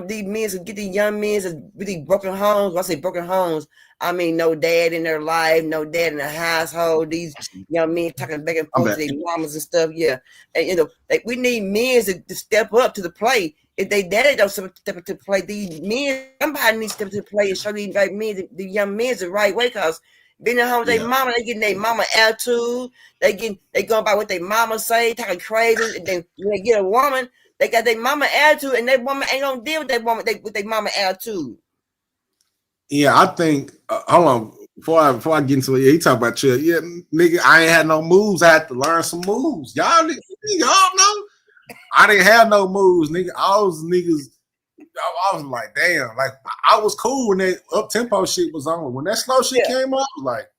these men can get these young men with these broken homes. When I say broken homes, I mean no dad in their life, no dad in the household. These young men talking back and forth to their mamas and stuff. Yeah, and we need men to step up to the plate. If they daddy don't step up to the plate, these men, somebody needs to step up to the plate and show these right men, the young men the right way, because being at home with their mama, they getting their mama attitude. They going by what their mama say, talking crazy. And then when they get a woman, they got their mama attitude, and that woman ain't gonna deal with that woman with their mama attitude. Yeah, I think. Hold on, before I get into it, he talk about you. Yeah, nigga, I ain't had no moves. I had to learn some moves. Y'all know. I didn't have no moves, nigga. All those niggas. I was like, damn, like I was cool when that up tempo shit was on. When that slow shit came up, I was like,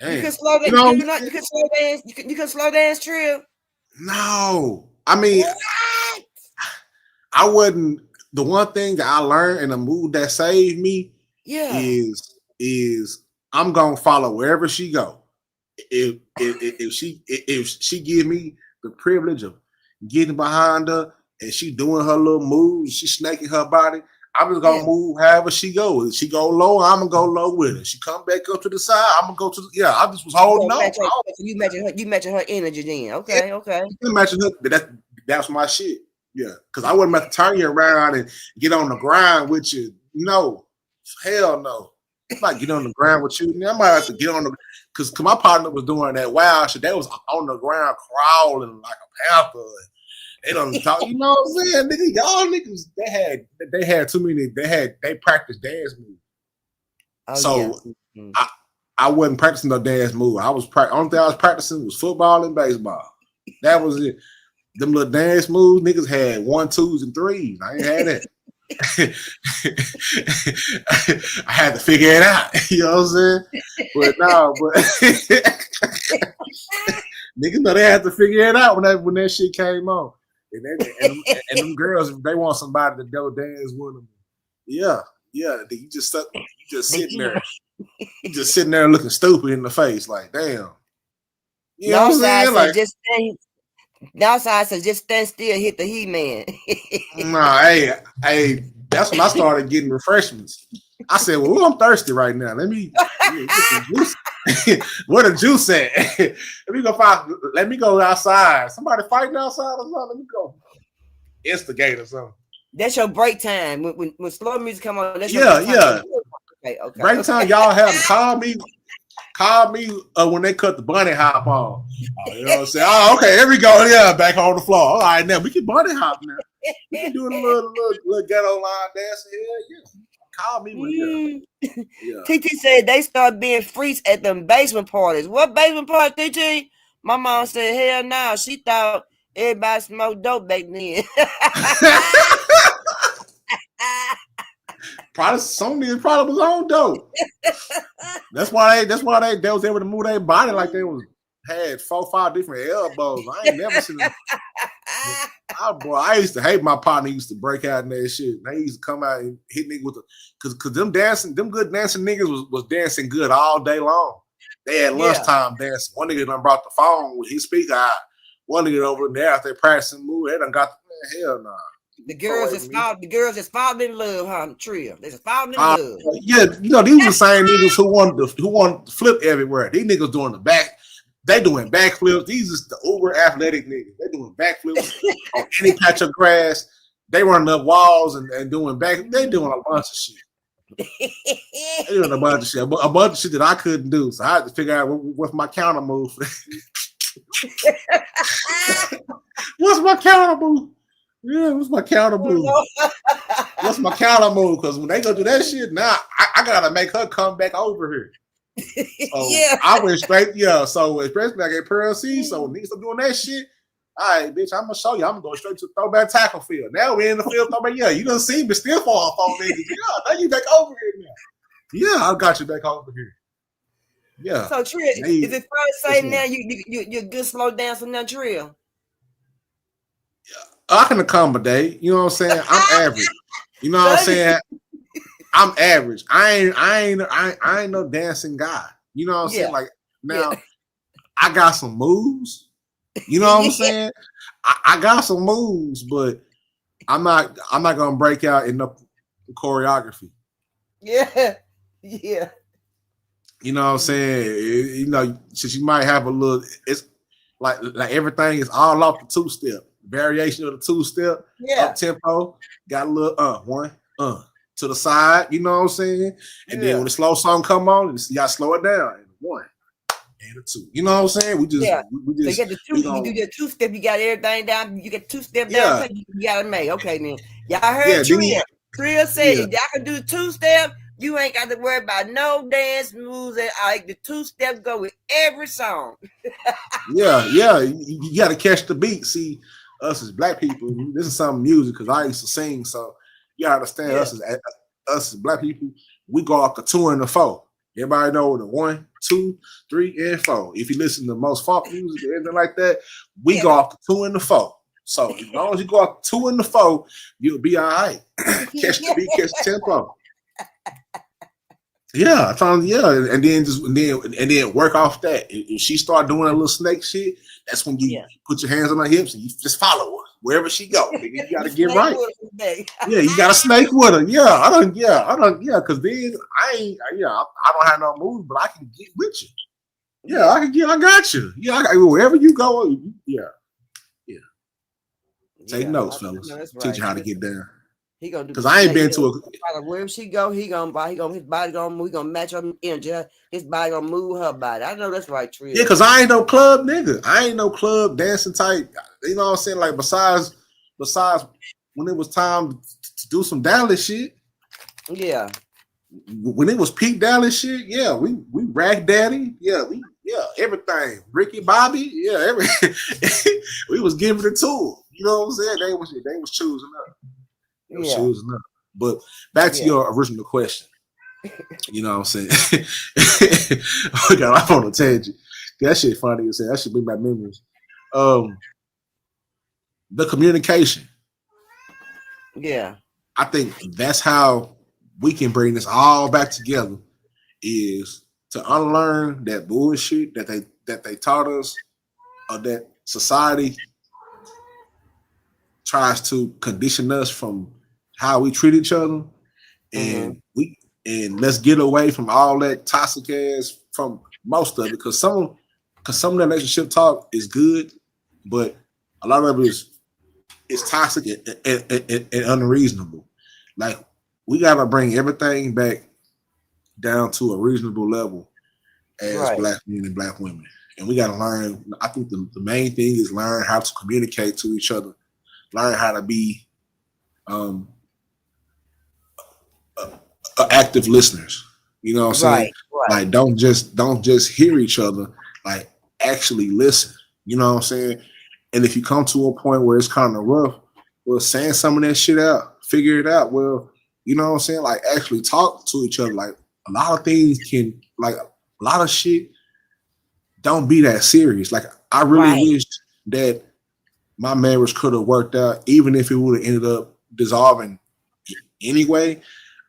damn. You can slow down. You can slow dance. You can slow dance, Trill. No, I mean, I wasn't. The one thing that I learned in a move that saved me, is I'm gonna follow wherever she go. If she give me the privilege of getting behind her, and she doing her little moves, she snaking her body, I'm just gonna move however she goes. If she go low, I'm gonna go low with her. She come back up to the side, I'm gonna go to the, I just was holding on. You matching her energy then. Okay. You matching her, but that's my shit. Yeah, because I wasn't about to turn you around and get on the ground with you. No, hell no. If I get on the ground with you, I might have to get on the, because my partner was doing that wild shit. They was on the ground crawling like a panther. They don't talk, you know what I'm saying? Nigga, y'all niggas, they had too many, they practiced dance moves. I wasn't practicing no dance move. Only thing I was practicing was football and baseball. That was it. Them little dance moves, niggas had 1, 2s, and 3s. I ain't had that. I had to figure it out. You know what I'm saying? But niggas know they had to figure it out when that shit came on. And them girls, if they want somebody to go dance with them, you just sitting there, looking stupid in the face, like damn. You know what I'm saying? Like, Downside says just stand still, hit the He-Man. Hey, that's when I started getting refreshments. I said, well, I'm thirsty right now. Let me get some juice. Where the juice at? Let me go outside. Somebody fighting outside or something? Let me go instigate or something. That's your break time. When slow music come on, that's your break time. Okay. Break time, y'all have to call me when they cut the bunny hop on. You know what I'm saying? Oh, okay, here we go. Yeah, back on the floor. All right, now we can bunny hop now. We can do a little ghetto line dance. Yeah. Call me when yeah. TT said they start being freaks at them basement parties. What basement party, TT? My mom said, hell no. She thought everybody smoked dope back then. Probably some niggas probably was on dope. That's why they was able to move their body like they had 4-5 different elbows. I ain't never seen them. I used to hate my partner. Used to break out in that shit. They used to come out and hit niggas with because them good dancing niggas was dancing good all day long. They had lunchtime dancing. One nigga done brought the phone with his speaker out. One nigga over there after they practicing move, they done got hell nah. The girls just falling in love, huh? Trio. They just falling in love. Yeah, you know, these are the same niggas who want to flip everywhere. These niggas doing the back. They doing backflips. These is the uber athletic niggas. They doing backflips on any patch of grass. They running up walls and doing back. They doing a bunch of shit. They doing a bunch of shit. A bunch of shit that I couldn't do. So I had to figure out what's my counter move. What's my counter move? Yeah, what's my counter move? What's my counter move? Because when they go do that shit, now I gotta make her come back over here. So I went straight, so especially like at Pearl C, so niggas are doing that shit. All right, bitch, I'm gonna show you. I'm gonna go straight to the throwback tackle field. Now we're in the field throwback. Yeah, you done seen me still fall on niggas. Yeah, now you back over here now. Yeah, I got you back over here. Yeah. So Trill, is it fair to say now you're good slow dancer now, Trill? I can accommodate. You know what I'm saying? I'm average. You know what I'm saying? I'm average. I ain't no dancing guy. You know what I'm saying? Like now, I got some moves. You know what I'm saying? I got some moves, but I'm not gonna break out in the choreography. Yeah. You know what I'm saying? You know, since you might have a little, it's like everything is all off the 2-step. Variation of the 2-step, up tempo, got a little one, to the side, you know what I'm saying? And then when the slow song come on, you gotta slow it down. And 1 and a 2. You know what I'm saying? We just so you get the 2, you do your 2-step, you got everything down, you get 2-step down, you gotta make. Okay, then. Y'all heard Trill said if y'all can do the 2-step, you ain't got to worry about no dance moves. The 2-step go with every song. You got to catch the beat. See, us as black people, this is some music because I used to sing. So you understand us as black people, we go off the 2 and the 4. Everybody know the 1, 2, 3, and 4. If you listen to most folk music or anything like that, we go off the 2 and the 4. So as long as you go off the 2 and the 4, you'll be all right. Catch the beat, catch the tempo. Yeah, and then work off that. If she start doing a little snake shit, that's when you put your hands on her hips and you just follow her wherever she go. You gotta get right. Yeah, you gotta snake with her. I don't. Because then I don't have no moves, but I can get with you. Yeah, I got you. Wherever you go. Take notes, fellas. Teach you how to get down. He gonna do because I ain't been to a wherever she go, his body gonna move, he gonna match her energy. His body gonna move her body. I know that's right, Trill. Yeah, because I ain't no club nigga. I ain't no club dancing type. You know what I'm saying? Like besides when it was time to do some Dallas shit. Yeah. When it was peak Dallas shit, we Rag Daddy. Everything. Ricky Bobby, we was giving it to them. You know what I'm saying? They was choosing up. But back to your original question. You know what I'm saying? I got off on a tangent. That shit funny as hell. That should bring back memories. The communication. Yeah. I think that's how we can bring this all back together, is to unlearn that bullshit that they taught us, or that society tries to condition us from how we treat each other, and let's get away from all that toxic ass from most of it, because some of that relationship talk is good, but a lot of it is toxic and unreasonable. Like, we gotta bring everything back down to a reasonable level as black men and black women, and we gotta learn. I think the main thing is learn how to communicate to each other, learn how to be active listeners. You know what I'm saying? Right. Like don't just hear each other. Like actually listen. You know what I'm saying? And if you come to a point where it's kind of rough, well, saying some of that shit out, figure it out. Well, you know what I'm saying? Like actually talk to each other. Like a lot of things can, like a lot of shit don't be that serious. Like I really wish that my marriage could have worked out, even if it would have ended up dissolving anyway.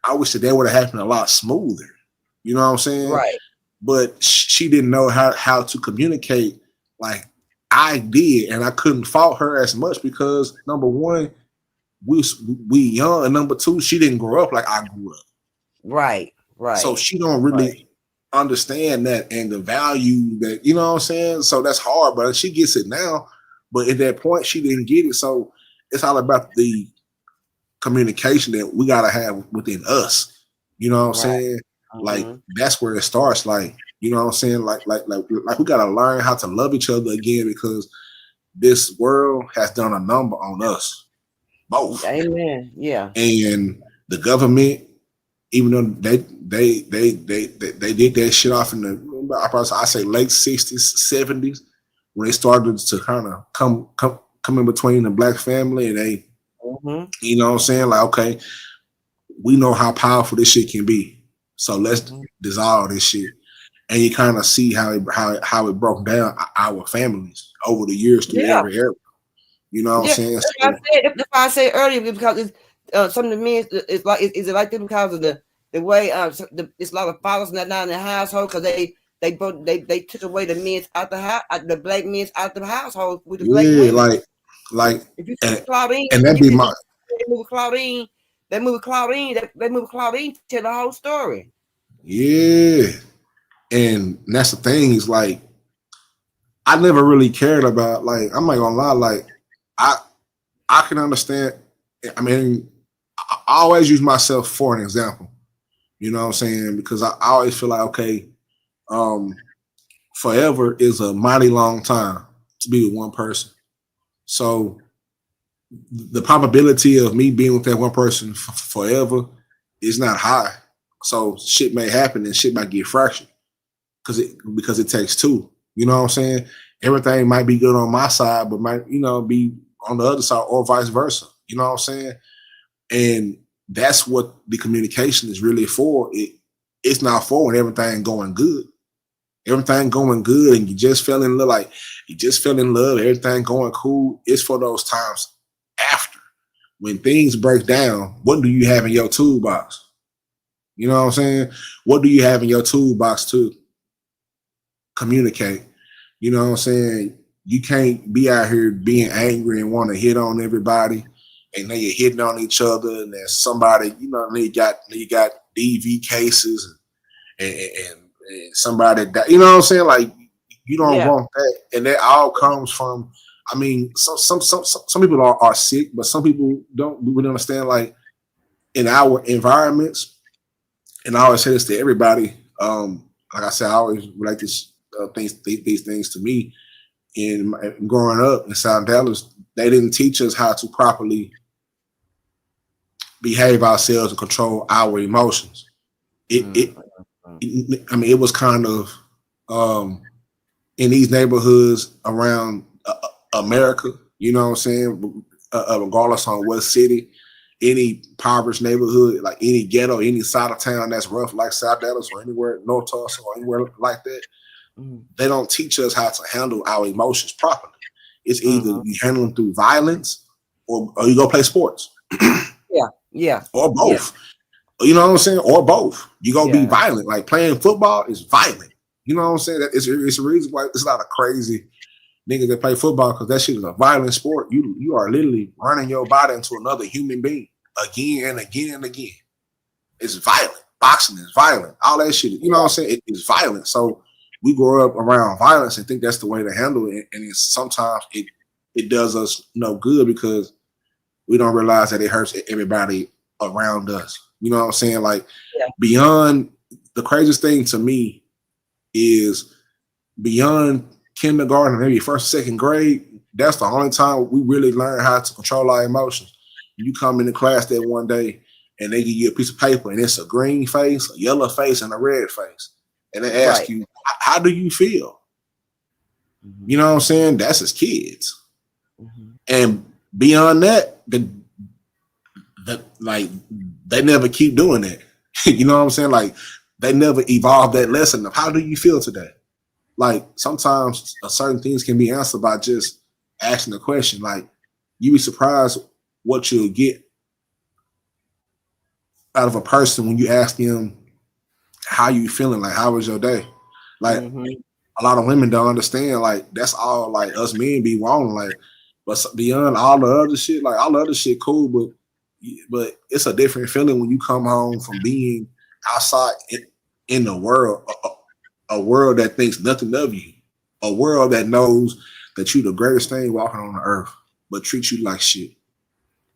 I wish that would have happened a lot smoother. You know what I'm saying? Right. But she didn't know how to communicate like I did, and I couldn't fault her as much because number one, we young, and number two, she didn't grow up like I grew up. Right. So she don't really understand that and the value that, you know what I'm saying? So that's hard, but she gets it now. But at that point, she didn't get it. So it's all about the communication that we gotta have within us. You know what I'm saying? Like that's where it starts. Like, you know what I'm saying? Like we gotta learn how to love each other again, because this world has done a number on us both. Amen. Yeah. And the government, even though they did that shit off in the, I say late 60s, 70s, when they started to kind of come in between the black family, and they, you know what I'm saying? Like, okay, we know how powerful this shit can be, so let's dissolve this shit. And you kind of see how it broke down our families over the years through every era. You know what I'm saying? That's why I said earlier, because it's some of the men, it's like, is it like this because of the way it's a lot of fathers not in the household, because they took away the men out the house, the black men out the household with the black women. like if you see Claudine, and that'd be my they move Claudine tell the whole story. Yeah. And that's the thing, is like I never really cared about, like, I'm not gonna lie, like I can understand. I mean, I always use myself for an example. You know what I'm saying? Because I always feel like, okay, forever is a mighty long time to be with one person. So the probability of me being with that one person forever is not high. So shit may happen and shit might get fractured because it takes two. You know what I'm saying? Everything might be good on my side, but might, you know, be on the other side, or vice versa. You know what I'm saying? And that's what the communication is really for. It's not for when everything going good. Everything going good and you just fell in love, everything going cool. It's for those times after. When things break down, what do you have in your toolbox? You know what I'm saying? What do you have in your toolbox to communicate? You know what I'm saying? You can't be out here being angry and want to hit on everybody, and then you're hitting on each other, and there's somebody, you know, you got DV cases and somebody that, you know what I'm saying? Like, you don't want that, and that all comes from, I mean, some people are sick, but some people don't really understand, like, in our environments. And I always say this to everybody. Like I said, I always relate these things to me. In growing up in South Dallas, they didn't teach us how to properly behave ourselves and control our emotions. It was kind of in these neighborhoods around America, you know what I'm saying? Regardless on what city, any impoverished neighborhood, like any ghetto, any side of town that's rough, like South Dallas or anywhere, North Tulsa or anywhere like that, they don't teach us how to handle our emotions properly. It's either you handle them through violence or you go play sports. Yeah. Or both. Yeah. You know what I'm saying? Or both. You gonna be violent. Like playing football is violent. You know what I'm saying? That it's a reason why it's a lot of crazy niggas that play football, because that shit is a violent sport. You are literally running your body into another human being again and again and again. It's violent. Boxing is violent. All that shit. You know what I'm saying? It is violent. So we grow up around violence and think that's the way to handle it. And sometimes it does us no good, because we don't realize that it hurts everybody around us. You know what I'm saying? Like, beyond, the craziest thing to me is beyond kindergarten, maybe first, second grade, that's the only time we really learn how to control our emotions. You come into class that one day and they give you a piece of paper and it's a green face, a yellow face, and a red face. And they ask you, how do you feel? You know what I'm saying? That's as kids. And beyond that, like they never keep doing that. You know what I'm saying? Like they never evolve that lesson of how do you feel today? Like sometimes certain things can be answered by just asking the question. Like you be surprised what you'll get out of a person when you ask them how you feeling, like how was your day? Like a lot of women don't understand, like that's all like us men be wanting, like, but beyond all the other shit, like all the other shit cool, but it's a different feeling when you come home from being outside in the world, a world that thinks nothing of you, a world that knows that you the greatest thing walking on the earth, but treat you like shit.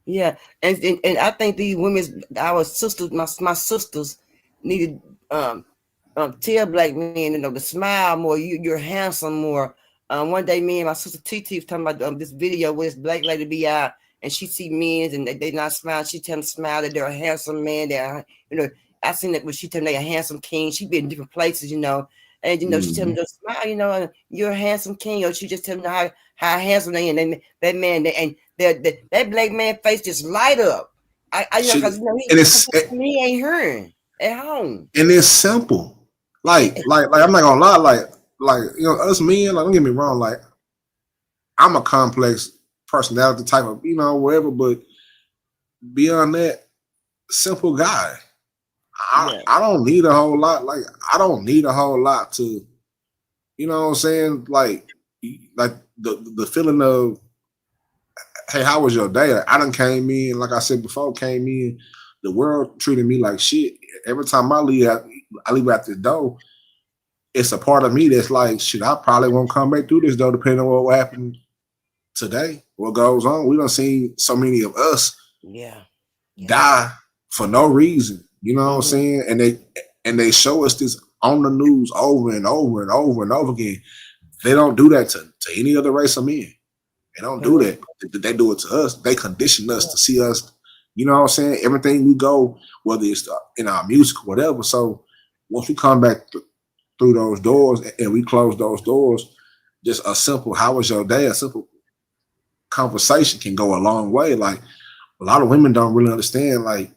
Yeah, and I think these women, our sisters, my sisters, needed tell black men, you know, to smile more. You're handsome more. One day, me and my sister TT was talking about this video where this black lady be out and she see men and they not smiling. She tell them smile that they're a handsome man. They're, you know, I seen that when she tell them they a handsome king. She be in different places, you know, and you know she tell them to smile. You know, you're a handsome king. Or she just tell them how handsome they are. And that man that black man face just light up. You know, because you know, he ain't hearing at home. And it's simple. Like I'm not gonna lie, like you know, us men, like don't get me wrong, like I'm a complex personality type of, you know, whatever, but beyond that, simple guy. I don't need a whole lot. Like I don't need a whole lot to, you know what I'm saying? Like the feeling of, hey, how was your day? I done came in, like I said before, the world treated me like shit. Every time I leave out the door, it's a part of me that's like, shit, I probably won't come back through this door depending on what happened today, what goes on. We done seen so many of us die for no reason. You know what I'm saying? And they show us this on the news over and over and over and over again. They don't do that to any other race of men. They don't do that. They do it to us. They condition us to see us. You know what I'm saying? Everything we go, whether it's in our music or whatever. So once we come back through those doors and we close those doors, just a simple, how was your day? A simple conversation can go a long way. Like a lot of women don't really understand, like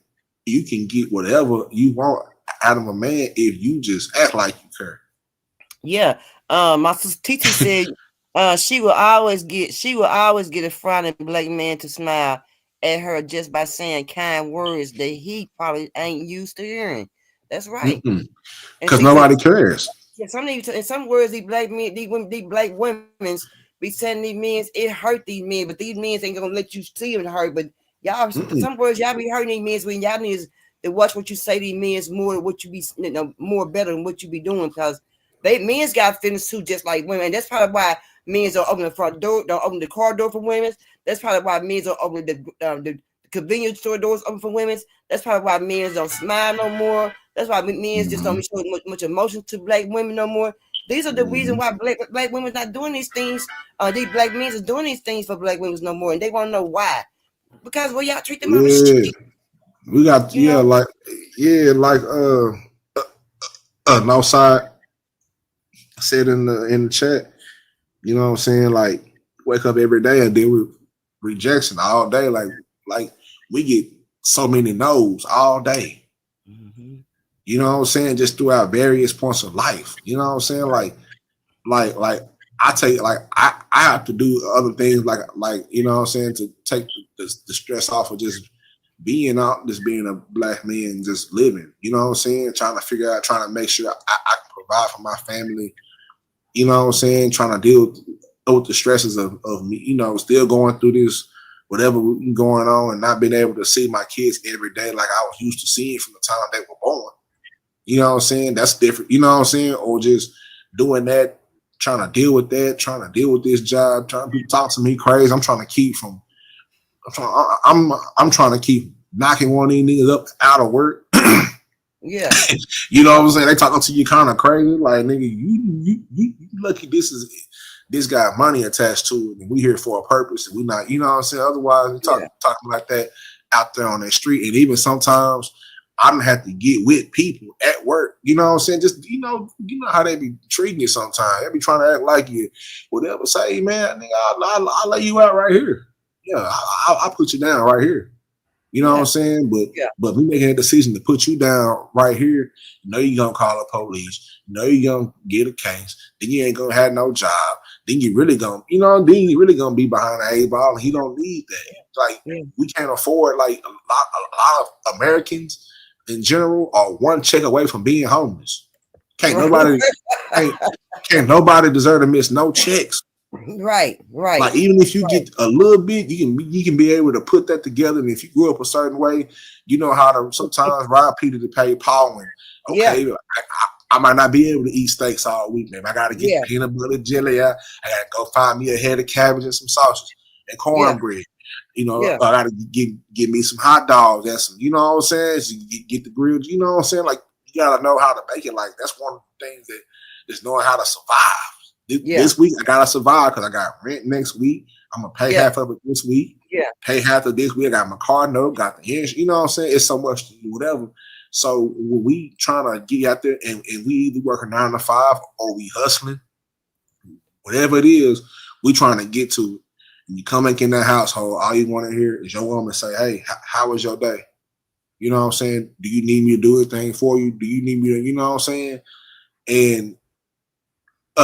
you can get whatever you want out of a man if you just act like you care. Yeah. My sister TT said she will always get a frowning black man to smile at her just by saying kind words that he probably ain't used to hearing. That's right. Because nobody cares. Yeah, some words these black men, these black women be saying these men, it hurt these men, but these men ain't gonna let you see them hurt. But y'all, some words y'all be hurting these men when y'all need to watch what you say to these men more, what you be, you know, more better than what you be doing, because men's got feelings too, just like women. And that's probably why men's don't open the front door, don't open the car door for women. That's probably why men's don't open the convenience store doors open for women. That's probably why men's don't smile no more. That's why men's just don't show much emotion to black women no more. These are the reason why black women's not doing these things. These black men are doing these things for black women no more, and they want to know why. Because y'all treat them like shit. We got Northside said in the chat, you know what I'm saying? Like wake up every day and deal with rejection all day. Like we get so many no's all day. You know what I'm saying? Just throughout various points of life. You know what I'm saying? Like I take, like I have to do other things like you know what I'm saying, to take the stress off of just being out, just being a black man, just living. You know what I'm saying? Trying to make sure I can provide for my family. You know what I'm saying? Trying to deal with the stresses of me, you know, still going through this, whatever going on, and not being able to see my kids every day like I was used to seeing from the time they were born. You know what I'm saying? That's different. You know what I'm saying? Or just doing that, trying to deal with that, trying to deal with this job, trying to talk to me crazy. I'm trying to keep knocking one of these niggas up out of work. Yeah. You know what I'm saying? They talking to you kind of crazy. Like, nigga, you lucky this got money attached to it, and we here for a purpose, and we not, you know what I'm saying? Otherwise, we talking like that, out there on that street. And even sometimes I don't have to get with people at work. You know what I'm saying? Just you know how they be treating you sometimes. They be trying to act like you whatever. Say, man, nigga, I'll lay you out right here. Yeah, I'll put you down right here. You know what I'm saying? But we making a decision to put you down right here. You know you're gonna call the police. You know you're gonna get a case. Then you ain't gonna have no job. Then you really gonna, then you really gonna be behind the 8 ball, and he don't need that. Like we can't afford like a lot of Americans in general are one check away from being homeless. Can't nobody deserve to miss no checks. Right. Like even if you get a little bit, you can be able to put that together. And if you grew up a certain way, you know how to sometimes rob Peter to pay Paul. And okay, I might not be able to eat steaks all week, man. I got to get peanut butter jelly out. I got to go find me a head of cabbage and some sausage and cornbread. I got to get me some hot dogs and some, you know what I'm saying? So get the grilled, you know what I'm saying? Like you got to know how to make it. Like that's one of the things that is knowing how to survive. This week I gotta survive because I got rent next week. I'm gonna pay half of it this week. Pay half of this week. I got my car note, got the insurance. You know what I'm saying? It's so much to do, whatever. So when we trying to get out there and we either work a 9 to 5 or we hustling, whatever it is, we trying to get to it. And you come back in that household, all you want to hear is your woman say, "Hey, how was your day?" You know what I'm saying? Do you need me to do anything for you? Do you need me to, you know what I'm saying? And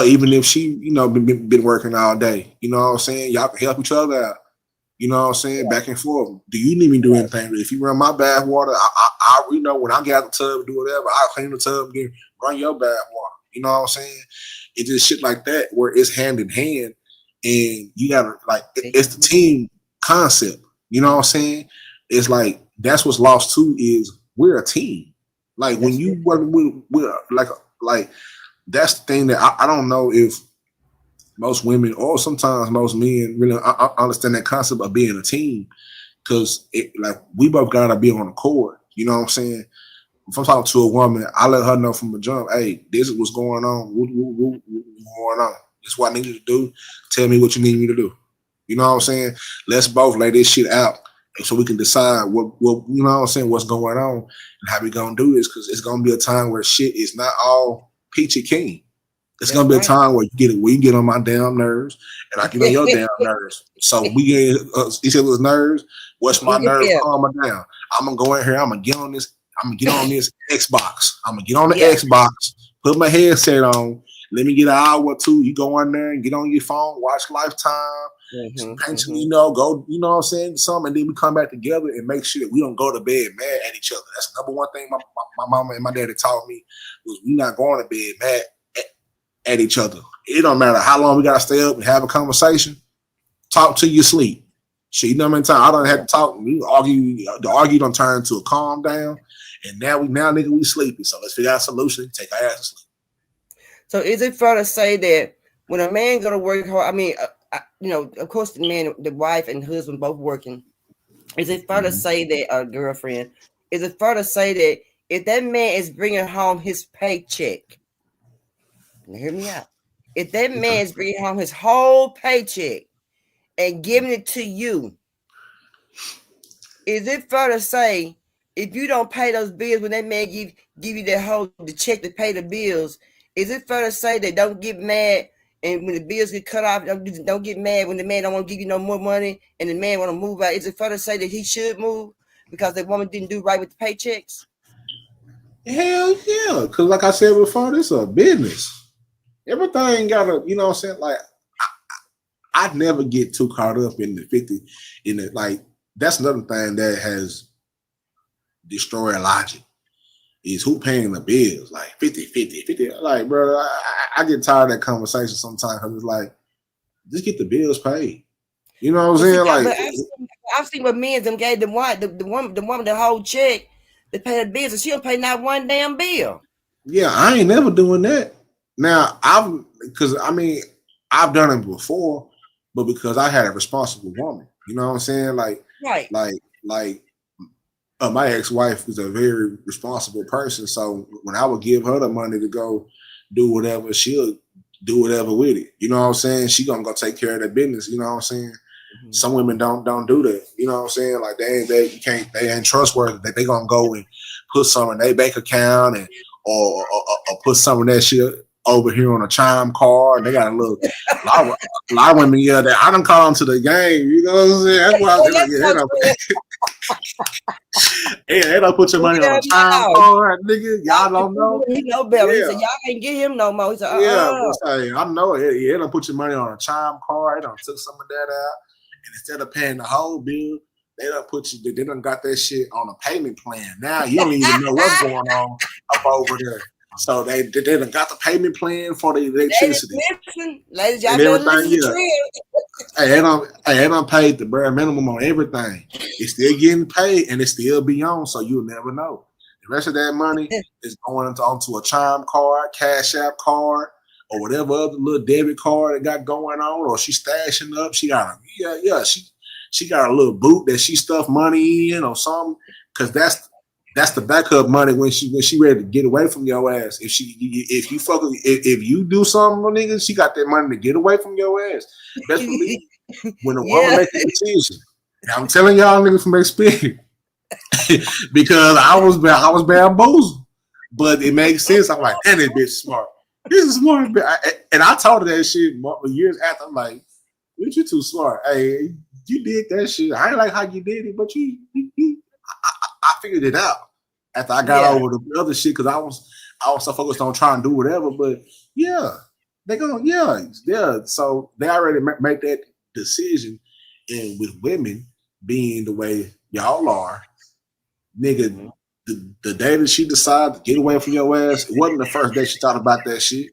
even if she, been working all day, you know what I'm saying? Y'all can help each other out. You know what I'm saying? Back and forth. Do you need me to do anything? If you run my bath water, I when I get out the tub and do whatever, I'll clean the tub and run your bath water. You know what I'm saying? It's just shit like that where it's hand in hand and you gotta it's the team concept. You know what I'm saying? It's like that's what's lost too is we're a team. Like when you work with like that's the thing that I don't know if most women or sometimes most men really understand that concept of being a team because we both gotta be on the court. You know what I'm saying? If I'm talking to a woman, I let her know from the jump, hey, this is what's going on. What's going on? This is what I need you to do. Tell me what you need me to do. You know what I'm saying? Let's both lay this shit out so we can decide what you know what I'm saying, what's going on and how we gonna do this because it's gonna be a time where shit is not all peachy keen. It's gonna be a time where you get on my damn nerves, and I get on your damn nerves. So we get each other's nerves. What's my nerves? Calm her down. I'm gonna go in here. I'm gonna get on this Xbox. I'm gonna get on the Xbox. Put my headset on. Let me get an hour or two. You go in there and get on your phone. Watch Lifetime. Go. You know what I'm saying? Something, and then we come back together and make sure that we don't go to bed mad at each other. That's the number one thing my mama and my daddy taught me was we not going to bed mad at each other. It don't matter how long we gotta stay up and have a conversation. Talk till you sleep. Shit, you know how many times I don't have to talk. We argue. The argue don't turn into a calm down, and now nigga we sleepy. So let's figure out a solution. Take our ass to sleep. So is it fair to say that when a man go to work hard? I mean, of course, the wife and husband both working. Is it fair to say that girlfriend? Is it fair to say that if that man is bringing home his paycheck? Now hear me out. If that man is bringing home his whole paycheck and giving it to you, is it fair to say if you don't pay those bills when that man give you the check to pay the bills, is it fair to say that don't get mad and when the bills get cut off, don't get mad when the man don't want to give you no more money and the man want to move out? Is it fair to say that he should move because the woman didn't do right with the paychecks? Hell yeah, because like I said before, this is a business. Everything gotta, you know what I'm saying? Like, I never get too caught up in the 50, that's another thing that has destroyed logic is who paying the bills, like 50. Like, bro, I get tired of that conversation sometimes because it's like, just get the bills paid. You know what I'm saying? Like, I've seen what men them gave the woman the whole check to pay the bills and she don't pay not one damn bill. Yeah, I ain't never doing that. Now, I've done it before, but because I had a responsible woman, you know what I'm saying? My ex-wife was a very responsible person. So when I would give her the money to go do whatever, she'll do whatever with it. You know what I'm saying? She gonna go take care of that business. You know what I'm saying? Some women don't do that. You know what I'm saying? Like they ain't trustworthy. That they gonna go and put some in their bank account and or put some of that shit over here on a chime card. And they got a lot of women, yeah, that I done call them to the game. You know what I'm saying? That's why they don't put your money on a chime card, nigga. Y'all don't know. He know better. He said, y'all can't get him no more. He said, I know it. They don't put your money on a chime card. They don't took some of that out. And instead of paying the whole bill, they done got that shit on a payment plan. Now you don't even know what's going on up over there. So they done got the payment plan for the electricity. Ladies, y'all better listen to Trill. They done paid the bare minimum on everything. It's still getting paid and it still be on, so you'll never know. The rest of that money is going onto a chime card, Cash App card, or whatever other little debit card that got going on, or she's stashing up. She got she got a little boot that she stuffed money in or something, because that's the backup money when she ready to get away from your ass. If you do something, nigga, she got that money to get away from your ass. That's when a woman makes a decision. And I'm telling y'all niggas from experience. Because I was bamboozled. But it makes sense. I'm like, damn, this bitch smart. This is smart. And I told her that shit years after. I'm like, bitch, you too smart. Hey, you did that shit. I ain't like how you did it, but I figured it out after I got over the other shit, because I was so focused on trying to do whatever. But they go, so they already make that decision. And with women being the way y'all are, nigga, the day that she decided to get away from your ass, it wasn't the first day she thought about that shit.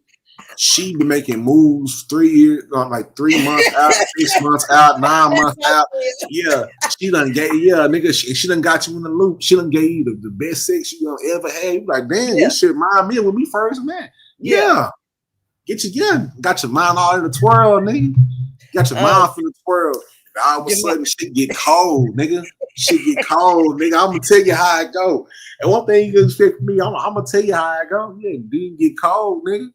She been making moves 3 years, like 3 months out, 6 months out, 9 months out. Yeah, she done nigga, she done got you in the loop. She done gave you the best sex you gonna ever had. You like, damn, this shit remind me of when we first met. Yeah. Got your mind all in the twirl, nigga. Got your mind in the twirl. And all of a sudden, shit get cold, nigga. Shit get cold, nigga. I'm gonna tell you how it go. And one thing you can expect from me, I'm gonna tell you how it go. Yeah, then get cold, nigga.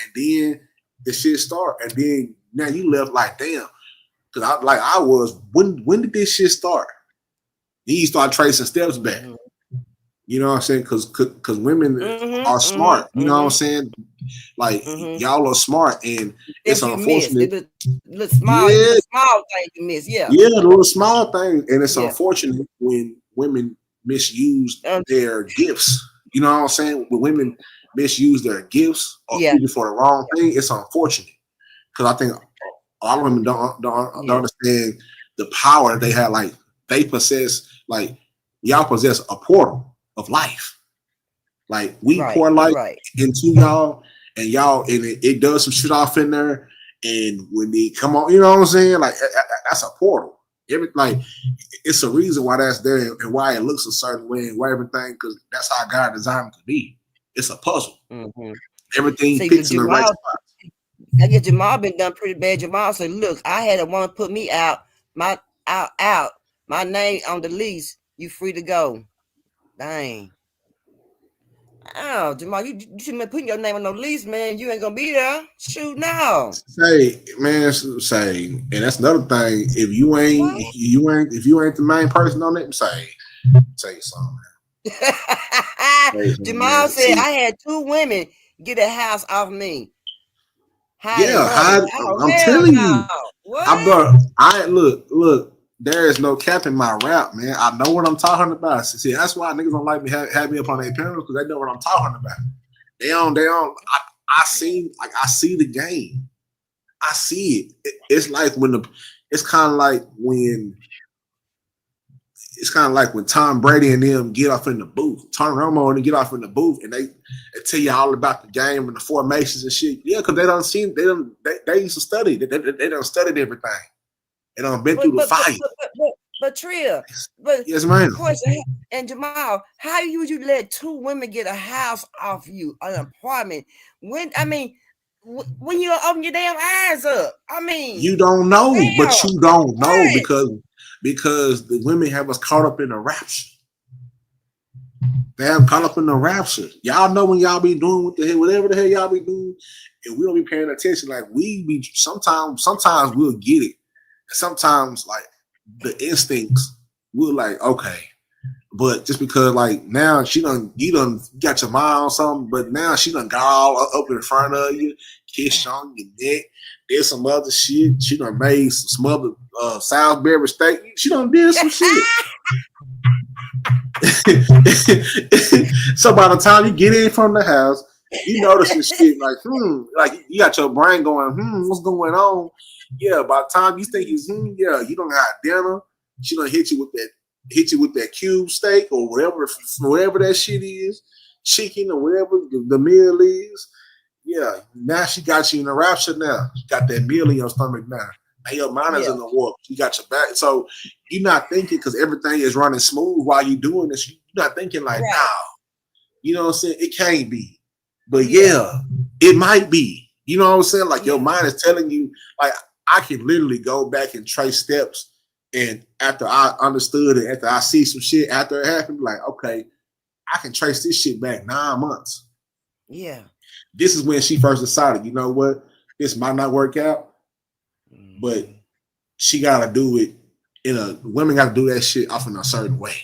And then the shit start. And then now you left like, damn. Because I was, when did this shit start? Then you start tracing steps back. You know what I'm saying? Because women are smart. You know what I'm saying? Like, y'all are smart, and it's unfortunate. The small thing you miss, the little small thing. And it's unfortunate when women misuse their gifts. You know what I'm saying? When women misuse their gifts or use it for the wrong thing, it's unfortunate. Because I think a lot of women don't understand the power that they have. Like, they possess, like, y'all possess a portal of life. Like, we pour life into y'all, and it does some shit off in there. And when they come on, you know what I'm saying? Like, that's a portal. It's a reason why that's there and why it looks a certain way and why everything, because that's how God designed it to be. It's a puzzle. Everything fits in the right spot. I guess Jamal been done pretty bad. Jamal said, look, I had a woman put me out, my name on the lease. You free to go. Dang. Oh, Jamal, you shouldn't be putting your name on no lease, man. You ain't gonna be there. Shoot, no. Say, and that's another thing. If you ain't the main person on it, say something. Jamal said I had 2 women get a house off me. I'm telling you. Look, there is no cap in my rap, man. I know what I'm talking about. See, that's why niggas don't like me have me up on their panels, because they know what I'm talking about. They don't. I see the game. I see it. It's kind of like when Tom Brady and them get off in the booth, Tony Romo and they get off in the booth, and they tell you all about the game and the formations and shit. Yeah, because they used to study. They done studied everything. They done been through the fire. But Trill, yes, ma'am. Question, and Jamal, how would you let 2 women get a house off you, an apartment? When you don't open your damn eyes up. I mean, you don't know, but you don't know because the women have us caught up in the rapture. They have caught up in the rapture. Y'all know when y'all be doing whatever the hell y'all be doing, and we don't be paying attention. Like, we be sometimes we'll get it. sometimes like the instincts will like, okay. But just because like now you done got your mind on something, but now she done got all up in front of you, kissed on your neck, did some other shit. She done made some other Salisbury steak. She done did some shit. So by the time you get in from the house, you notice this shit like, like you got your brain going, what's going on? Yeah, by the time you think it's, yeah, you don't have dinner. She done hit you with that cube steak or whatever that shit is, chicken or whatever the meal is. Yeah, now she got you in a rapture now. She got that meal in your stomach now. Now your mind is in the warp. You got your back. So you're not thinking because everything is running smooth while you're doing this. You're not thinking like, nah. You know what I'm saying? It can't be. But yeah, it might be. You know what I'm saying? Like your mind is telling you, like, I can literally go back and trace steps. And after I understood it, after I see some shit after it happened, like, okay, I can trace this shit back 9 months. Yeah. This is when she first decided, you know what? This might not work out, but she got to do it women got to do that shit off in a certain way.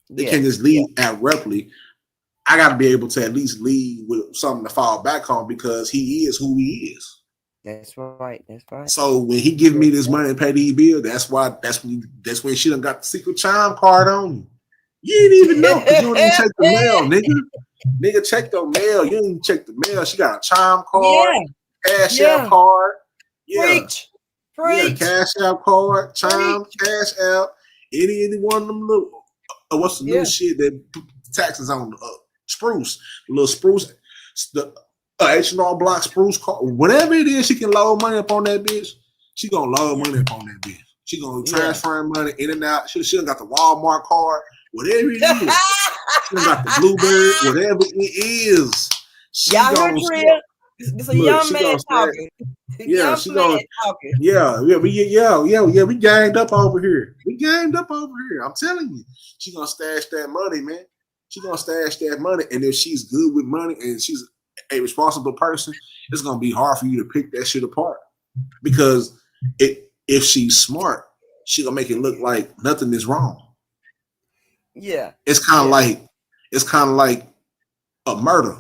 They can't just leave abruptly. I got to be able to at least leave with something to fall back on because he is who he is. That's right. That's right. So when he give me this money and pay these bills, that's when she done got the secret chime card on you. You didn't even know because you didn't even check the mail, nigga. Nigga, check the mail. You didn't even check the mail. She got a chime card, cash out card. Yeah. Preach. Yeah, cash out card, chime, cash out. Any one of them little what's the new shit that taxes on spruce, the little spruce, the H&R Block spruce card, whatever it is, she can load money up on that bitch. She gonna load money up on that bitch. She gonna transfer money in and out. She done got the Walmart card, whatever it is. She done got the Bluebird, whatever it is. Y'all heard Trill? This a young man talking. Yeah, she gonna. We ganged up over here. I'm telling you, she gonna stash that money, man. She gonna stash that money, and if she's good with money and she's a responsible person, it's gonna be hard for you to pick that shit apart. Because if she's smart, she gonna make it look like nothing is wrong. Yeah, it's kind of like a murder.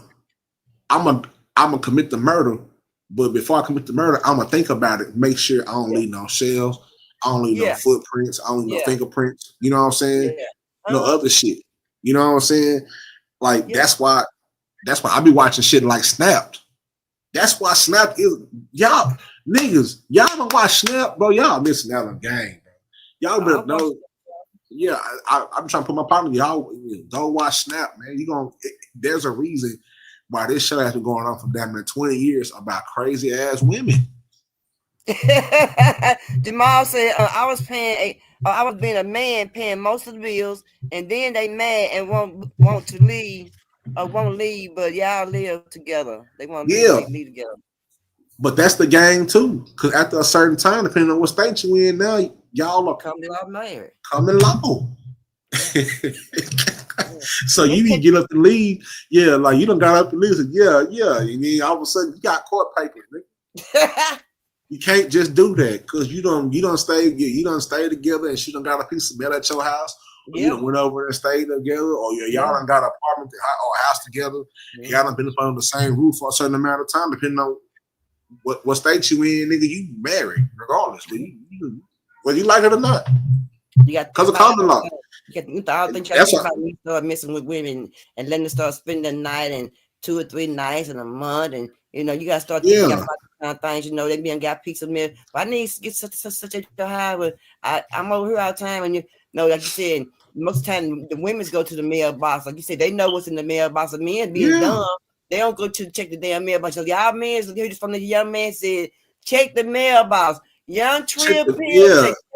I'm gonna commit the murder, but before I commit the murder, I'm gonna think about it, make sure I don't leave no shells, I don't leave no footprints, I don't leave no fingerprints. You know what I'm saying? No other shit. You know what I'm saying? Like that's why I be watching shit like Snapped. That's why Snapped is y'all niggas. Y'all don't watch Snap, bro. Y'all missing out on the game, bro. Y'all better know. Yeah, I'm trying to put my partner. Y'all don't watch Snap, man. There's a reason why this show has been going on for damn near 20 years about crazy ass women. Jamal said I was being a man paying most of the bills, and then they mad and want to leave or won't leave, but y'all live together. They want to leave together. But that's the game too, because after a certain time, depending on what state you in now, y'all are coming married. Coming low. So you can get up to leave, like you done got up to leave, and then all of a sudden you got court papers, nigga. You can't just do that because you don't stay together, and she done got a piece of metal at your house, or you done went over and stayed together, or y'all done got an apartment or a house together, y'all done been up under the same roof for a certain amount of time, depending on what state you in, nigga. You married regardless, whether you like it or not. You got because of common law. You start messing with women and letting them start spending the night and 2 or 3 nights in a month, and you gotta start thinking about kind of things. They being got piece of milk. But I need to get such a high. But I'm over here all the time, and like you said, most of the time the women go to the mailbox. Like you said, they know what's in the mailbox. The men being dumb, they don't go to check the damn mailbox. So y'all men, hear this from the young man said, check the mailbox. Young Trill,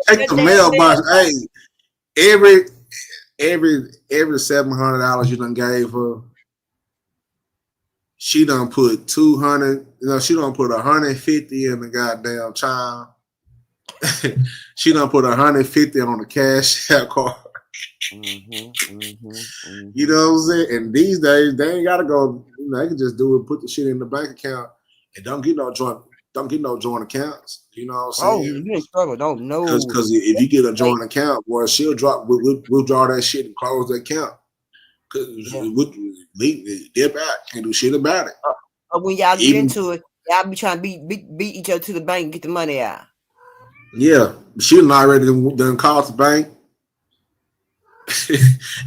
check the mailbox. Hey, every $700 you done gave her, she done put 200. She done put 150 in the goddamn chime. She done put 150 on the cash out card. You know what I'm saying? And these days they ain't gotta go. They can just do it, put the shit in the bank account, and don't get no joint. don't get no joint accounts. You know what I'm Oh, saying? you in trouble. Don't know. Because if you get a joint account, boy, she'll drop. We'll draw that shit and close the account. Because we dip out, can't do shit about it. When y'all get into it, y'all be trying to beat each other to the bank and get the money out. Yeah, she done already done called the bank.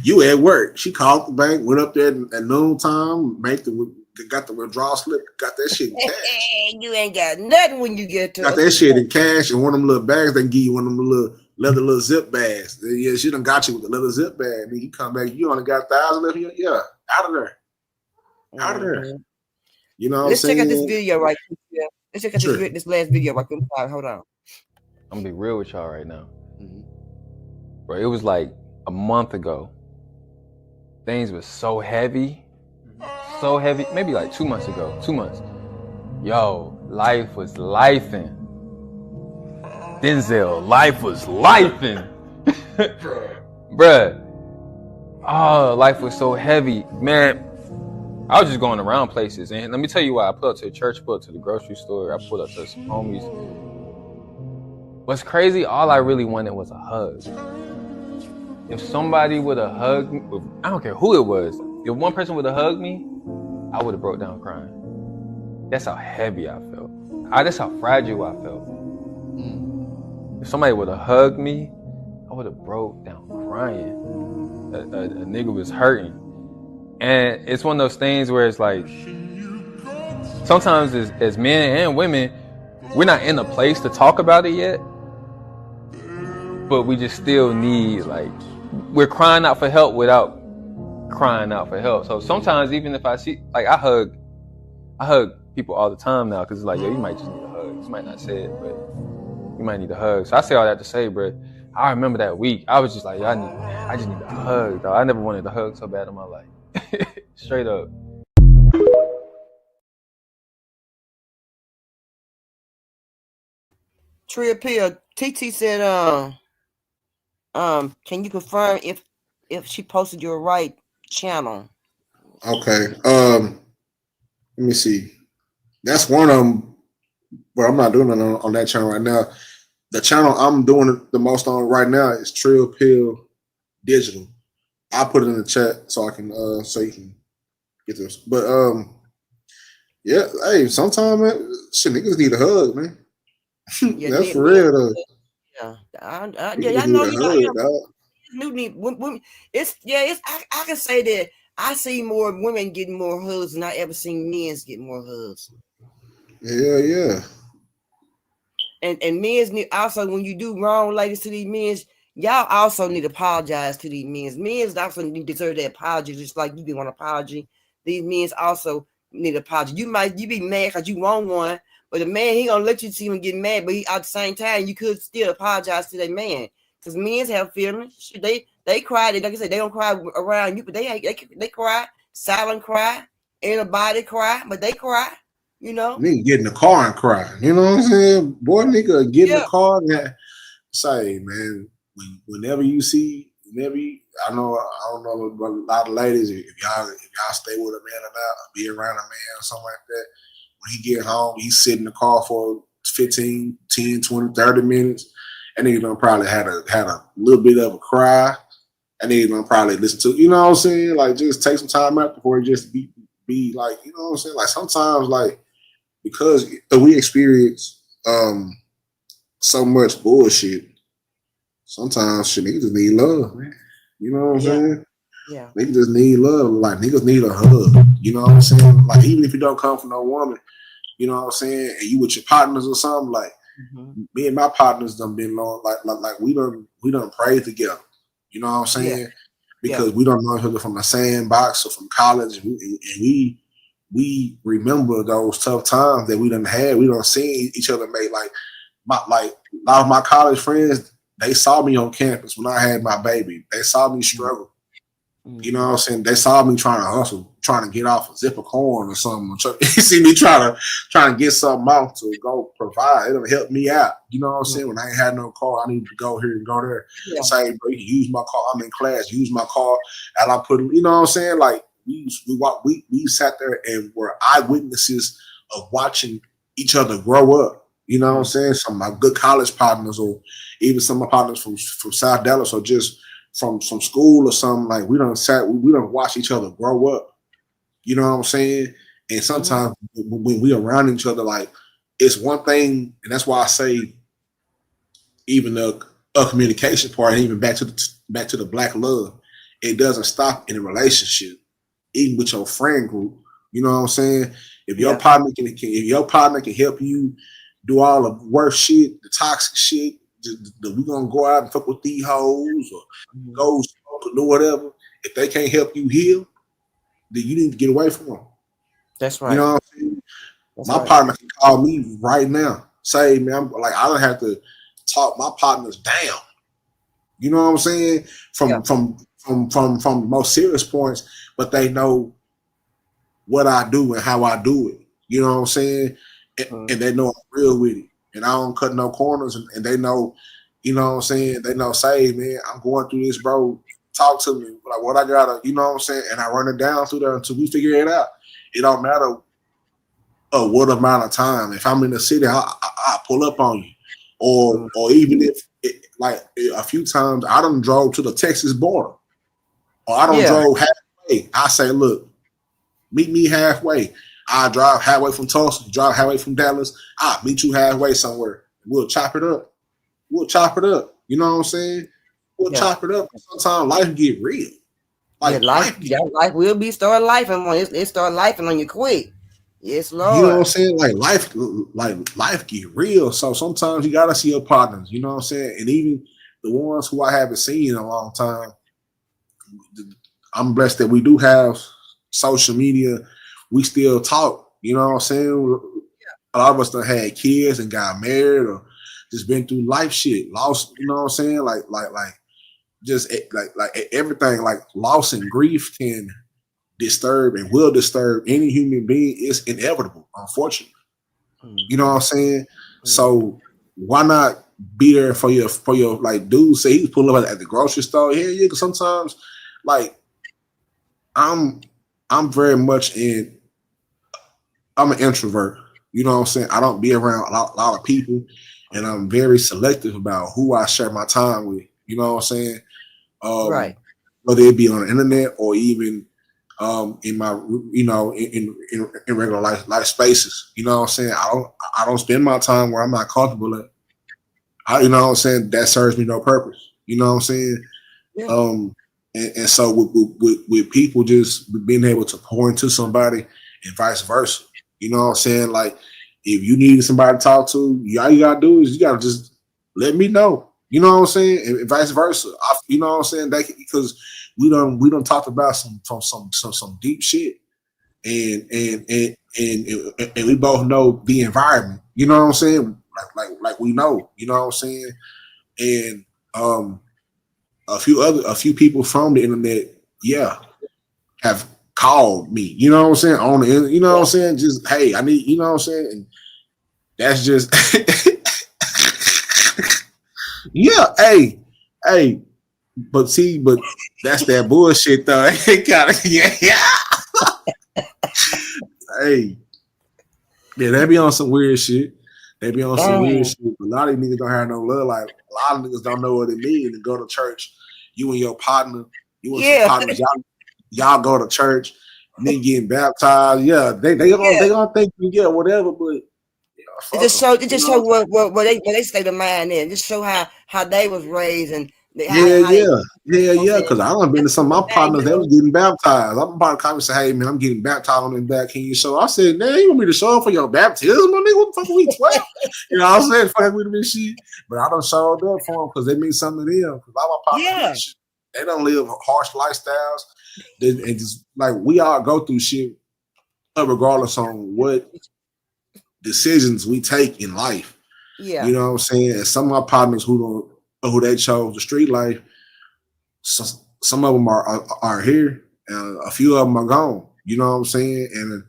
You at work. She called the bank, went up there at noontime, got the withdrawal slip, got that shit in cash. You ain't got nothing when you get to got that shit in cash and one of them little bags. They give you one of them little zip bags. Yeah, she done got you with the little zip bag. Then you come back, you only got 1,000 left here. Yeah, out of there. Out of there. You know what Let's I'm saying? check out this video right quick. Yeah. Let's check out this last video right quick. Hold on. I'm gonna be real with y'all right now. Bro, it was like a month ago. Things were so heavy. Maybe like 2 months ago. 2 months. Yo, life was lifing. Denzel, life was lifing. Bruh. Oh, life was so heavy. Man, I was just going around places. And let me tell you why. I pulled up to the church, pulled up to the grocery store. I pulled up to some homies. What's crazy, all I really wanted was a hug. If somebody would have hugged me, I don't care who it was, if one person would have hugged me, I would have broke down crying. That's how heavy I felt. That's how fragile I felt. If somebody would have hugged me, I would have broke down crying. A nigga was hurting. And it's one of those things where it's like, sometimes as men and women, we're not in a place to talk about it yet, but we just still need, like, we're crying out for help without crying out for help. So sometimes even if I see, like, I hug people all the time now, because it's like, yo, you might just need a hug. You might not say it, but you might need a hug. So I say all that to say, bro, I remember that week, I was just like, yo, I just need a hug, dog. I never wanted a hug so bad in my life. Straight up. Tree Appeal, TT said, can you confirm if she posted your right channel? Okay. Let me see. That's one of them. Well, I'm not doing it on that channel right now. The channel I'm doing it the most on right now is Tree Appeal Digital. I'll put it in the chat so I can so you can get this. But yeah, hey, sometimes shit, niggas need a hug, man. Yeah, that's for real though. Yeah, I know you got new need women. I can say that I see more women getting more hugs than I ever seen men's get more hugs. Yeah. And men's need also, when you do wrong, ladies, to these men's, y'all also need to apologize to these men's. Men's also deserve that apology, just like you be want an apology. These men's also need an apology. You be mad because you want one, but the man, he gonna let you see him get mad, but at the same time, you could still apologize to that man. Because men's have feelings. They cry. Like I said, they don't cry around you, but they cry, silent cry, anybody cry, but they cry. You know, nigga get in the car and cry. You know what I'm saying? Boy, nigga get in the car and say, man, whenever you see, I don't know a lot of ladies, if y'all stay with a man or not, or be around a man or something like that, when he get home, he sit in the car for 15, 10, 20, 30 minutes, and nigga done probably had a little bit of a cry, and nigga done probably listen to, you know what I'm saying? Like, just take some time out before it just be like, you know what I'm saying? Like, sometimes, like, because we experience so much bullshit, sometimes shit, niggas just need love, man. You know what I'm saying? Yeah. Niggas just need love. Like, niggas need a hug. You know what I'm saying? Like, even if you don't come from no woman, you know what I'm saying, and you with your partners or something, like, me and my partners done been long, like we done prayed together. You know what I'm saying? Yeah. Because we don't know each other from the sandbox or from college, and we remember those tough times that we done had. We done seen each other make, like a lot of my college friends, they saw me on campus when I had my baby. They saw me struggle. You know what I'm saying? They saw me trying to hustle, trying to get off a zip of corn or something. You see me trying to get something out to go provide. It'll help me out. You know what I'm saying? When I ain't had no car, I need to go here and go there. Yeah. Say, bro, you can use my car. I'm in class. Use my car. And I put, you know what I'm saying? Like, we sat there and were eyewitnesses of watching each other grow up. You know what I'm saying? Some of my good college partners, or even some of my partners from South Dallas, or just from school or something. Like we don't watch each other grow up. You know what I'm saying? And sometimes when we around each other, like it's one thing, and that's why I say even the communication part, and even back to the black love, it doesn't stop in a relationship, even with your friend group. You know what I'm saying? If your partner can help you do all the worst shit, the toxic shit, we gonna go out and fuck with these hoes or go smoke or do whatever. If they can't help you heal, then you need to get away from them. That's right. You know what I'm saying? That's my right. partner can call me right now. Say, man, I don't have to talk my partners down. You know what I'm saying? From most serious points, but they know what I do and how I do it. You know what I'm saying? And they know I'm real with it. And I don't cut no corners, and they know, you know what I'm saying? They know, say, man, I'm going through this, bro. Talk to me. Like what I gotta, you know what I'm saying? And I run it down through there until we figure it out. It don't matter what amount of time. If I'm in the city, I pull up on you. Or even if like a few times I done drove to the Texas border. Or I done drove halfway. I say, look, meet me halfway. I drive halfway from Tulsa, drive halfway from Dallas. I'll meet you halfway somewhere. We'll chop it up. You know what I'm saying? We'll chop it up. Sometimes life get real. Like life will be start lifing on it start lifing on you quick. Yes, Lord. You know what I'm saying? Like life get real. So sometimes you gotta see your partners, you know what I'm saying? And even the ones who I haven't seen in a long time, I'm blessed that we do have social media. We still talk, you know what I'm saying? A lot of us done had kids and got married or just been through life shit, lost, you know what I'm saying? Like everything, like loss and grief can disturb and will disturb any human being. It's inevitable, unfortunately. You know what I'm saying? So why not be there for your like dude say he's pulling up at the grocery store? Yeah, because sometimes like I'm very much I'm an introvert. You know what I'm saying? I don't be around a lot of people, and I'm very selective about who I share my time with. You know what I'm saying? Right. Whether it be on the internet or even in my, you know, in regular life spaces. You know what I'm saying? I don't spend my time where I'm not comfortable at. You know what I'm saying? That serves me no purpose. You know what I'm saying? Yeah. And so with people just being able to pour into somebody and vice versa. You know what I'm saying? Like if you need somebody to talk to, all you gotta do is you gotta just let me know. You know what I'm saying? And vice versa. You know what I'm saying? Because we don't talk about some deep shit, and we both know the environment. You know what I'm saying? Like we know. You know what I'm saying? And a few people from the internet, have called me. You know what I'm saying? On the, you know what I'm saying? Just hey, I need. You know what I'm saying? And that's just yeah. Hey. But that's that bullshit though. Hey, yeah, they be on some weird shit. They be on some weird shit. A lot of these niggas don't have no love. Like a lot of niggas don't know what it means to go to church. You and your partner, some partners, y'all go to church, and then getting baptized. Yeah, they gonna think whatever, but. It just show what they state of mind in. Just show how they was raised and because I done been to some of my partners that was getting baptized. I'm about to come and say, hey man, I'm getting baptized on them back. Can you show? I said, man, you want me to show up for your baptism, my nigga? What the fuck are we 12? You know what I'm saying? Fuck with me shit. But I done showed up for them because they mean something to them. Because all my partners, they don't live harsh lifestyles. And just like we all go through shit regardless on what decisions we take in life. Yeah. You know what I'm saying? And some of my partners who they chose the street life, some of them are here, and a few of them are gone. You know what I'm saying? And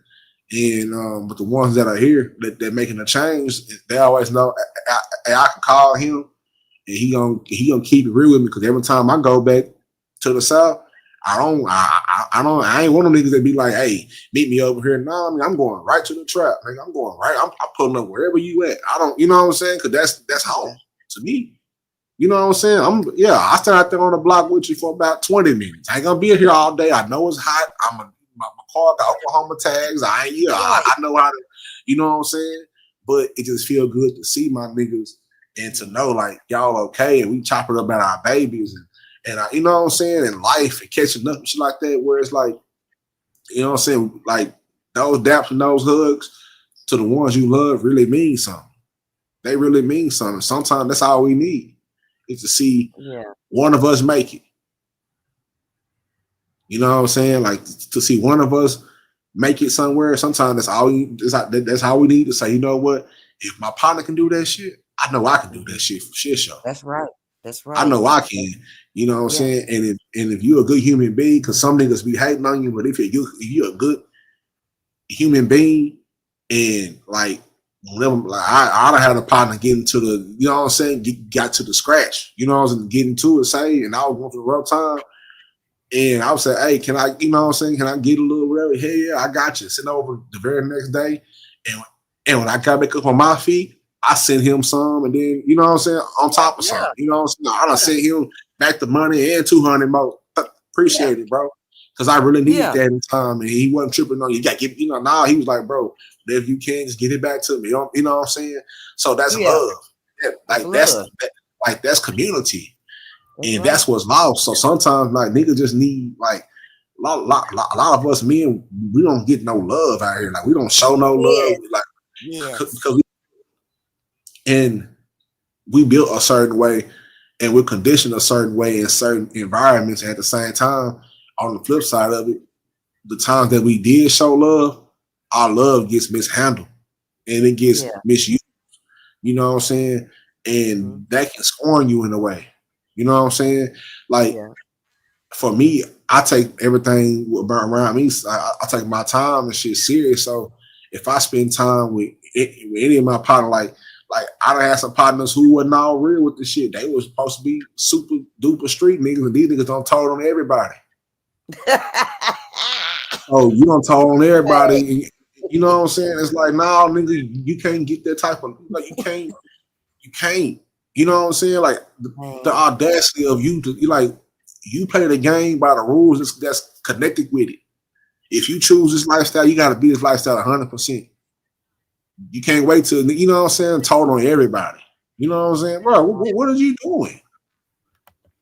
but the ones that are here, that they're making a change, they always know I can call him, and he gonna keep it real with me. Because every time I go back to the South, I ain't one of them niggas that be like, hey, meet me over here. No, I mean, I'm going right to the trap. Nigga. I'm going right. I'm pulling up wherever you at. I don't, you know what I'm saying? Because that's home to me. You know what I'm saying? I stand out there on the block with you for about 20 minutes. I ain't gonna be here all day. I know it's hot. My car got Oklahoma tags. I know how to, you know what I'm saying? But it just feel good to see my niggas and to know like y'all okay and we chop it up at our babies and you know what I'm saying, and life and catching up and shit like that, where it's like, you know what I'm saying, like those daps and those hugs to the ones you love really mean something. They really mean something. Sometimes that's all we need is to see one of us make it. You know what I'm saying? Like to see one of us make it somewhere. Sometimes that's how we need to say, you know what? If my partner can do that shit, I know I can do that shit for shit show. That's right. That's right. I know I can. You know what I'm saying? And if you're a good human being, because some niggas be hating on you, but if you're a good human being and like I done had a partner get into the, you know what I'm saying, got to the scratch. You know what I'm saying, getting to it, say, and I was going through a rough time. And I would say, hey, can I, you know what I'm saying, can I get a little whatever? Hey, yeah, I got you. Send over the very next day. And when I got back up on my feet, I sent him some, and then, you know what I'm saying, on top of something. You know what I'm saying? I done sent him back the money and 200 more. Appreciate it, bro. Because I really needed that in time. And he wasn't tripping on you. Got to get, you know, now he was like, bro, if you can, just get it back to me. You know what I'm saying? So that's love. That's community. And that's what's lost. So sometimes like niggas just need like a lot of us men, we don't get no love out here. Like we don't show no love. Like because we built a certain way and we're conditioned a certain way in certain environments. At the same time, on the flip side of it, the times that we did show love, our love gets mishandled and it gets misused. You know what I'm saying? And that can scorn you in a way. You know what I'm saying? Like for me, I take everything around me. I take my time and shit serious. So if I spend time with any of my partners, like I done had some partners who wasn't all real with the shit. They was supposed to be super duper street niggas, and these niggas don't told on everybody. Oh, you don't told on everybody. You know what I'm saying? It's like, nah, nigga, you can't get that type of, like, you can't. You know what I'm saying? Like the audacity of you to, you play the game by the rules that's connected with it. If you choose this lifestyle, you got to be this lifestyle 100%. You can't wait till, you know what I'm saying, told on everybody. You know what I'm saying? Bro, what are you doing?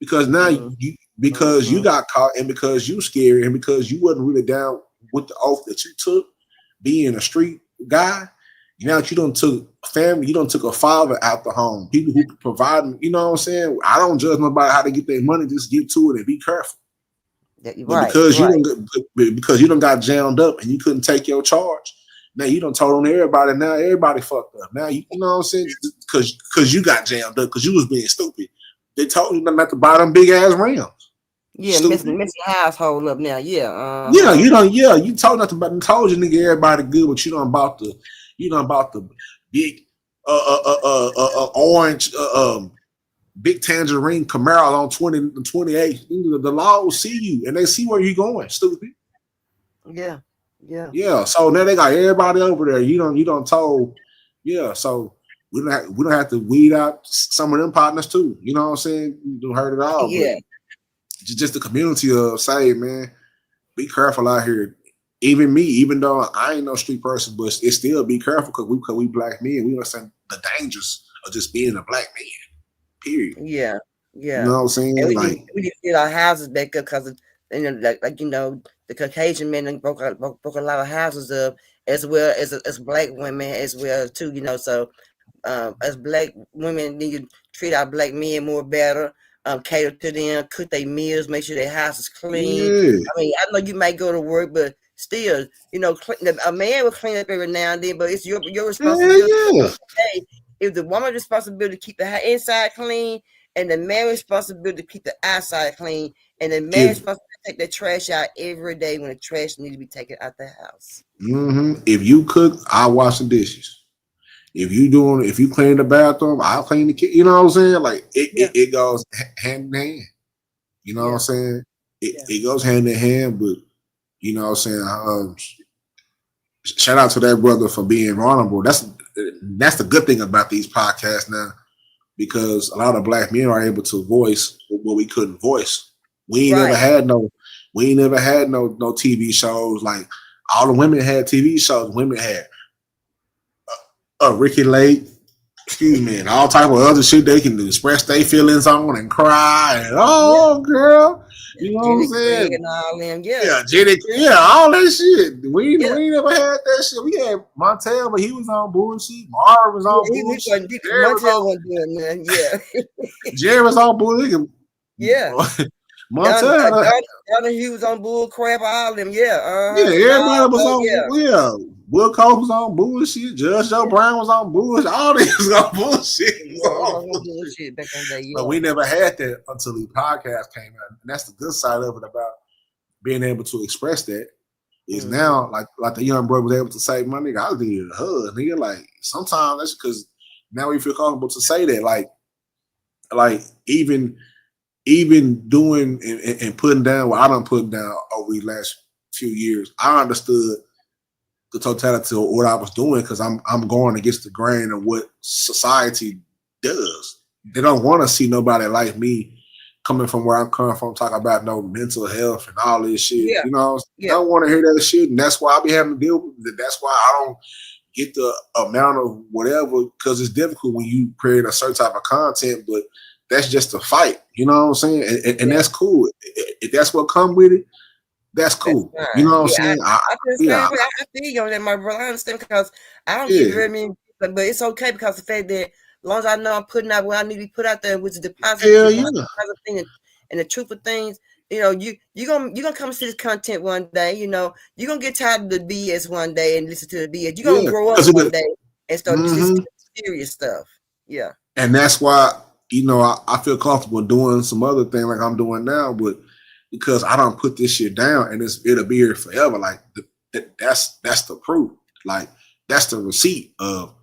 Because now you got caught, and because you scared, and because you wasn't really down with the oath that you took, being a street guy, now that you done took family, you done took a father out the home, people who provide, you know what I'm saying? I don't judge nobody how to get their money, just get to it and be careful. Because you done got jammed up and you couldn't take your charge, now you done told on everybody, now everybody fucked up. Now you know what I'm saying? Because you got jammed up, because you was being stupid. They told you not to buy them big ass rims. Yeah, missing household up now. You told not to told you nigga everybody good, but you done about the big orange big tangerine Camaro on 28. The law will see you and they see where you're going, stupid. Yeah. So now they got everybody over there. You don't told. Yeah. So we don't have to weed out some of them partners too. You know what I'm saying? You don't hurt it all. Yeah. Just the community of say, man, be careful out here. Even me, even though I ain't no street person, but it's still be careful because we black men. We understand the dangers of just being a black man. Period. Yeah. You know what I'm saying? And we need to get our houses back up because the Caucasian men broke a lot of houses up, as well as black women as well too. So as black women need to treat our black men more better. Cater to them, cook their meals, make sure their house is clean. Yeah. I mean, I know you might go to work, but still, a man will clean up every now and then, but it's your responsibility. Yeah. If the woman's responsibility to keep the inside clean, and the man's responsibility to keep the outside clean, and the man's responsibility to take the trash out every day when the trash needs to be taken out the house. Mm-hmm. If you cook, I'll wash the dishes. If you clean the bathroom, I'll clean the kitchen. You know what I'm saying? Like it goes hand in hand. You know what I'm saying? it goes hand in hand. But you know what I'm saying? Shout out to that brother for being vulnerable. That's the good thing about these podcasts now, because a lot of black men are able to voice what we couldn't voice. We ain't never had no TV shows. Like all the women had TV shows. Women had Ricky Lake, excuse me, and all type of other shit they can express their feelings on and cry and girl. You know what I'm saying? And all them, Jenny, all that shit. We ain't never had that shit. We had Montel, but he was on bullshit. Marv was on bullshit. Montel wasn't doing nothing. Jerry was on bullshit. Yeah. Montel. He was on bull crap, all them, everybody was on Will Cole was on bullshit. Judge Joe Brown was on bullshit. All these was on bullshit. Back in the day, But we never had that until the podcast came out. And that's the good side of it about being able to express that. Is now like the young brother was able to say, my nigga, I was needed a hug. Nigga, like sometimes that's because now we feel comfortable to say that. Like even doing and putting down what I done put down over the last few years, I understood the totality of what I was doing because I'm going against the grain of what society does. They don't want to see nobody like me coming from where I'm coming from, talking about no mental health and all this shit. Yeah. You know, I don't want to hear that shit, and that's why I be having to deal with it. That's why I don't get the amount of whatever, because it's difficult when you create a certain type of content, but that's just a fight. You know what I'm saying? And that's cool. If that's what come with it, that's cool. You know what I'm saying? I feel you on that, my brother. I understand because I don't get very many, but it's okay because the fact that as long as I know I'm putting out what I need to be put out there, which is the positive, thing and the truth of things, you know, you're gonna come see this content one day. You know, you're gonna get tired of the BS one day and listen to the BS. You're gonna grow up one day and start listening to serious stuff. Yeah, and that's why, you know, I feel comfortable doing some other thing like I'm doing now, but because I don't put this shit down and it'll be here forever. Like that's the proof. Like that's the receipt of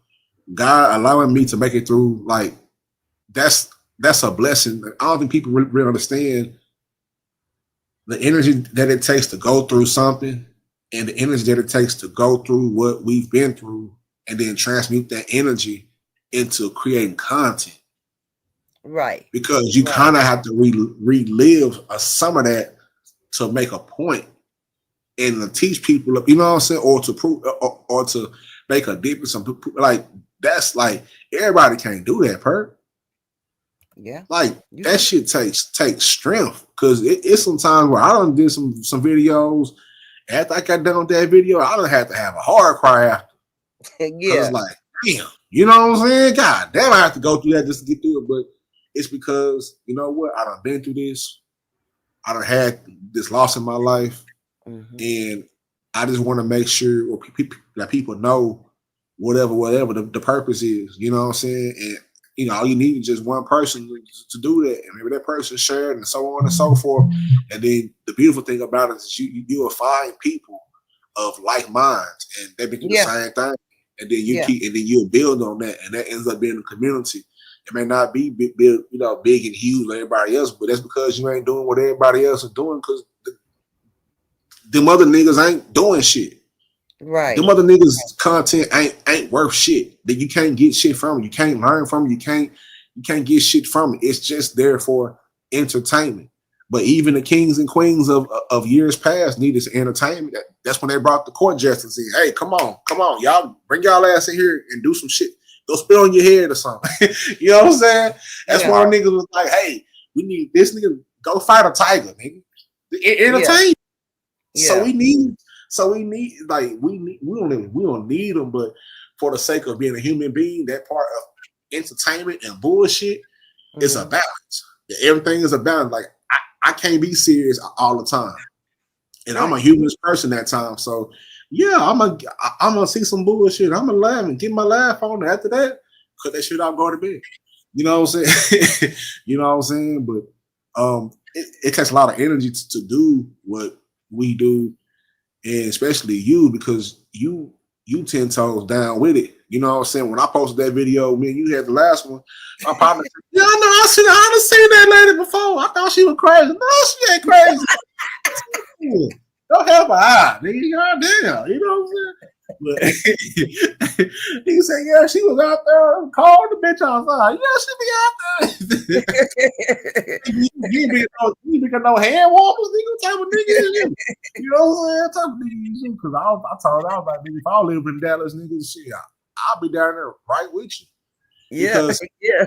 God allowing me to make it through. Like that's a blessing. I don't think people really understand the energy that it takes to go through something and the energy that it takes to go through what we've been through and then transmute that energy into creating content. Right. Because you kind of have to relive some of that to make a point and to teach people, you know what I'm saying, or to prove or to make a difference. Like that's like everybody can't do that, Perk. Yeah. Like that shit takes strength, because it's some times where I done did some videos. After I got done with that video, I done had to have a hard cry after. Yeah. Like, damn, you know what I'm saying? God damn, I have to go through that just to get through it. But it's because, you know what? I done been through this. I done had this loss in my life. And I just want to make sure that people know whatever the purpose is. You know what I'm saying? And, you know, all you need is just one person to do that. And maybe that person shared and so on and so forth. And then the beautiful thing about it is you will find people of like minds and they be doing the same thing. And then you keep, and then you'll build on that. And that ends up being a community. It may not be big, you know, big and huge like everybody else, but that's because you ain't doing what everybody else is doing, because them other niggas ain't doing shit. Right. Them other niggas' content ain't worth shit. That you can't get shit from. You can't learn from. You can't get shit from it. It's just there for entertainment. But even the kings and queens of years past needed entertainment. That's when they brought the court justice in. Hey, come on, y'all bring y'all ass in here and do some shit. Go spit on your head or something. You know what I'm saying? That's why niggas was like, hey, we need this nigga go fight a tiger, nigga. Entertain. So we need like we don't need them, but for the sake of being a human being, that part of entertainment and bullshit is a balance. Everything is a balance. Like I can't be serious all the time, and I'm a humorous person at times. So yeah, I'm gonna see some bullshit. I'm gonna laugh and get my laugh on. After that, cut that shit out, go to bed. You know what I'm saying? You know what I'm saying? But it takes a lot of energy to do what we do, and especially you, because you 10 toes down with it. You know what I'm saying? When I posted that video, me and you had the last one, my partner said, yeah, I know, I done seen that lady before. I thought she was crazy. No, she ain't crazy. Don't have an eye, nigga. Goddamn, you know what I'm saying? But he said, yeah, she was out there. Called the bitch outside. Yeah, she be out there. you be no hand warmers, nigga. What type of nigga is you? You know what I'm saying? What type of nigga is you? Because I told her, I was like, nigga, if I live in Dallas, nigga, shit, I'll be down there right with you. Yeah, because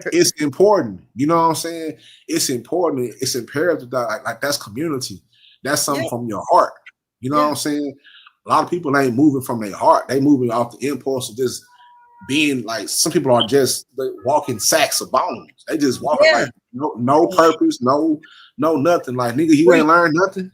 it's important. You know what I'm saying? It's important. It's imperative that like that's community. That's something from your heart. You know what I'm saying? A lot of people ain't moving from their heart. They moving off the impulse of just being like, some people are just walking sacks of bones. They just walking like no purpose, no nothing. Like, nigga, you ain't learned nothing.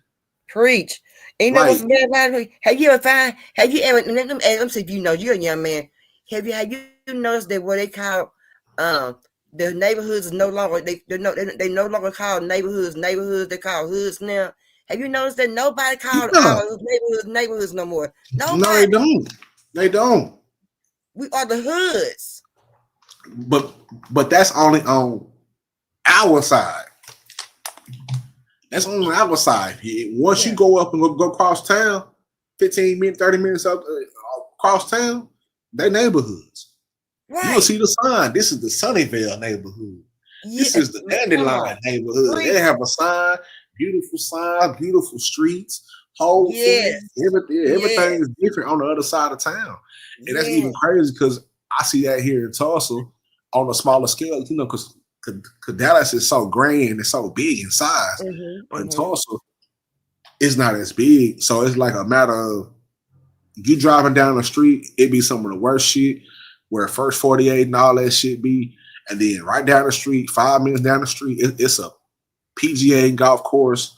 Preach. Ain't no what's bad about it. Have you ever let me see if you know, you're a young man. Have you noticed that what they call the neighborhoods is no longer they no longer call neighborhoods, they call hoods now. Have you noticed that nobody called our neighborhoods no more? Nobody. No, they don't. We are the hoods. But that's only on our side. That's only on our side. Once you go up and go across town, 15 minutes, 30 minutes up across town, they neighborhoods. Right. You'll see the sign. This is the Sunnyvale neighborhood. This is the Dandelion neighborhood. They have a sign, beautiful sign, beautiful streets, whole everything is different on the other side of town. And that's even crazy because I see that here in Tulsa on a smaller scale, you know, because Dallas is so grand and so big in size. But in Tulsa, it's not as big. So it's like a matter of you driving down the street, it be some of the worst shit where first 48 and all that shit be. And then right down the street, 5 minutes down the street, it's a PGA golf course,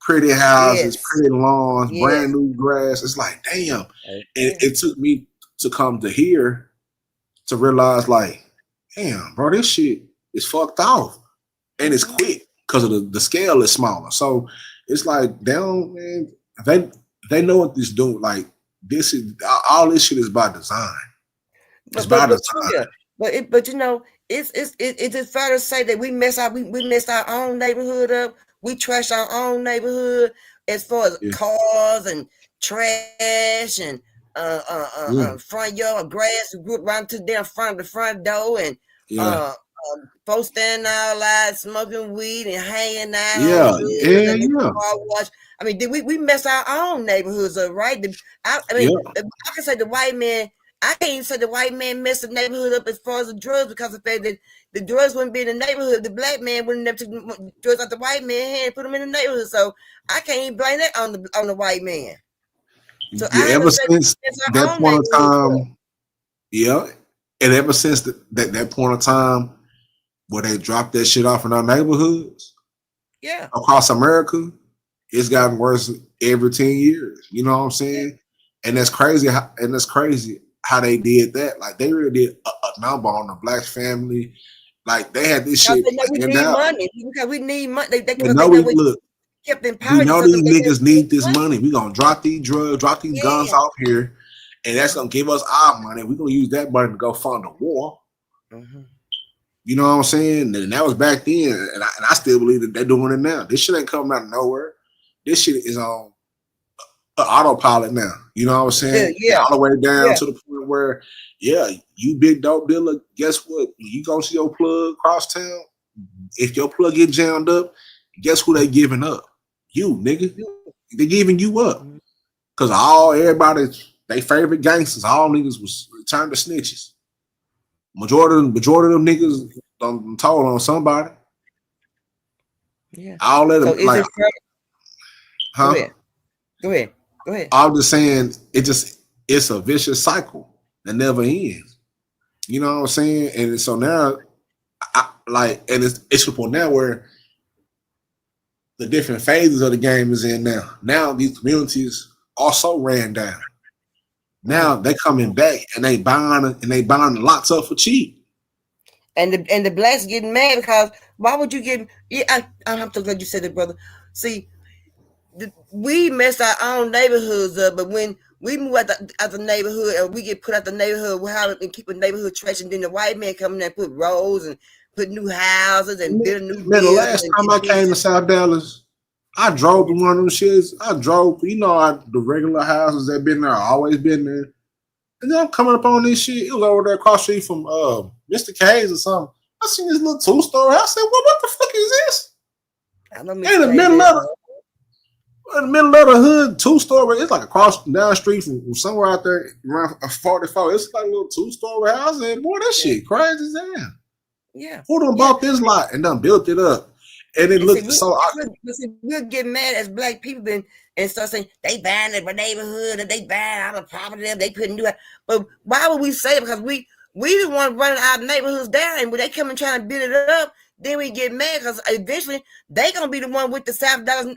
pretty houses, pretty lawns, brand new grass. It's like, damn. And it took me to come to here to realize, like, damn, bro, this shit is fucked off. And it's quick because of the scale is smaller. So it's like, damn, man, they know what this doing. Like, this is all this shit is by design. It's by design. But you know, it's just fair to say that we mess our own neighborhood up. We trash our own neighborhood as far as cars and trash and front yard grass. We grew around to the front of the front door and folks standing outside smoking weed and hanging out. Car wash. I mean, we mess our own neighborhoods up, right? I can say the white man. I can't even say the white man messed the neighborhood up as far as the drugs because of the fact that the drugs wouldn't be in the neighborhood. The black man wouldn't have taken drugs out the white man's hand and put them in the neighborhood. So I can't even blame that on the white man. So ever since that point of time, and ever since that point of time where they dropped that shit off in our neighborhoods, across America, it's gotten worse every 10 years. You know what I'm saying? And that's crazy. How they did that. Like, they really did a number on the black family. Like, they had this shit. We need money because we need money. They kept empowering. We know these niggas need this money. We're going to drop these drugs, drop these guns off here, and that's going to give us our money. We're going to use that money to go fund the war. You know what I'm saying? And that was back then, and I still believe that they're doing it now. This shit ain't coming out of nowhere. This shit is on autopilot now. You know what I'm saying? All the way down to the point where, you big dope dealer, guess what? You go see your plug across town, if your plug get jammed up, guess who they giving up? You, nigga. They giving you up. Because everybody, they favorite gangsters, all niggas was turned to snitches. Majority of them niggas done told on somebody. All of them, like, Go ahead. I'm just saying, it's a vicious cycle that never ends. You know what I'm saying? And so now, it's to the point now where the different phases of the game is in now. Now these communities also ran down. Now they coming back and they buying lots up for cheap. And the blacks getting mad because why would you get? I'm so glad you said it, brother. See. We mess our own neighborhoods up, but when we move out the neighborhood or we get put out the neighborhood, we have to keep a neighborhood trash, and then the white man come in and put roads and put new houses and build new. Man, the last time I came to South Dallas, I drove to one of them shits. I drove, the regular houses that been there, always been there. And then I'm coming up on this shit. It was over there across the street from Mr. K's or something. I seen this little 2-story. I said, well, what the fuck is this? In the middle of the hood, 2-story. It's like across down the street from somewhere out there around 44. It's like a little 2-story house. And boy, that shit crazy as hell. Yeah. Who done bought this lot and done built it up? And it looked so. We'll get mad as black people and start saying they banned the neighborhood and they banned our property. They couldn't do it. But why would we say it? Because we the one running our neighborhoods down, and when they come and trying to build it up, then we get mad because eventually they gonna be the one with the South Dallas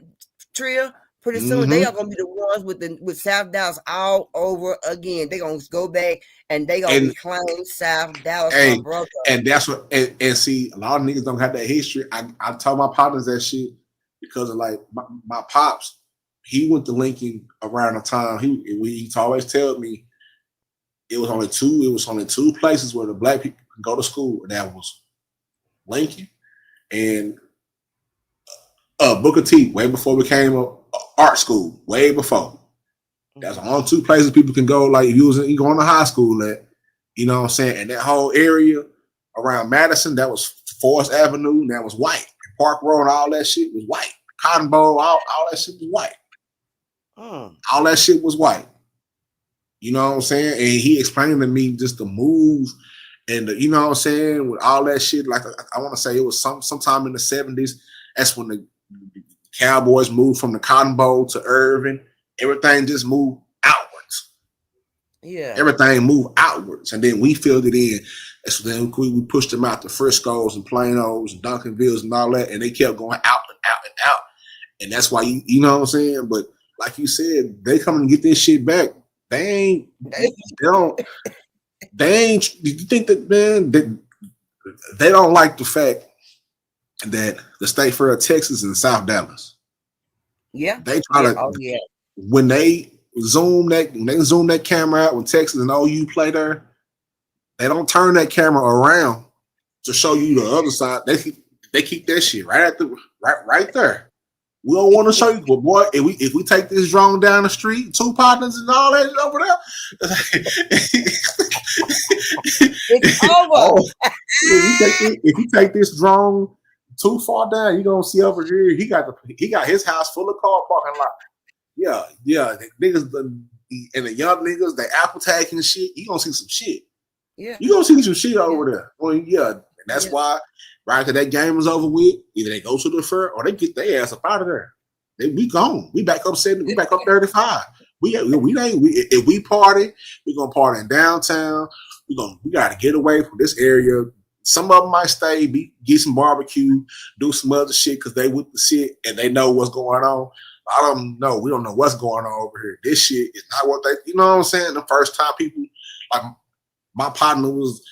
Trill. Pretty soon they are gonna be the ones with South Dallas all over again. They gonna go back and they gonna reclaim South Dallas, my brother. And that's what and see, a lot of niggas don't have that history. I tell my partners that shit because of like my pops. He went to Lincoln around the time he always tell me it was only two places where the black people could go to school, and that was Lincoln and Booker T. Way before it became a art school, way before. That's the only two places people can go. Like if you going to high school at, you know what I'm saying? And that whole area around Madison, that was Forest Avenue, and that was white. Park Road, all that shit was white. Cotton Bowl, all that shit was white. All that shit was white. You know what I'm saying? And he explained to me just the move and you know what I'm saying, with all that shit. Like I want to say it was sometime in the 70s. That's when the Cowboys moved from the Cotton Bowl to Irving. Everything just moved outwards. Yeah. Everything moved outwards. And then we filled it in. And so then we pushed them out to Frisco's and Planos and Duncanvilles and all that. And they kept going out and out and out. And that's why you know what I'm saying? But like you said, they come and get this shit back. You think that, man, they don't like the fact that the state fair of Texas and South Dallas. Yeah. They try to when they zoom that camera out when Texas and OU play there, they don't turn that camera around to show you the other side. They keep that shit right there. We don't want to show you, but boy, if we take this drone down the street, two partners and all that over there, it's over. If you take this drone too far down, you're gonna see over here. He got his house full of car parking lot. Yeah. The niggas and the young niggas, they Apple tagging and shit. You gonna see some shit. Yeah, you gonna see some shit over there. Well, yeah, and that's why. Right after that game was over with, either they go to the fair or they get their ass up out of there. We gone. We back up 70. We back up 35. If we party, we gonna party in downtown. We gotta get away from this area. Some of them might stay, get some barbecue, do some other shit because they with the shit and they know what's going on. I don't know. We don't know what's going on over here. This shit is not what they. You know what I'm saying? The first time people like my partner was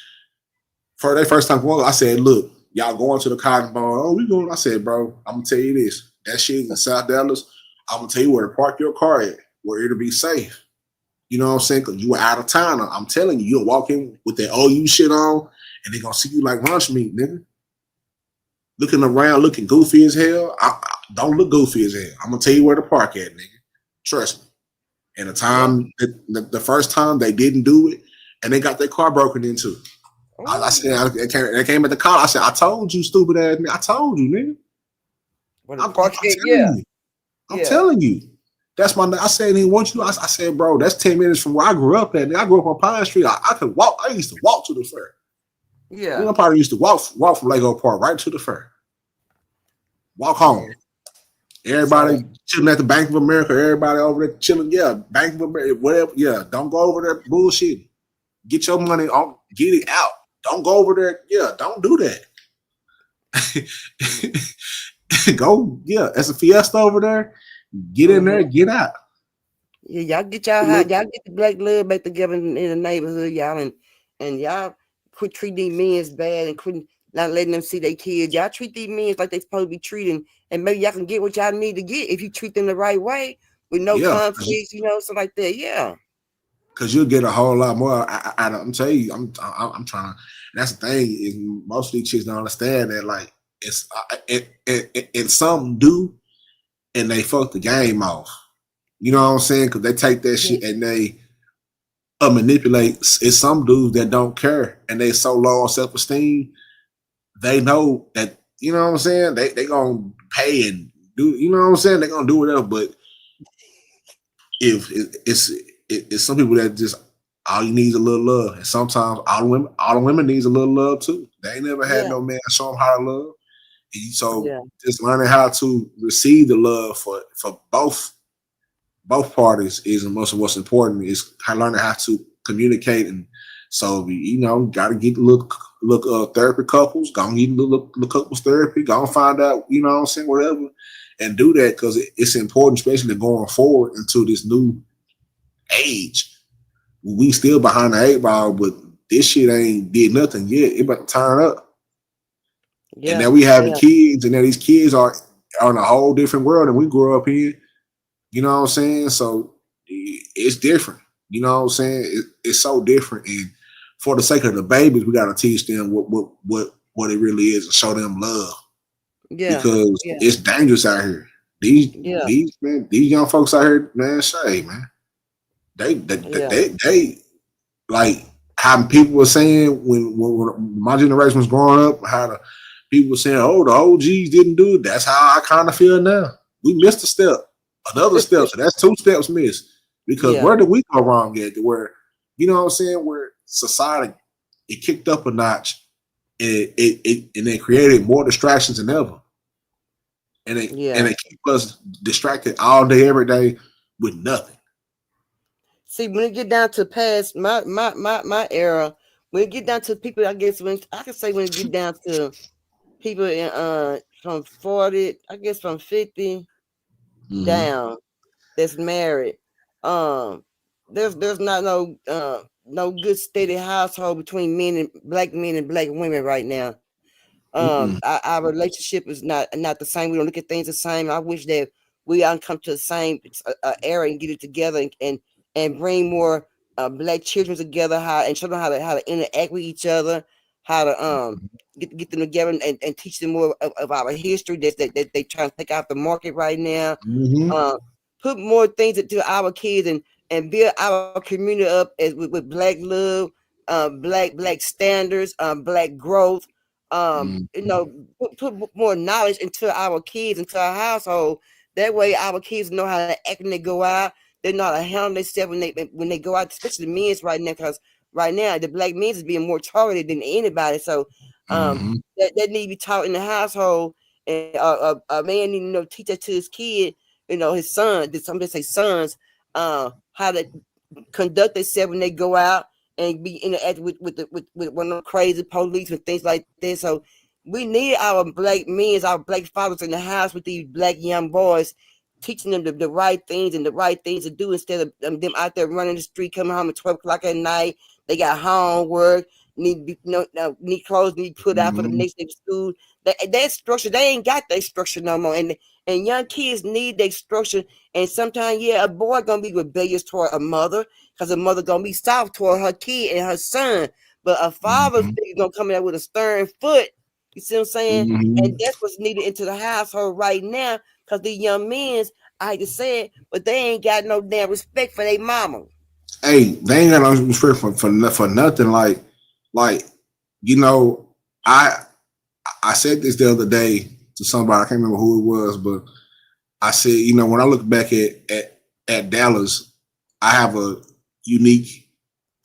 for their first time going. I said, look. Y'all going to the Cotton Bowl? Oh, we going. I said, bro, I'm gonna tell you this. That shit in South Dallas. I'm gonna tell you where to park your car at, where it'll be safe. You know what I'm saying? Because you were out of town. I'm telling you, you'll walk in with that OU shit on, and they're gonna see you like lunch meat, nigga. Looking around, looking goofy as hell. I don't look goofy as hell. I'm gonna tell you where to park at, nigga. Trust me. And the first time they didn't do it, and they got their car broken into. I said, they came at the car. I said, I told you, stupid ass nigga. I told you, nigga. I'm telling you. That's my. I said, he want you. I said, bro, that's 10 minutes from where I grew up at. I grew up on Pine Street. I could walk. I used to walk to the fair. Yeah. I probably used to walk from Lego Park right to the fair. Walk home. Everybody chilling at the Bank of America. Everybody over there chilling. Yeah, Bank of America, whatever. Yeah, don't go over there bullshit. Get your money on. Get it out. Don't go over there. Yeah, don't do that. Go, it's a fiesta over there. Get in there, get out. Yeah, y'all get y'all get the black love back together in the neighborhood, y'all, and y'all quit treating these men bad and quit not letting them see their kids. Y'all treat these men like they supposed to be treating, and maybe y'all can get what y'all need to get if you treat them the right way with no conflicts, something like that. Yeah. Because you'll get a whole lot more. I'm telling you, I'm trying to. That's the thing is most of these chicks don't understand that. Like it's and some do, and they fuck the game off. You know what I'm saying? Because they take that shit and they manipulate. It's some dudes that don't care and they so low on self-esteem. They know that, you know what I'm saying? They gonna pay and do, you know what I'm saying? They're gonna do whatever. But if it's some people that just all you need is a little love, and sometimes all the women needs a little love too. They ain't never had no man show them how to love. And so just learning how to receive the love for both parties is what's important. Is learning how to communicate. And so gotta get look therapy couples, go and get look couples therapy, go and find out, you know what I'm saying, whatever, and do that because it's important, especially going forward into this new age. We still behind the 8 ball, but this shit ain't did nothing yet. It about to turn up. Yeah. And now we having kids, and now these kids are in a whole different world than we grew up in. You know what I'm saying? So it's different. You know what I'm saying? It's so different. And for the sake of the babies, we got to teach them what it really is and show them love. Yeah. Because it's dangerous out here. These young folks out here, man, man. They like how people were saying when my generation was growing up, how the people were saying, oh, the OGs didn't do it. That's how I kind of feel now. We missed a step, another step. So that's 2 steps missed. Because where did we go wrong at? Where, you know what I'm saying, where society, it kicked up a notch and it created more distractions than ever. And it keep us distracted all day, every day with nothing. See, when it get down to past my era, when it get down to people, I guess when it get down to people in from 40, I guess from 50 down that's married. There's not no good steady household between black men and black women right now. Our relationship is not the same. We don't look at things the same. I wish that we all come to the same era and get it together and bring more black children together, and show them how to interact with each other, how to get them together and teach them more of our history that they trying to take out the market right now. Put more things into our kids and build our community up with black love, black standards, black growth. Put more knowledge into our kids, into our household. That way our kids know how to act when they go out. They know how to handle themselves when they go out, especially the men's right now, because right now the black men is being more targeted than anybody. So that need to be taught in the household, and a man need to teach that to his kid, his son. Some say sons, how to conduct themselves when they go out and be interacting with one of the crazy police and things like this. So we need our black men, our black fathers in the house with these black young boys, teaching them the right things and the right things to do instead of them out there running the street, coming home at 12 o'clock at night. They got homework, need clothes need put out for the next day of school. That structure, they ain't got that structure no more. And young kids need that structure. And sometimes, a boy gonna be rebellious toward a mother because a mother gonna be soft toward her kid and her son. But a father's gonna come in there with a stern foot. You see what I'm saying? And that's what's needed into the household right now. Because the young men, I hate to say it, but they ain't got no damn respect for their mama. Hey, they ain't got no respect for nothing. Like, I said this the other day to somebody, I can't remember who it was, but I said, when I look back at Dallas, I have a unique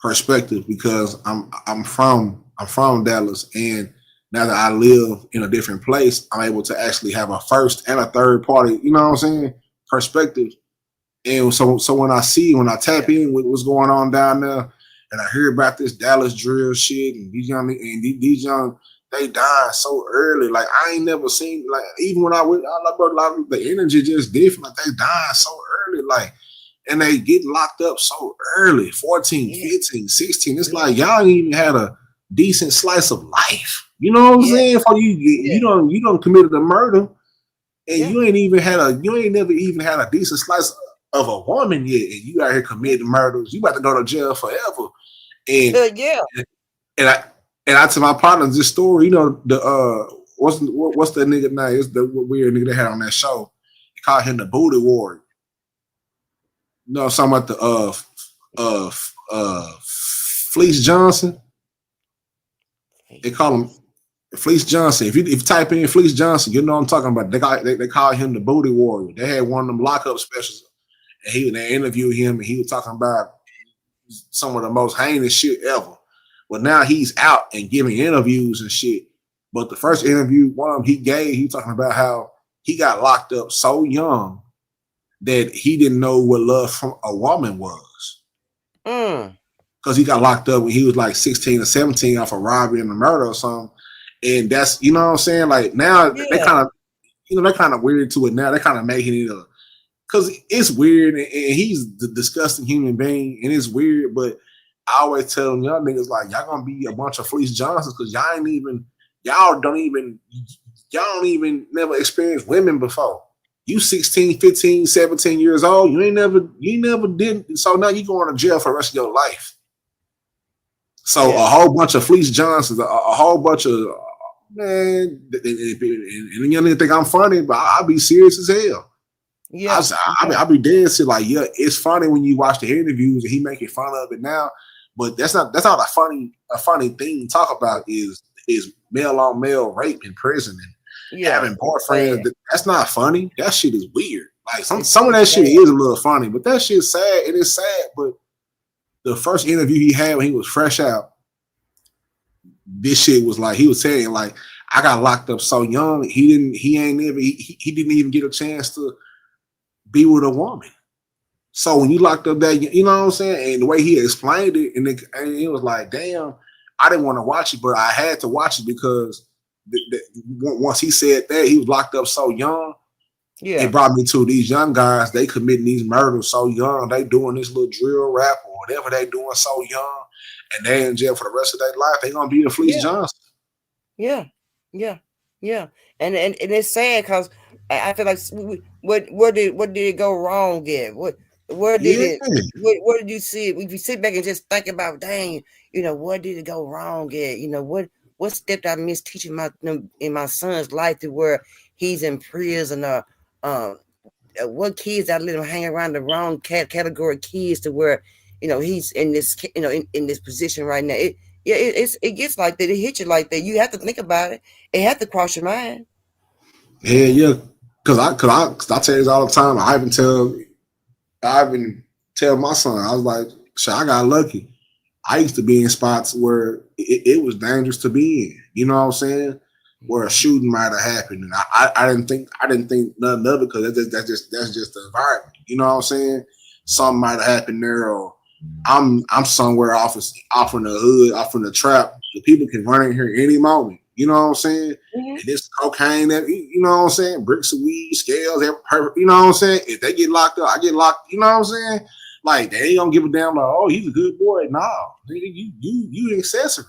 perspective because I'm from Dallas, and now that I live in a different place, I'm able to actually have a first and a third party, you know what I'm saying, perspective. And so when I tap in with what's going on down there, and I hear about this Dallas drill shit and these young they died so early. Like I ain't never seen, like, even when I went, the energy just different. Like they died so early, like, and they get locked up so early, 14, 15, 16. It's like y'all ain't even had a decent slice of life. You know what I'm saying? For you don't committed a murder, and you ain't never even had a decent slice of a woman yet, and you out here committing murders. You about to go to jail forever. And I tell my partners this story. The what's the nigga name? It's the weird nigga they had on that show. They call him the booty warrior. You know, something about the Fleece Johnson. They call him Fleece Johnson. If you type in Fleece Johnson, you know what I'm talking about. They call him the booty warrior. They had one of them lockup specials, and they interviewed him, and he was talking about some of the most heinous shit ever. But now he's out and giving interviews and shit. But the first interview, one of them he gave, he was talking about how he got locked up so young that he didn't know what love from a woman was. Because he got locked up when he was like 16 or 17 off a robbery and a murder or something. And that's, you know what I'm saying? Like now they kind of, they're kind of weird to it now. They're kind of making it a, because it's weird and he's the disgusting human being and it's weird, but I always tell them young niggas like, y'all gonna be a bunch of Fleece Johnsons because y'all don't even never experienced women before. You 16, 15, 17 years old, you never did. So now you going to jail for the rest of your life. So a whole bunch of Fleece Johnsons, a whole bunch of, man, and young niggas think I'm funny, but I'll be serious as hell. Yeah. I'll be dead shit like, yeah, it's funny when you watch the interviews and he making fun of it now, but that's not a funny thing to talk about is male on male rape in prison and having boyfriends. That's not funny. That shit is weird. Like some of that shit is a little funny, but that shit's sad. It is sad. But the first interview he had when he was fresh out, this shit was like he was saying like I got locked up so young. He didn't even get a chance to be with a woman. So when you locked up that, you know what I'm saying, and the way he explained it, and it was like, damn. I didn't want to watch it, but I had to watch it because once he said that, he was locked up so young. Yeah, it brought me to these young guys. They committing these murders so young. They doing this little drill rap or whatever they doing so young, and they in jail for the rest of their life. They gonna be the Fleece Johnson. Yeah. And it's sad because I feel like where did it go wrong? Where did you see it? If you sit back and just think about, dang, where did it go wrong at? What step I missed teaching in my son's life to where he's in prison what kids I let him hang around the wrong category of kids to where, he's in this, in this position right now. It gets like that. It hits you like that. You have to think about it. It has to cross your mind. Yeah. Cause I tell you this all the time. I even tell my son, I was like, shit, I got lucky. I used to be in spots where it was dangerous to be in. You know what I'm saying? Where a shooting might have happened, and I didn't think nothing of it because that's just the environment. You know what I'm saying? Something might have happened there, or I'm somewhere off in the hood, off in the trap. The people can run in here any moment. You know what I'm saying? Mm-hmm. And this cocaine, that you know what I'm saying? Bricks of weed, scales, you know what I'm saying? If they get locked up, I get locked. You know what I'm saying? Like they ain't gonna give a damn. Like, oh, he's a good boy. No, you accessory.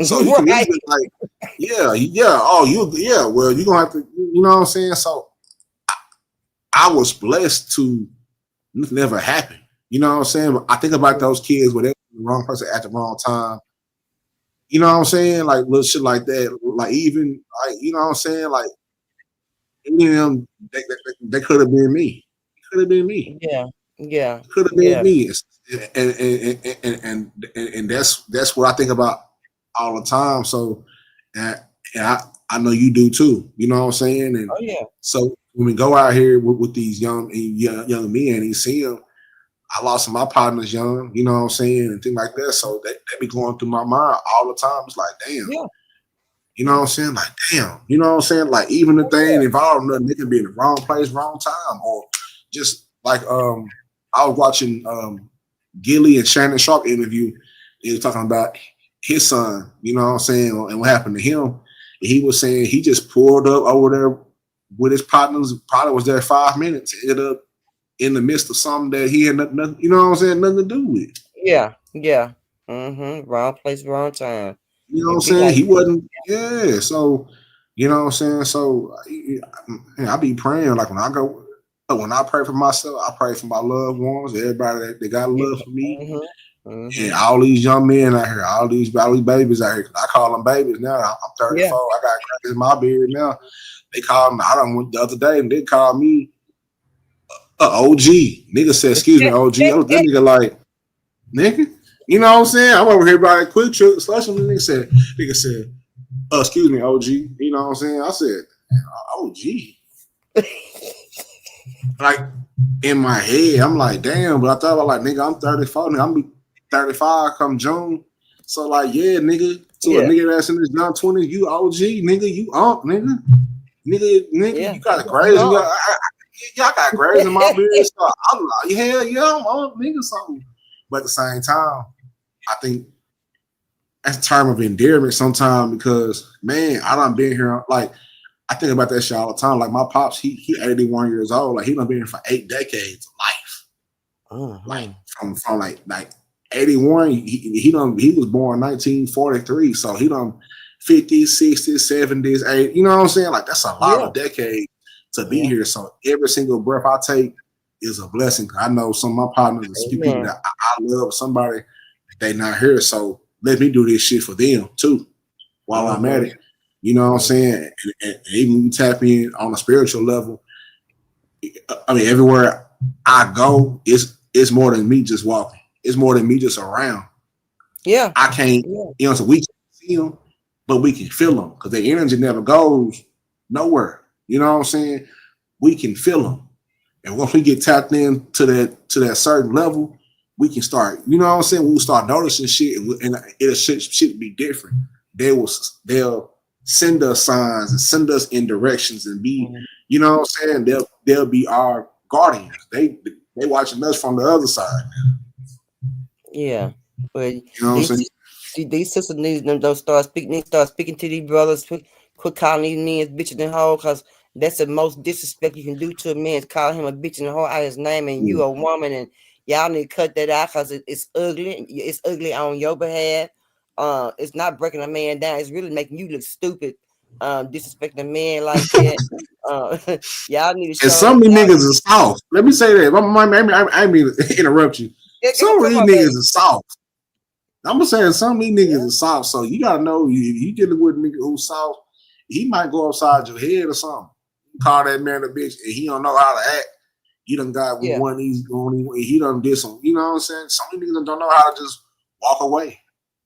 So you can easily like, well, you're gonna have to, you know what I'm saying? So I was blessed to never happen. You know what I'm saying? But I think about those kids where they were the wrong person at the wrong time. You know what I'm saying? Like little shit like that. Like even like, you know what I'm saying? Like any of them, they could have been me. Could have been me. Yeah. Could have been me. And that's what I think about all the time. So and I know you do too. You know what I'm saying? And so when we go out here with these young men and you see them, I lost some of my partners young, you know what I'm saying, and things like that. So they be going through my mind all the time. It's like, damn. Yeah. You know what I'm saying? Like, damn. You know what I'm saying? Like, even the thing involved, nothing, they can be in the wrong place, wrong time. Or just like I was watching Gilly and Shannon Sharp interview. He was talking about his son, you know what I'm saying, and what happened to him. And he was saying he just pulled up over there with his partners, probably was there 5 minutes, ended up in the midst of something that he had nothing, you know what I'm saying, nothing to do with. Yeah. Mm-hmm. Wrong place, wrong time. You know what I'm saying? He wasn't, so, you know what I'm saying? So, I be praying, like when I pray for myself, I pray for my loved ones, everybody that got love for me. Mm-hmm. Mm-hmm. And all these young men out here, all these babies out here, I call them babies now. I'm 34, I got cracks in my beard now. They call me, I don't went the other day and they called me OG. Nigga said, excuse me, OG. I was that nigga like, nigga. You know what I'm saying? I'm over here by a quick trip. Slushing the nigga said, excuse me, OG. You know what I'm saying? I said, OG. Like in my head, I'm like, damn, but I thought about like, nigga, I'm 34, nigga, I'm be 35 come June. So like, yeah, nigga, to a nigga that's in his young 20s, you OG, nigga, you up, nigga. Nigga, you got grades. Y'all got grades in my beard. So I'm like, hell yeah, I'm up, nigga, something. But at the same time, I think that's a term of endearment sometimes because, man, I done been here. Like, I think about that shit all the time. Like, my pops, he 81 years old. Like, he done been here for 8 decades of life. Like, from like 81, he was born 1943. So he done 50s, 60s, 70s, 80s. You know what I'm saying? Like, that's a lot of decades to be here. So every single breath I take is a blessing. I know some of my partners and people that I love, somebody they not here. So let me do this shit for them too while I'm at it. You know what I'm saying? And even when you tap in on a spiritual level, I mean, everywhere I go, it's more than me just walking. It's more than me just around. Yeah. I can't, you know, so we can see them, but we can feel them because their energy never goes nowhere. You know what I'm saying? We can feel them. And once we get tapped in to that certain level, we can start, you know what I'm saying? We'll start noticing shit and it'll shit be different. They'll send us signs and send us in directions and be, you know what I'm saying? They'll be our guardians. They watching us from the other side. Yeah. But you know what I'm saying? These sisters need them to start speaking to these brothers, quit calling these men bitches and hoes, because that's the most disrespect you can do to a man is call him a bitch and a hoe out his name, and you a woman, and y'all need to cut that out because it's ugly. It's ugly on your behalf. It's not breaking a man down. It's really making you look stupid. Disrespecting a man like that. Y'all need to. And some of these niggas are soft. Let me say that. I mean to interrupt you. Some of these niggas are soft. I'm just saying some of these niggas are soft. So you gotta know you dealing with a nigga who's soft. He might go upside your head or something. Call that man a bitch, and he don't know how to act. You done got with one of these. He done did some. You know what I'm saying? Some of these niggas don't know how to just walk away.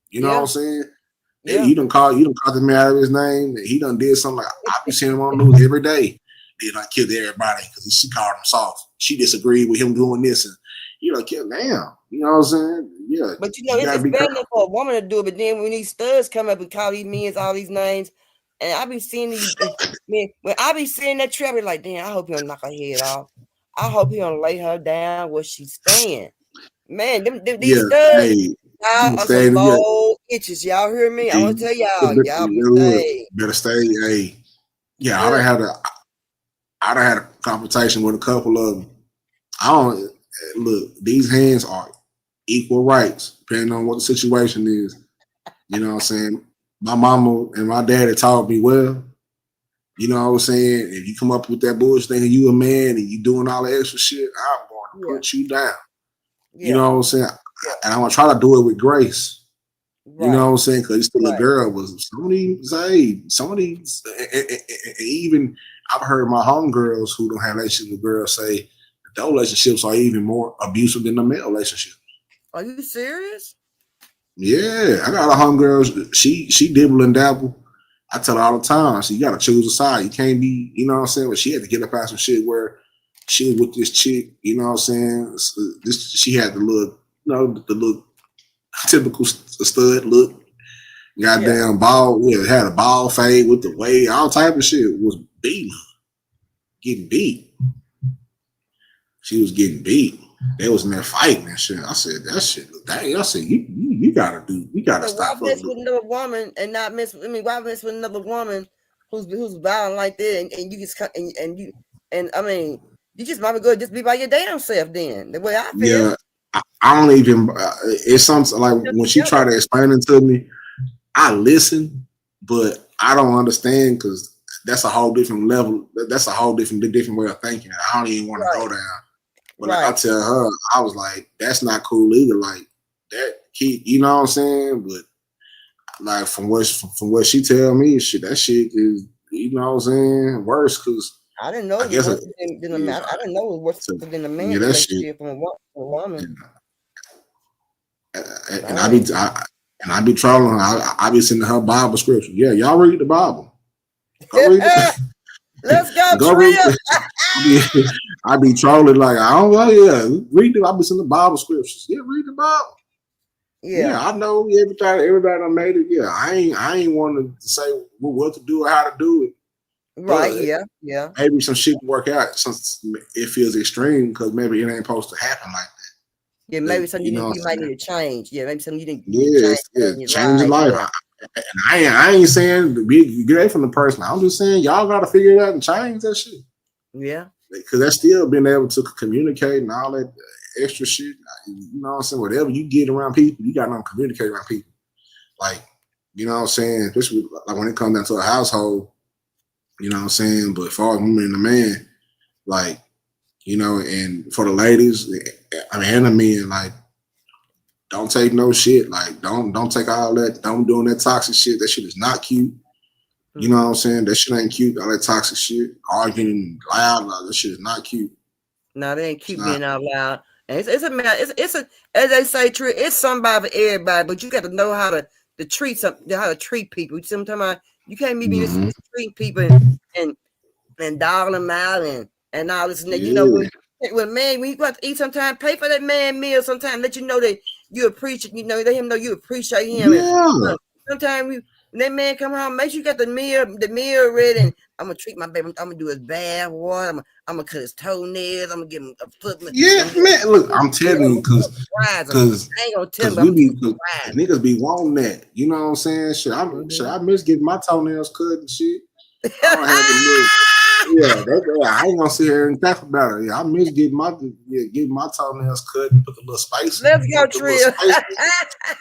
You know what I'm saying? Yeah. You done call the man out of his name, and he done did something like I be seeing him on the news every day. Then I killed everybody because she called him soft. She disagreed with him doing this, and you know, kill damn. You know what I'm saying? Yeah. But you know, it's bad enough for a woman to do it. But then when these studs come up and call these men all these names, and I be seeing these men, when I be seeing that trap, I be like, damn, I hope he don't knock her head off. I hope he don't lay her down where she's staying. Man, these studs. Y'all are some bold itches. Y'all hear me? I want to tell y'all better stay. Hey, yeah, I done had a confrontation with a couple of them. Look, these hands are equal rights, depending on what the situation is. You know what I'm saying? My mama and my daddy taught me well. You know what I'm saying? If you come up with that bullshit thinking you a man and you doing all the extra shit, I'm going to put you down. Yeah. You know what I'm saying? Yeah. And I'm going to try to do it with grace. Right. You know what I'm saying? Because still a girl. Was some of these, even I've heard my homegirls who don't have relationships with girls say that those relationships are even more abusive than the male relationship. Are you serious? Yeah, I got a homegirl. She dibble and dabble. I tell her all the time. So you got to choose a side. You can't be, you know what I'm saying? But she had to get up out some shit where she was with this chick. You know what I'm saying? So she had the look. You know, the look, typical stud look. Goddamn ball. Yeah, had a ball fade with the wave. All type of shit was beating her. Getting beat. She was getting beat. They was in there fighting and shit. I said, that shit, dang. I said, you gotta stop. Why mess with another woman and not mess with, why mess with another woman who's violent like that and you just I mean, you just might be good just be by your damn self then. The way I feel. Yeah. I don't even. It's something like when she tried to explain it to me, I listen, but I don't understand because that's a whole different level. That's a whole different way of thinking. I don't even want to go down. But like I tell her, I was like, that's not cool either. Like that kid, you know what I'm saying? But like from what she tell me, shit, that shit is, you know what I'm saying, worse because I didn't know I it guess was it, worse than the man. I didn't know it was worse than the man yeah, that shit. relationship from a woman. And I be trolling her. I be sending her Bible scripture. Yeah, y'all read the Bible. Go read it. Let's go, Go read Trill. it. I be trolling like I don't know. Yeah, read it. I be sending the Bible scriptures. Yeah, read the Bible. Yeah, I know everybody done made it. Yeah, I ain't want to say what to do or how to do it. Right, but yeah. Maybe some shit work out since it feels extreme because maybe it ain't supposed to happen like that. Yeah, maybe something you might need to change. Yeah, maybe something you didn't change your life. Yeah. And I ain't saying you get away from the person. I'm just saying y'all got to figure it out and change that shit. Yeah. Because that's still being able to communicate and all that extra shit. You know what I'm saying? Whatever you get around people, you got to communicate around people. Like, you know what I'm saying? Especially like when it comes down to a household, you know what I'm saying? But as far as women and the man, like, you know, and for the ladies, I mean, and the men, like, don't take no shit. Like, don't take all that. Don't doing that toxic shit. That shit is not cute. You know what I'm saying? That shit ain't cute. All that toxic shit, arguing loud, that shit is not cute. No, they ain't cute being out loud. And it's a as they say, true. It's somebody for everybody, but you got to know how to treat people. You see what I'm talking about? You can't be treating people and dog them out and all this and that. You know, when you go out to eat, sometimes pay for that man meal. Sometimes let you know that you appreciate. You know, let him know you appreciate him. Yeah. Sometimes when that man come home, make sure you got the meal ready. And I'm gonna treat my baby. I'm gonna do his bath water. I'm gonna cut his toenails. I'm gonna give him a foot. Yeah, man. Look, I'm telling you, because I ain't gonna tell him. Niggas be wanting that. You know what I'm saying? Shit, I miss getting my toenails cut and shit. I don't have to look. Yeah, I ain't gonna sit here and talk about it. Yeah, I miss getting my toenails cut and put the little spaces. Let's go, Trill.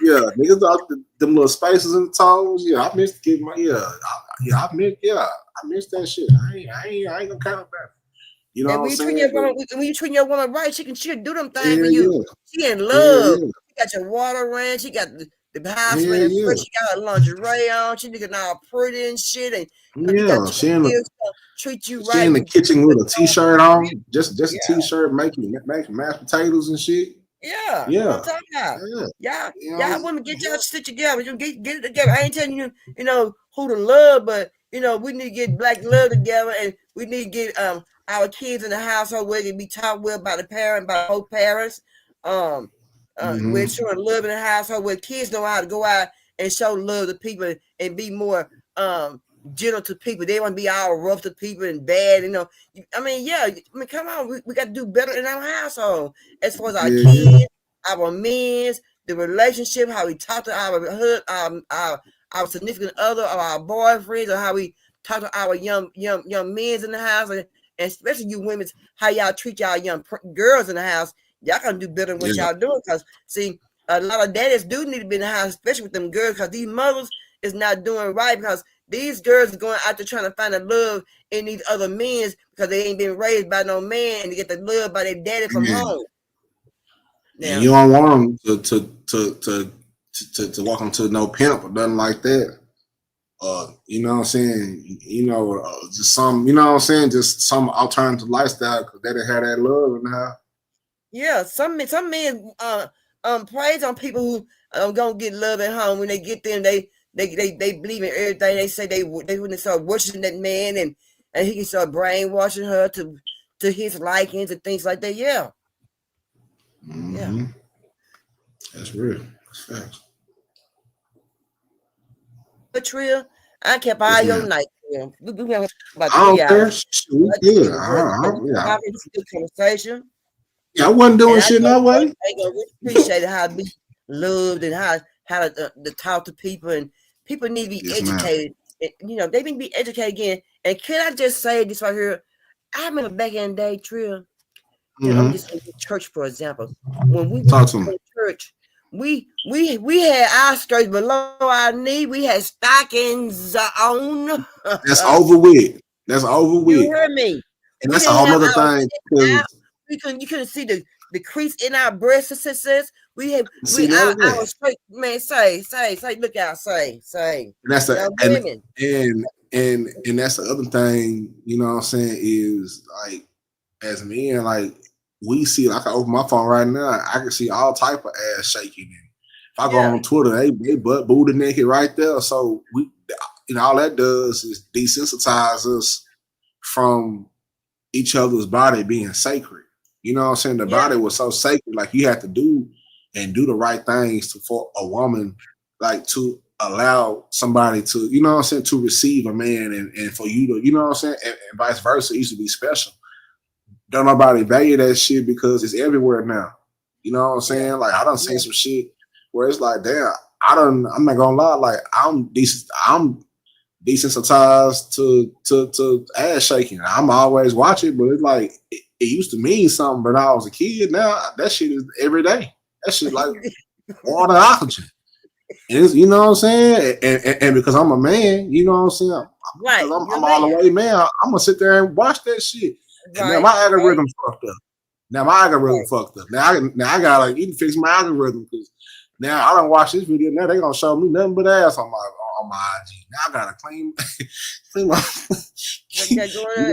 Yeah, niggas got them little spaces in the toes. Yeah, I miss getting my I miss that shit. I ain't gonna count that. You know what I'm saying? When you treat your woman right, she'll do them things for you. She in love. She got your water ran. She got the house ran. She got her lingerie on. She looking all pretty and shit. And she in the treat you right. She in the kitchen with a t-shirt on, just a t-shirt, making mashed potatoes and shit. Yeah. What I'm talking about. Y'all women get y'all shit together. You get it together. I ain't telling you, you know, who to love, but you know, we need to get black love together, and we need to get our kids in the household where they be taught well by the parent, by both parents. We're showing love in the household where kids know how to go out and show love to people and be more gentle to people. They want to be all rough to people and bad, you know. I mean, come on, we got to do better in our household as far as our kids, our men, the relationship, how we talk to our significant other, or our boyfriends, or how we talk to our young men in the house, and especially you women, how y'all treat y'all young girls in the house. Y'all gonna do better than what y'all doing, because see, a lot of daddies do need to be in the house, especially with them girls, because these mothers is not doing right, because these girls are going out there trying to find the love in these other men because they ain't been raised by no man, and to get the love by their daddy from home. Now, and you don't want them to walk into no pimp or nothing like that. You know what I'm saying? You know, just some, you know what I'm saying? Just some alternative lifestyle because they didn't have that love in the house. Yeah, some men praise on people who gonna get love at home. When they get them, they believe in everything. They say they wouldn't start worshiping that man, and he can start brainwashing her to his likings and things like that. Yeah. That's real. That's facts. But Trill, I kept all your night. We have about 3 hours. I don't care. Good conversation. Yeah, I wasn't doing shit that way. I really appreciate how to be loved and how to talk to people, and people need to be educated. You know, they need to be educated again. And can I just say this right here? I remember back in the day, Trill. I'm just in church, for example. When we went to church, we had our skirts below our knee. We had stockings on. That's over with. That's over with. You heard me. And that's a whole other thing. You couldn't see the crease in our breasts, sisters. Our straight man. Say, look out, say. And that's women. And And that's the other thing, you know what I'm saying, is like as men, like we see, like I open my phone right now, I can see all type of ass shaking. And if I go on Twitter, they butt booty naked right there. So we, you know, all that does is desensitize us from each other's body being sacred. You know what I'm saying? The body was so sacred, like you had to do the right things for a woman, like to allow somebody to, you know what I'm saying, to receive a man and for you to, you know what I'm saying, and vice versa. It used to be special. Don't nobody value that shit because it's everywhere now. You know what I'm saying? Like I done seen some shit where it's like, damn, I'm not gonna lie, like I'm desensitized to ass shaking. I'm always watching, but it's like it used to mean something when I was a kid. Now that shit is every day. That shit like water, oxygen. And it's, you know what I'm saying? And because I'm a man, you know what I'm saying? Right. I'm all the way man. I'm gonna sit there and watch that shit. And now my algorithm fucked up. Now I gotta like even fix my algorithm because now I don't watch this video. Now they gonna show me nothing but ass on my IG. Now I gotta clean my. You know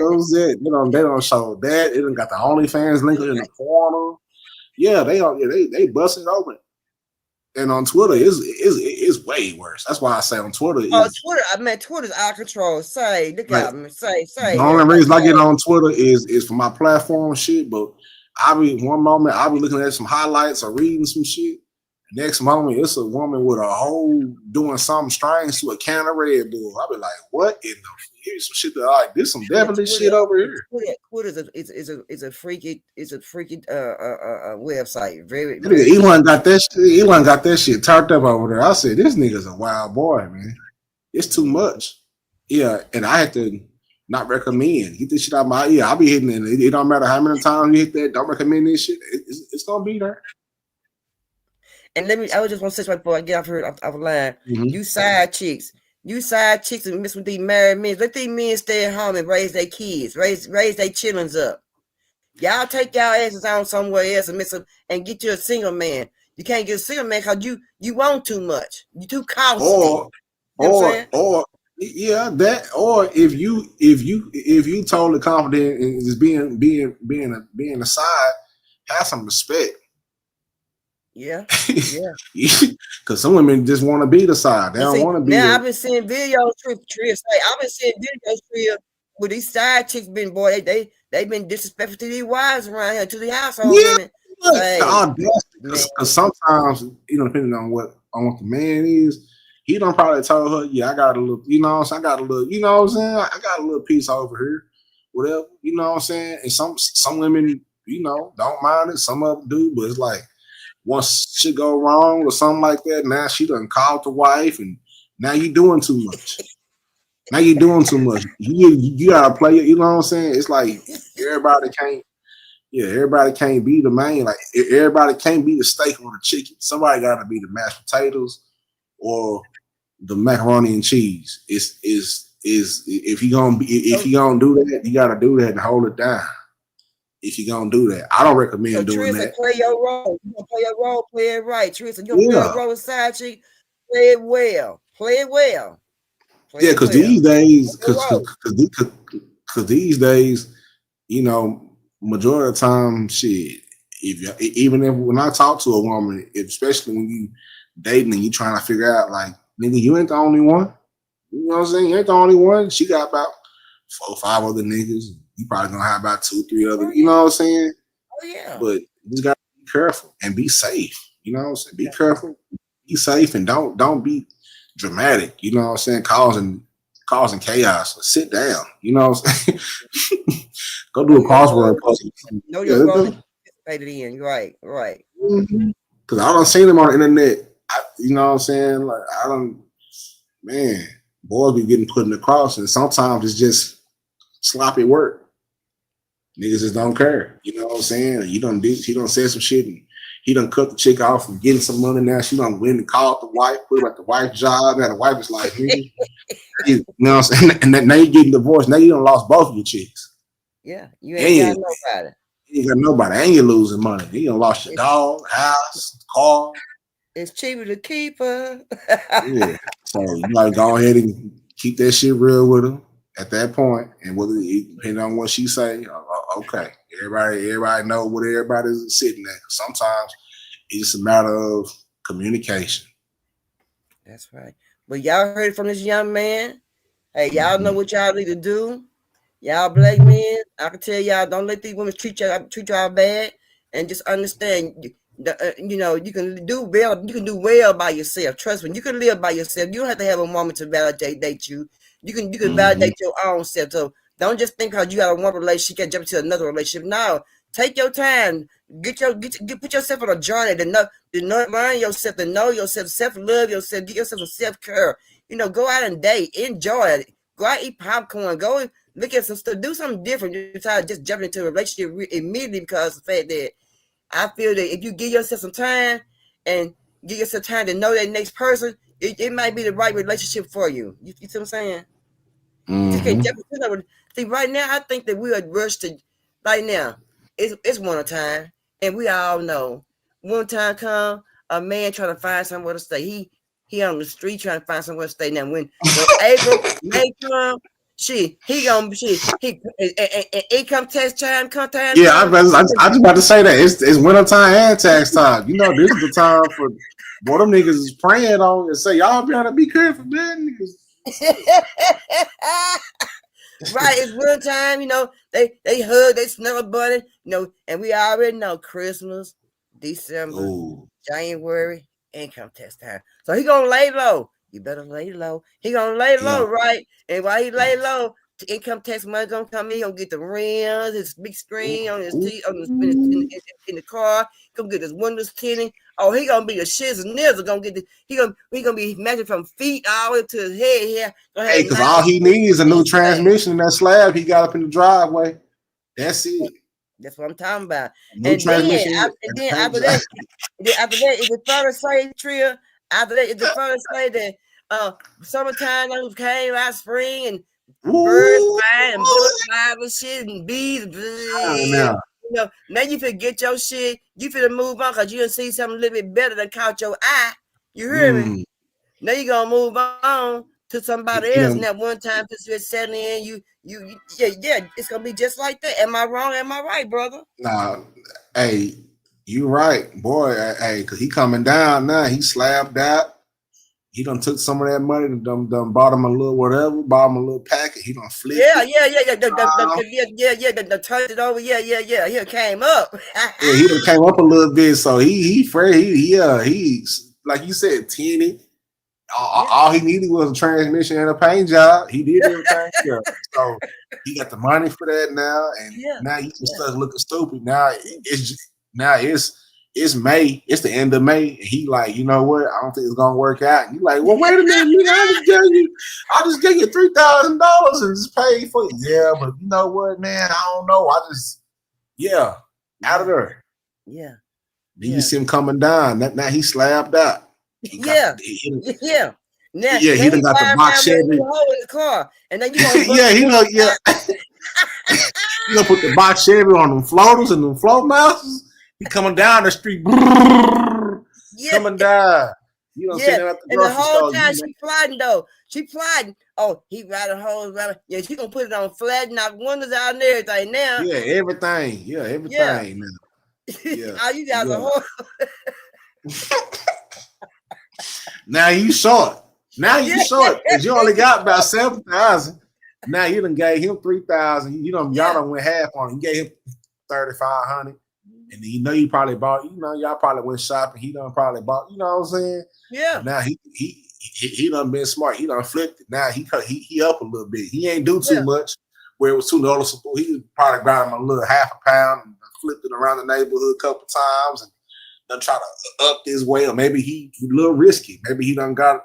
what I'm saying? They don't show that. It done got the OnlyFans link in the corner. Yeah, they bust it open. And on Twitter, it's way worse. That's why I say on Twitter. Twitter's out of control. Say, look at me. Say. The only reason I get on Twitter is for my platform shit. But one moment I'll be looking at some highlights or reading some shit. The next moment, it's a woman with a hole doing something strange to a can of Red Bull. I'll be like, what in the? Here's some shit that like this some devilish shit over here. Twitter is a freaky website. Very Elon got that shit. Elon got that shit turned up over there. I said, this nigga's a wild boy, man. It's too much. Yeah, and I had to not recommend. Get this shit out of my ear. I'll be hitting it. It don't matter how many times you hit that. Don't recommend this shit. It's gonna be there. And I was just want to say right before I get off here off line. You side chicks and mess with these married men. Let these men stay at home and raise their kids, raise their children up. Y'all take y'all asses on somewhere else and and get you a single man. You can't get a single man because you want too much. You too costly. Or if you totally confident in just being a side, have some respect. Yeah. Because some women just want to be the side. They don't want to be. Now I've been seeing videos, with these side chicks been they've been disrespectful to these wives around here, to the household women. Because sometimes, depending on what the man is, he don't probably tell her, I got a little, I got a little, I got a little piece over here, whatever, you know what I'm saying? And some women, don't mind it, some of them do, but it's like, once shit go wrong or something like that, now she done called the wife, and now you doing too much. You gotta play it. You know what I'm saying? It's like everybody can't be the main. Like everybody can't be the steak or the chicken. Somebody got to be the mashed potatoes or the macaroni and cheese. Is if you gonna do that, you gotta do that and hold it down. If you're gonna do that, I don't recommend doing Teresa, that. play your role. You gonna play your role, play it right. Teresa, you gonna play your role as side chick, play it well. Because these days, majority of the time, shit. When I talk to a woman, especially when you dating and you trying to figure out, like, nigga, you ain't the only one. You know what I'm saying? You ain't the only one. She got about 4 or 5 other niggas. You probably gonna have about 2 or 3 other. You know what I'm saying? Oh yeah. But you just gotta be careful and be safe. You know what I'm saying? Be careful, be safe, and don't be dramatic. You know what I'm saying? Causing chaos. Sit down. You know what I'm saying? Go do a crossword puzzle. Know your role. Participated in. Right. Because I don't see them on the internet. You know what I'm saying? Like boys be getting put in the cross, and sometimes it's just sloppy work. Niggas just don't care. You know what I'm saying? He done say some shit, and he done cut the chick off from getting some money. Now she done went and called the wife, put her at the wife's job. Now the wife is like, nigga, you know what I'm saying? And now you getting divorced. Now you done lost both of your chicks. Yeah, you ain't got nobody. You ain't got nobody. And you losing money. You done lost your dog, house, car. It's cheaper to keep her. Yeah. So you gotta go ahead and keep that shit real with her at that point, and whether it depending on what she say, okay, everybody know what everybody's sitting at. Sometimes it's just a matter of communication. That's right. But y'all heard from this young man. Hey, y'all know what y'all need to do. Y'all black men, I can tell y'all, don't let these women treat y'all bad, and just understand. You know, you can do well. You can do well by yourself. Trust me, you can live by yourself. You don't have to have a woman to validate you. You can validate your own self. So don't just think because you got a one relationship, you can jump into another relationship. No, take your time. Put yourself on a journey to learn yourself, to know yourself, self-love yourself, get yourself some self-care. You know, go out and date, enjoy it. Go out, eat popcorn, go look at some stuff, do something different. You try to just jump into a relationship immediately because of the fact that I feel that if you give yourself some time and give yourself time to know that next person, it might be the right relationship for you. You see what I'm saying? You just can't jump into that. See, right now, I think that we are rushed to, right now, it's winter time, and we all know winter time come, a man trying to find somewhere to stay. He on the street trying to find somewhere to stay. Now, when April, May come, income tax time, Yeah, I was just about to say that it's winter time and tax time. You know, this is the time for what them niggas is praying on and say, y'all better be careful, man, niggas. Right, it's winter time. You know, they hug, they snuggle bunny. You know, and we already know Christmas, December, January, income tax time. So he gonna lay low. You better lay low. He gonna lay low, right? And while he lay low, the income tax money gonna come in. He gonna get the rims, his big screen on his in the car. He gonna get his windows tinted. Oh, he gonna be a shiz and nizzle. He gonna be matching from feet all the way to his head here. Hey, because all he needs is a new transmission in that slab he got up in the driveway. That's it. That's what I'm talking about. And then after that, if the further say Tria, after that, if the further say that summertime came out, spring and birds flying and butterflies and shit and bees. You know, now you finna get your shit. You finna move on because you done see something a little bit better that caught your eye. You hear me? Now you gonna move on to somebody else. And that one time since you're settling in, it's gonna be just like that. Am I wrong? Am I right, brother? Nah, hey, you right, boy. Hey, cause he coming down now. He slapped out. He done took some of that money and done bought him a little whatever, bought him a little packet. He done flipped. Yeah. The turned it over. Yeah. He came up. Yeah, he done came up a little bit. So he's like you said, tinny. All he needed was a transmission and a paint job. He did everything. So he got the money for that now, and now he just starts looking stupid. Now it's May. It's the end of May. And he like, you know what? I don't think it's gonna work out. And you like, well, wait a minute, nigga. I just gave you $3,000 and just paid for it. Yeah, but you know what, man? I don't know. Out of there. Yeah. Then you see him coming down. Now he slapped out. He done got the box Chevy in the car, and then you gonna you gonna put the box Chevy on them floaters and them float mouses. He coming down the street, coming down. You know, sitting at the and the whole time she plotting though. She plotting. Oh, he riding hose. Yeah, she gonna put it on flat, knock windows out and everything now. Yeah, everything. Yeah, everything. Now. Yeah. Oh, you got the whole. Now you short. Because you only got about 7,000. Now you done gave him 3,000. Y'all done went half on him. You gave him 3,500. And then you probably bought, y'all probably went shopping. He done probably bought, you know what I'm saying? Yeah. Now he done been smart. He done flipped it. Now he up a little bit. He ain't do too much where it was too noticeable. He probably got him a little half a pound and flipped it around the neighborhood a couple times and done try to up his way, or maybe he a little risky. Maybe he done got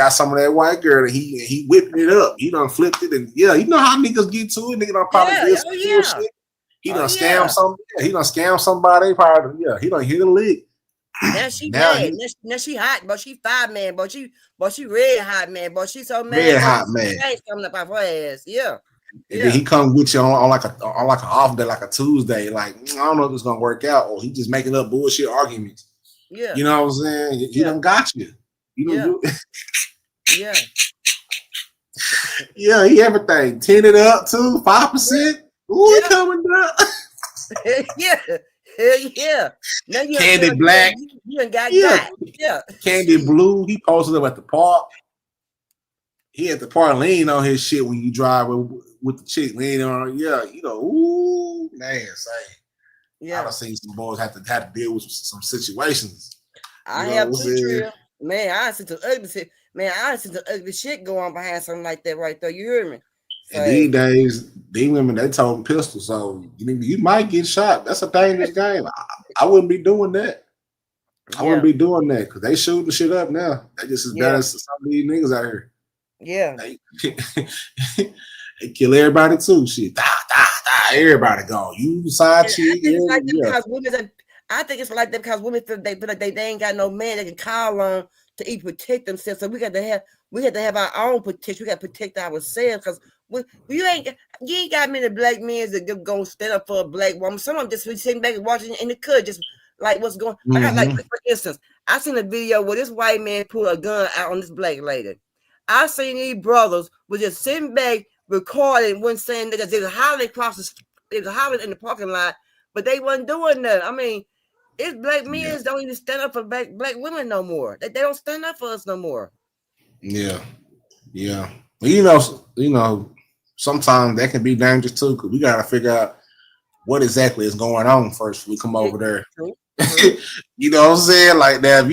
some of that white girl and he whipping it up. He done flipped it, and you know how niggas get to it. Nigga done probably did some shit. He done scam somebody. He done scam somebody. Probably he done hit a lick. Now she mad. Now she hot, but she 5 man, but she red hot man, but she so mad. Red hot man. Coming up off her ass. Yeah. And then he come with you on like an off day, like a Tuesday. Like, I don't know if it's gonna work out, or he just making up bullshit arguments. Yeah, you know what I'm saying. He done got you. You know. Yeah. Yeah, he everything. Tinted up too, 5%. Ooh, he coming down. Yeah. Hell yeah. Now you Candy black. You ain't got Yeah. Yeah. Candy blue. He posted up at the park. He at the park leaning on his shit when you drive with the chick leaning on. Yeah, you know, ooh, man, say. Yeah. I've seen some boys have to deal with some situations. I have too, Trill. Man, I see some ugly shit. Man, I see some ugly shit go on behind something like that right there. You hear me? So, and these days, these women, they told pistol, so you might get shot. That's a dangerous game. I wouldn't be doing that. I wouldn't be doing that because they shooting shit up now. They just as bad as some of these niggas out here. Yeah. They kill everybody too. Shit. Everybody gone. You side chick. I think it's like that because women feel like they ain't got no man they can call on to even protect themselves. So we got to have our own protection. We got to protect ourselves because you ain't got many black men that gonna stand up for a black woman. Some of them just be sitting back and watching in the cut, just like what's going. Like for instance, I seen a video where this white man pulled a gun out on this black lady. I seen these brothers were just sitting back recording when saying that there's a hollering there's a hollering in the parking lot, but they wasn't doing that. I mean, it's black men don't even stand up for black women no more. They don't stand up for us no more. Yeah. You know, sometimes that can be dangerous too, because we gotta figure out what exactly is going on first before we come over there. You know what I'm saying? Like that. I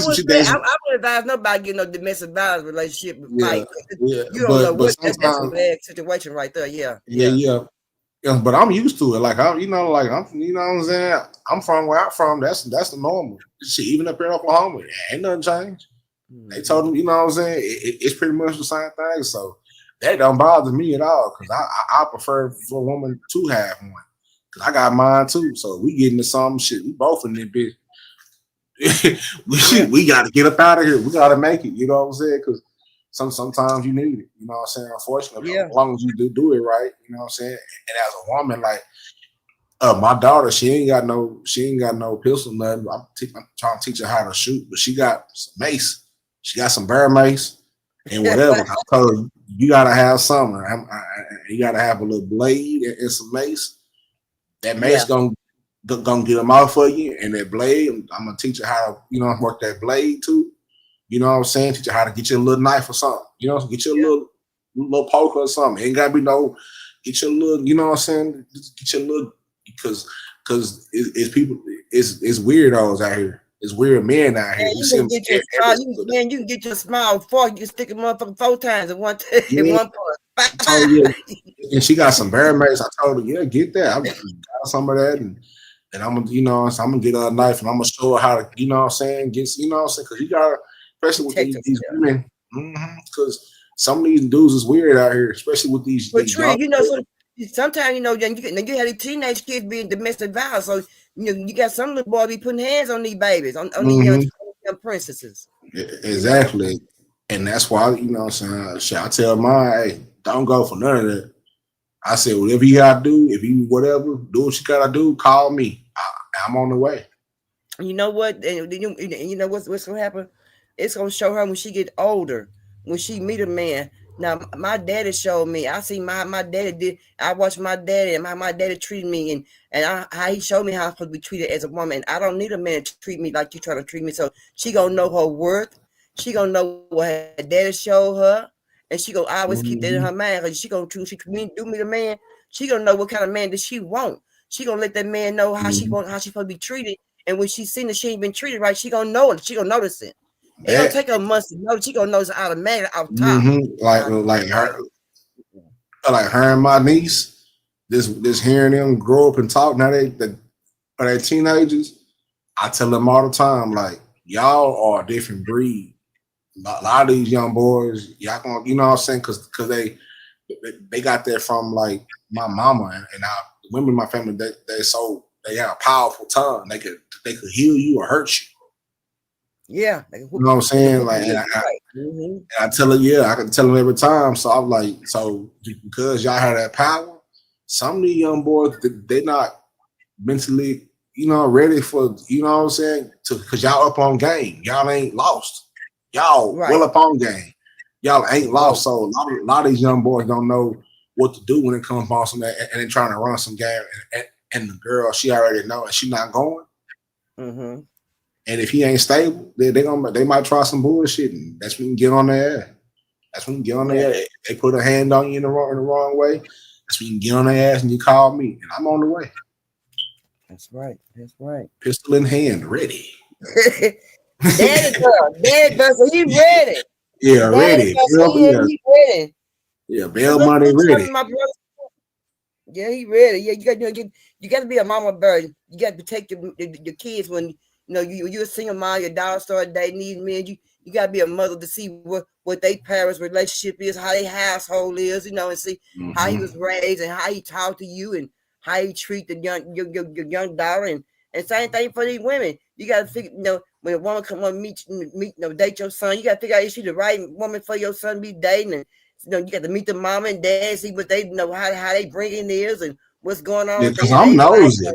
would advise nobody getting no domestic violence relationship. You don't know what that's a bad situation right there. Yeah. But I'm used to it. Like you know what I'm saying? I'm from where I'm from. That's the normal. Shit, even up here in Oklahoma, ain't nothing changed. They told them, you know what I'm saying? It's pretty much the same thing. So that don't bother me at all because I prefer for a woman to have one. I got mine too, so we get into some shit. We both in this bitch. we got to get up out of here. We got to make it. You know what I'm saying? Because sometimes you need it. You know what I'm saying? Unfortunately, as long as you do it right, you know what I'm saying. And as a woman, like my daughter, she ain't got no pistol, nothing. I'm trying to teach her how to shoot, but she got some mace. She got some bear mace and whatever. I told her you gotta have something. You gotta have a little blade and some mace. That mace gonna get them out for you, and that blade, I'm gonna teach you how to, work that blade too. You know what I'm saying? Teach you how to get you a little knife or something. Get you a little poker or something. Ain't gotta be get you a little. You know what I'm saying? Get you a little because it's weirdos out here. It's weird men out here. You can get your small fork. You can stick a motherfucking 4 times at one time. And she got some bear mace. I told her, get that. I got some of that, and I'm gonna, I'm gonna get her a knife, and I'm gonna show her how to, because you gotta, especially with these women, because some of these dudes is weird out here, especially with these. But true, sometimes you have these teenage kids being domestic violence, so you got some little boy be putting hands on these babies, on these young princesses. Exactly, and that's why I tell mine, hey, don't go for none of that. I said, whatever you gotta do, do what you gotta do. Call me. I'm on the way. You know what? And you know what's gonna happen? It's gonna show her when she get older, when she meet a man. Now, my daddy showed me. I see my daddy did. I watched my daddy, and my daddy treated me, and how he showed me how I'm supposed to be treated as a woman. And I don't need a man to treat me like you trying to treat me. So she gonna know her worth. She gonna know what her daddy showed her, and she gonna always keep that in her mind. Because she gonna choose. She do me the man. She gonna know what kind of man does she want. She gonna let that man know how she supposed to be treated. And when she seen that she ain't been treated right, she gonna know it. She gonna notice it. It don't take her months to know. She gonna notice it automatically off top. Like her and my niece. This hearing them grow up and talk. Now they're teenagers. I tell them all the time, like, y'all are a different breed. A lot of these young boys, y'all gonna, you know what I'm saying? Because they got that from like my mama and the women in my family. They have a powerful tongue. They could heal you or hurt you. Yeah, you know what I'm saying? Like, and I tell her, I can tell them every time. So I'm like, because y'all have that power, some of these young boys, they're not mentally, ready for, you know what I'm saying? Because y'all up on game. Y'all ain't lost. Y'all well up on game. y'all ain't lost. So a lot of these young boys don't know what to do when it comes boss and they're trying to run some game. And the girl, she already know, and she not going. Mm-hmm. And if he ain't stable, they might try some bullshit, and that's when you get on their ass. That's when you get on their ass. They put a hand on you in the wrong way. That's when you get on their ass and you call me, and I'm on the way. That's right. That's right. Pistol in hand, ready. Daddy girl, so he ready. Yeah, ready. He ready. Yeah, bail money ready. My brother. Yeah, he ready. Yeah, you got to be a mama bird. You got to protect your kids when you're a single mom. Your daughter started dating these men. You got to be a mother to see what their parents' relationship is, how their household is, and see how he was raised and how he talked to you and how he treat the your young daughter and same thing for these women. You got to figure, when a woman come on meet date your son, you got to figure out if she's the right woman for your son to be dating. And you got to meet the mom and dad, see what they how they bringing is and what's going on. Yeah, because I'm nosy.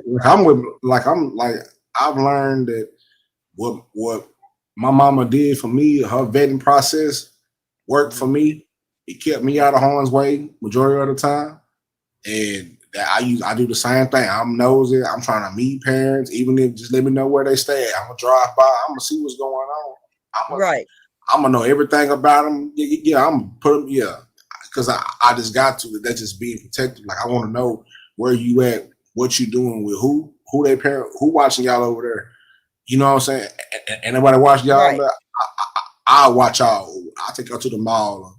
I've learned that what my mama did for me, her vetting process worked for me. It kept me out of harm's way majority of the time, and I do the same thing. I'm nosy. I'm trying to meet parents, even if just let me know where they stay at. I'm gonna drive by. I'm gonna see what's going on. I'm gonna know everything about them. Yeah, I'm gonna put them. Yeah, because I just got to. That's just being protective. Like I want to know where you at, what you doing with who they parent, who watching y'all over there. You know what I'm saying? And nobody watching y'all. Right. I'll watch y'all. I'll take y'all to the mall.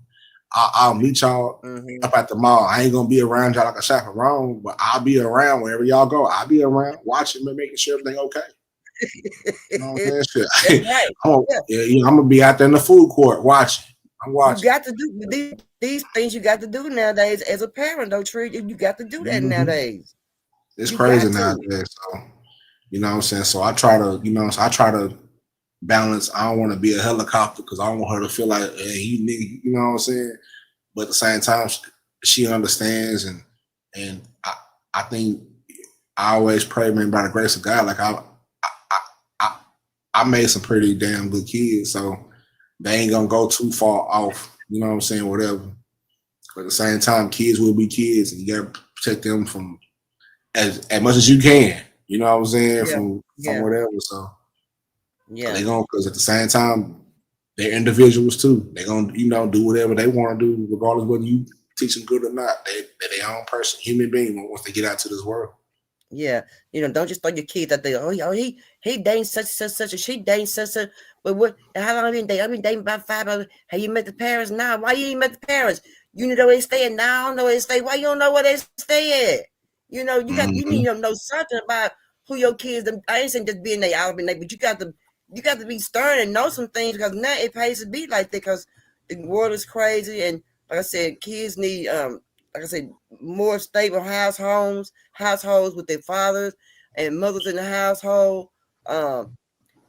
I'll meet y'all up at the mall. I ain't gonna be around y'all like a chaperone, but I'll be around wherever y'all go. I'll be around watching and making sure everything okay. You know what I'm saying? Right. I'm gonna be out there in the food court watching. I'm watching. You got to do these things. You got to do nowadays as a parent, though. Tree, you got to do that nowadays. It's crazy nowadays. So you know what I'm saying. So I try to balance. I don't want to be a helicopter because I don't want her to feel like you nigga. You know what I'm saying. But at the same time, she understands, and I think I always pray, man, by the grace of God. Like I made some pretty damn good kids, so they ain't gonna go too far off. You know what I'm saying? Whatever. But at the same time, kids will be kids, and you gotta protect them from as much as you can. You know what I'm saying? From whatever. So they gonna, because at the same time, they're individuals too. They're gonna do whatever they want to do, regardless whether you teach them good or not. They're their own person, human being once they get out to this world. Yeah, don't just throw your kids that they he dating such and she dating such. But what? How long have you been dating? I've been dating about 5 hours. Have you met the parents? Nah. Why you ain't met the parents? You know where they stay at now. I don't know where they stay. Why you don't know where they stay at? You need to know something about who your kids. I ain't saying just being there, I'll be there, but you got to be stern and know some things, because now it pays to be like that, because the world is crazy, and like I said, kids need like I said, more stable households with their fathers and mothers in the household. And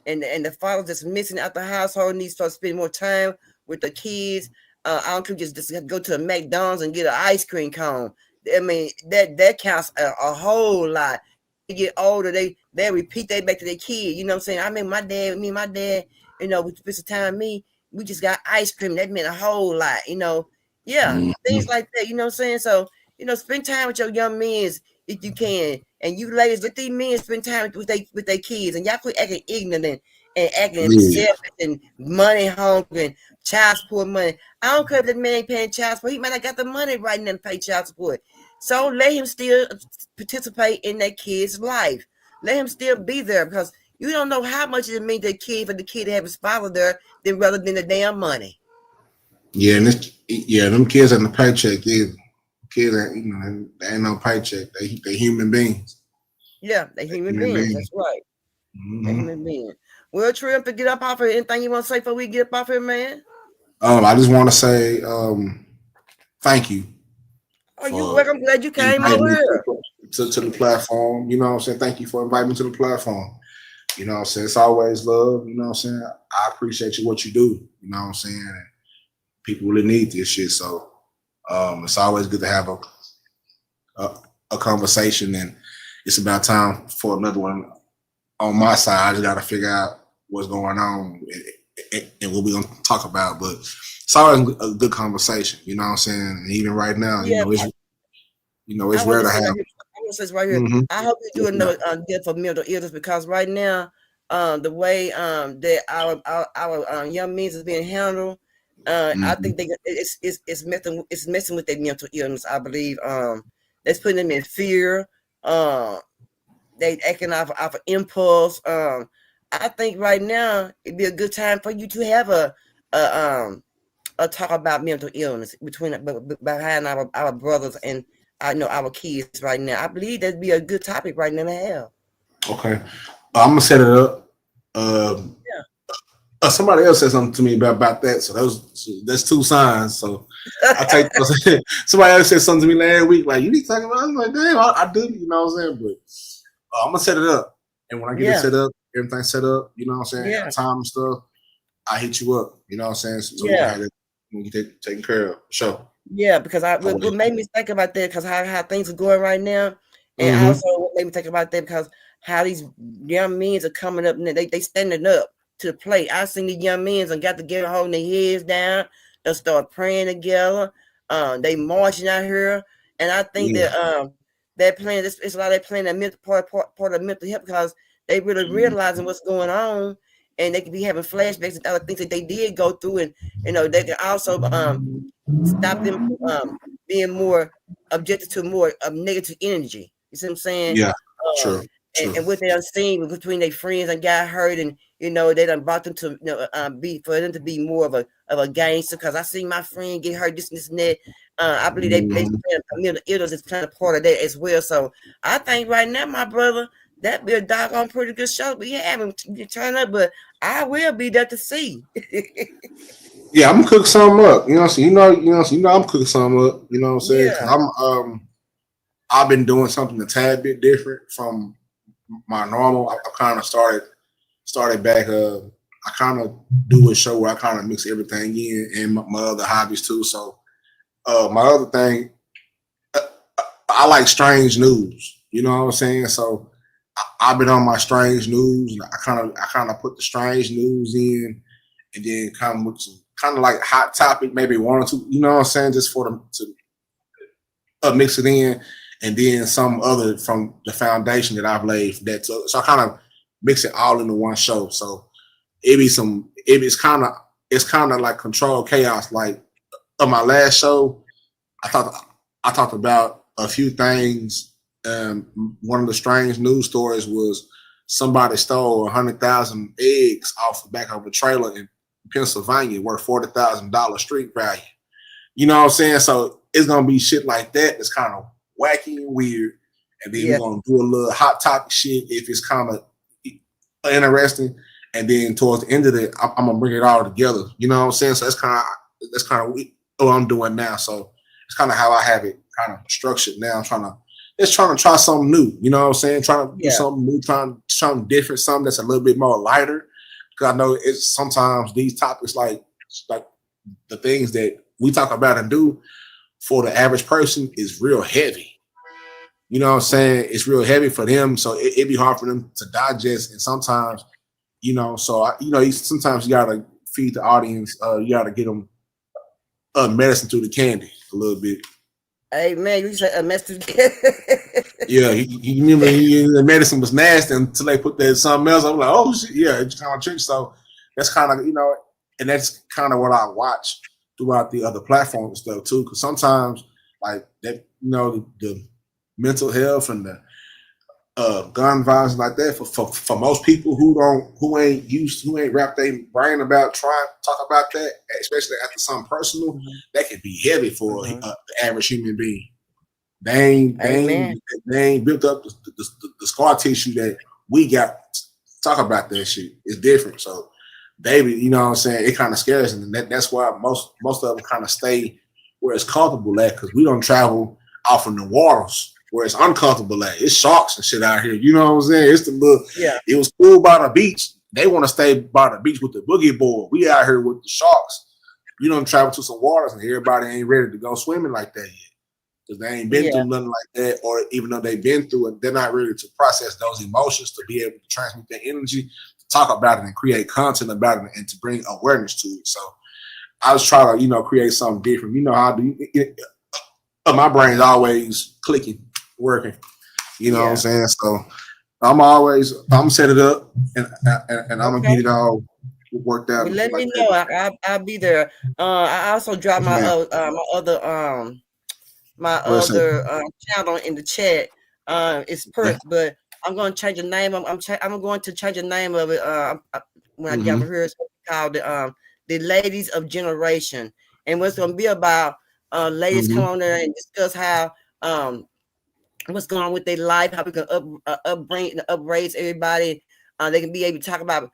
the fathers that's missing out the household needs to start spending more time with the kids. I don't care, just go to a McDonald's and get an ice cream cone. I mean, that counts a whole lot. They get older, they repeat that back to their kid. You know what I'm saying? I mean, me and my dad, we spent some time with me. We just got ice cream. That meant a whole lot, things like that. You know what I'm saying? So, spend time with your young men if you can. And you ladies, let these men spend time with their kids. And y'all quit acting ignorant and acting selfish and money hungry and child support money. I don't care if that man ain't paying child support. He might not got the money right now to pay child support. So let him still participate in that kid's life. Let him still be there, because you don't know how much it means to the kid for the kid to have his father there rather than the damn money. Yeah, and them kids on the paycheck, kids ain't, they ain't no paycheck. They human beings. Yeah, they human beings. That's right. They human beings. Well, Trim, to get up off here, anything you want to say before we get up off here, man? I just want to say thank you. Oh, you're welcome. Glad you came over here to the platform. You know what I'm saying? Thank you for inviting me to the platform. You know what I'm saying? It's always love. You know what I'm saying? I appreciate what you do. You know what I'm saying? And people really need this shit. So it's always good to have a conversation, and it's about time for another one on my side. I just got to figure out what's going on and what we're going to talk about. But it's always a good conversation. You know what I'm saying? And even right now, Yeah, it's rare to have. I want to say this right here. Mm-hmm. I hope you do another death for mental illness, because right now, the way that our young men is being handled, I think it's messing with their mental illness. I believe that's putting them in fear. They acting off of impulse. I think right now it'd be a good time for you to have a talk about mental illness behind our brothers and I know our kids right now. I believe that'd be a good topic right now to have. Okay, I'm gonna set it up. Somebody else said something to me about that, so that's two signs. So I take somebody else said something to me last week, like, you need to talk about it. I'm like, damn, I do, you know what I'm saying? But I'm gonna set it up, and when I get it set up, everything set up, you know what I'm saying? Time and stuff, I hit you up, you know what I'm saying? So we can get it taken care of. Sure. Yeah, because what made me think about that, because how things are going right now, and also what made me think about that because how these young men are coming up and they standing up to the plate. I seen the young men and got to get holding their heads down. They start praying together. They marching out here, and I think that they're playing this. It's a lot of they playing that mental part of mental health because they really realizing what's going on, and they can be having flashbacks and other things that they did go through, and they can also stop them being more objected to more negative energy. You see what I'm saying? Yeah, sure. And what they done seen between their friends and got hurt, and they done brought them to for them to be more of a gangster. Because I seen my friend get hurt, this and that. I believe they mental illness is playing a part of that as well. So I think right now, my brother, that be a doggone pretty good show. We haven't turned up, but I will be there to see. Yeah, I'm gonna cook something up. You know what I'm saying? I'm cooking something up. You know what I'm saying? Yeah. I've been doing something a tad bit different from my normal. I kind of started back. I kind of do a show where I kind of mix everything in and my other hobbies too. So my other thing, I like strange news. You know what I'm saying? So I've been on my strange news. I kind of put the strange news in, and then kind of with some kind of like hot topic, maybe one or two. You know what I'm saying? Just for them to mix it in. And then some other from the foundation that I've laid for that. So I kind of mix it all into one show. So it's kind of like controlled chaos. Like on my last show, I talked about a few things. One of the strange news stories was somebody stole 100,000 eggs off the back of a trailer in Pennsylvania worth $40,000 street value. You know what I'm saying? So it's gonna be shit like that. That's kind of wacky and weird, and then we're gonna do a little hot topic shit if it's kind of interesting, and then towards the end of it, I'm gonna bring it all together. You know what I'm saying? So that's kind of what I'm doing now. So it's kind of how I have it kind of structured now. I'm trying to try something new. You know what I'm saying? Trying to do something new, trying something different, something that's a little bit more lighter. Because I know it's sometimes these topics like the things that we talk about and do for the average person is real heavy. You know what I'm saying? It's real heavy for them, so it'd be hard for them to digest. And sometimes, sometimes you gotta feed the audience. You gotta get them medicine through the candy a little bit. Hey man, you said a medicine. Yeah, you remember the medicine was nasty until they put that something else. I'm like, oh shit, yeah, it's kind of tricky. So that's kind of and that's kind of what I watch throughout the other platforms and stuff too. Because sometimes, like that, the mental health and the gun violence like that for most people who ain't wrapped their brain about trying to talk about that, especially after something personal, that can be heavy for the average human being. They ain't built up the scar tissue that we got to talk about that shit. It's different. So David, you know what I'm saying? It kind of scares them, and that's why most of them kind of stay where it's comfortable at, because we don't travel off in the waters where it's uncomfortable at. It's sharks and shit out here. You know what I'm saying? It's the little. Yeah. It was cool by the beach. They want to stay by the beach with the boogie board. We out here with the sharks. You don't travel to some waters, and everybody ain't ready to go swimming like that yet, because they ain't been through nothing like that. Or even though they've been through it, they're not ready to process those emotions to be able to transmit their energy, to talk about it and create content about it, and to bring awareness to it. So I was trying to, create something different. You know how I do. My brain's always clicking, working. You know what I'm saying? So I'm set it up, and I'm gonna get it all worked out. Well, let me know. I'll be there. I also dropped my other channel in the chat. It's Perk, but I'm going to change the name. I'm going to change the name of it. When I get over here, it's called the Ladies of Generation, and what's going to be about ladies come on there and discuss how what's going on with their life, how we can upraise everybody. They can be able to talk about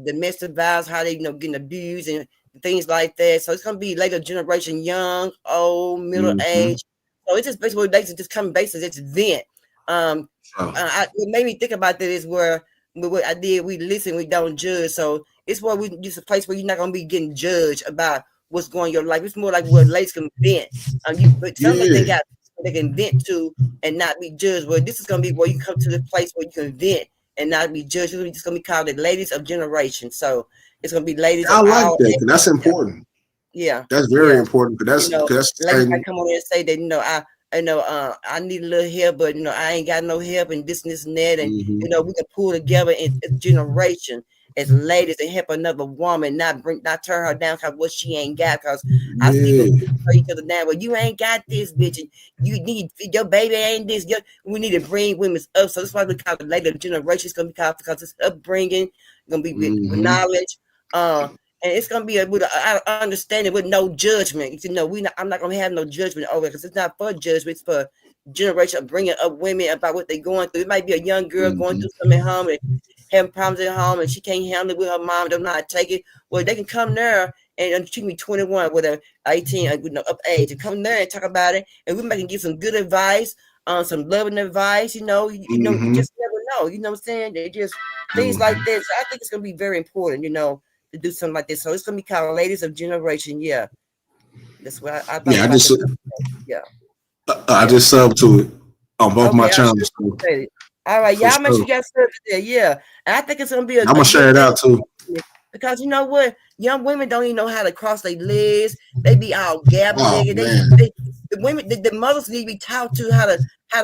domestic violence, how they getting abused and things like that. So it's gonna be later generation, young, old, middle age. So it's just basically they just come basically it's vent. What made me think about that is where what I did, we listen, we don't judge. So it's where it's a place where you're not gonna be getting judged about what's going on in your life. It's more like where ladies can vent. They can vent to and not be judged. Well, this is gonna be where you come to the place where you can vent and not be judged. It's just gonna be called the Ladies of Generation. So it's gonna be ladies. I like that. That's important. Yeah, that's very important. Because ladies might come on there and say that I need a little help, but I ain't got no help and this and that, and we can pull together in a generation as ladies and help another woman, not turn her down because what she ain't got. Because I see people each other down. Well, you ain't got this, bitch, and you need your baby ain't this. We need to bring women up. So that's why we call it later generation. It's gonna be called because it's upbringing, gonna be with knowledge, and it's gonna be with an understanding with no judgment. I'm not gonna have no judgment over it because it's not for judgment. It's for generation of bringing up women about what they're going through. It might be a young girl going through something at home and having problems at home and she can't handle it with her mom, don't know how to take it. Well, they can come there and she can be 21, whatever, 18, up age, and come there and talk about it. And we can give some good advice, some loving advice, you just never know. You know what I'm saying? They just things like this. I think it's gonna be very important, to do something like this. So it's gonna be called Ladies of Generation. Yeah. That's what I thought. I just subbed to it on both my channels. All right, y'all make sure you guys serve it there. Yeah. And I think it's gonna be I'm gonna share it out too. Because you know what? Young women don't even know how to cross their legs. They be all gabbling. The mothers need to be taught to how to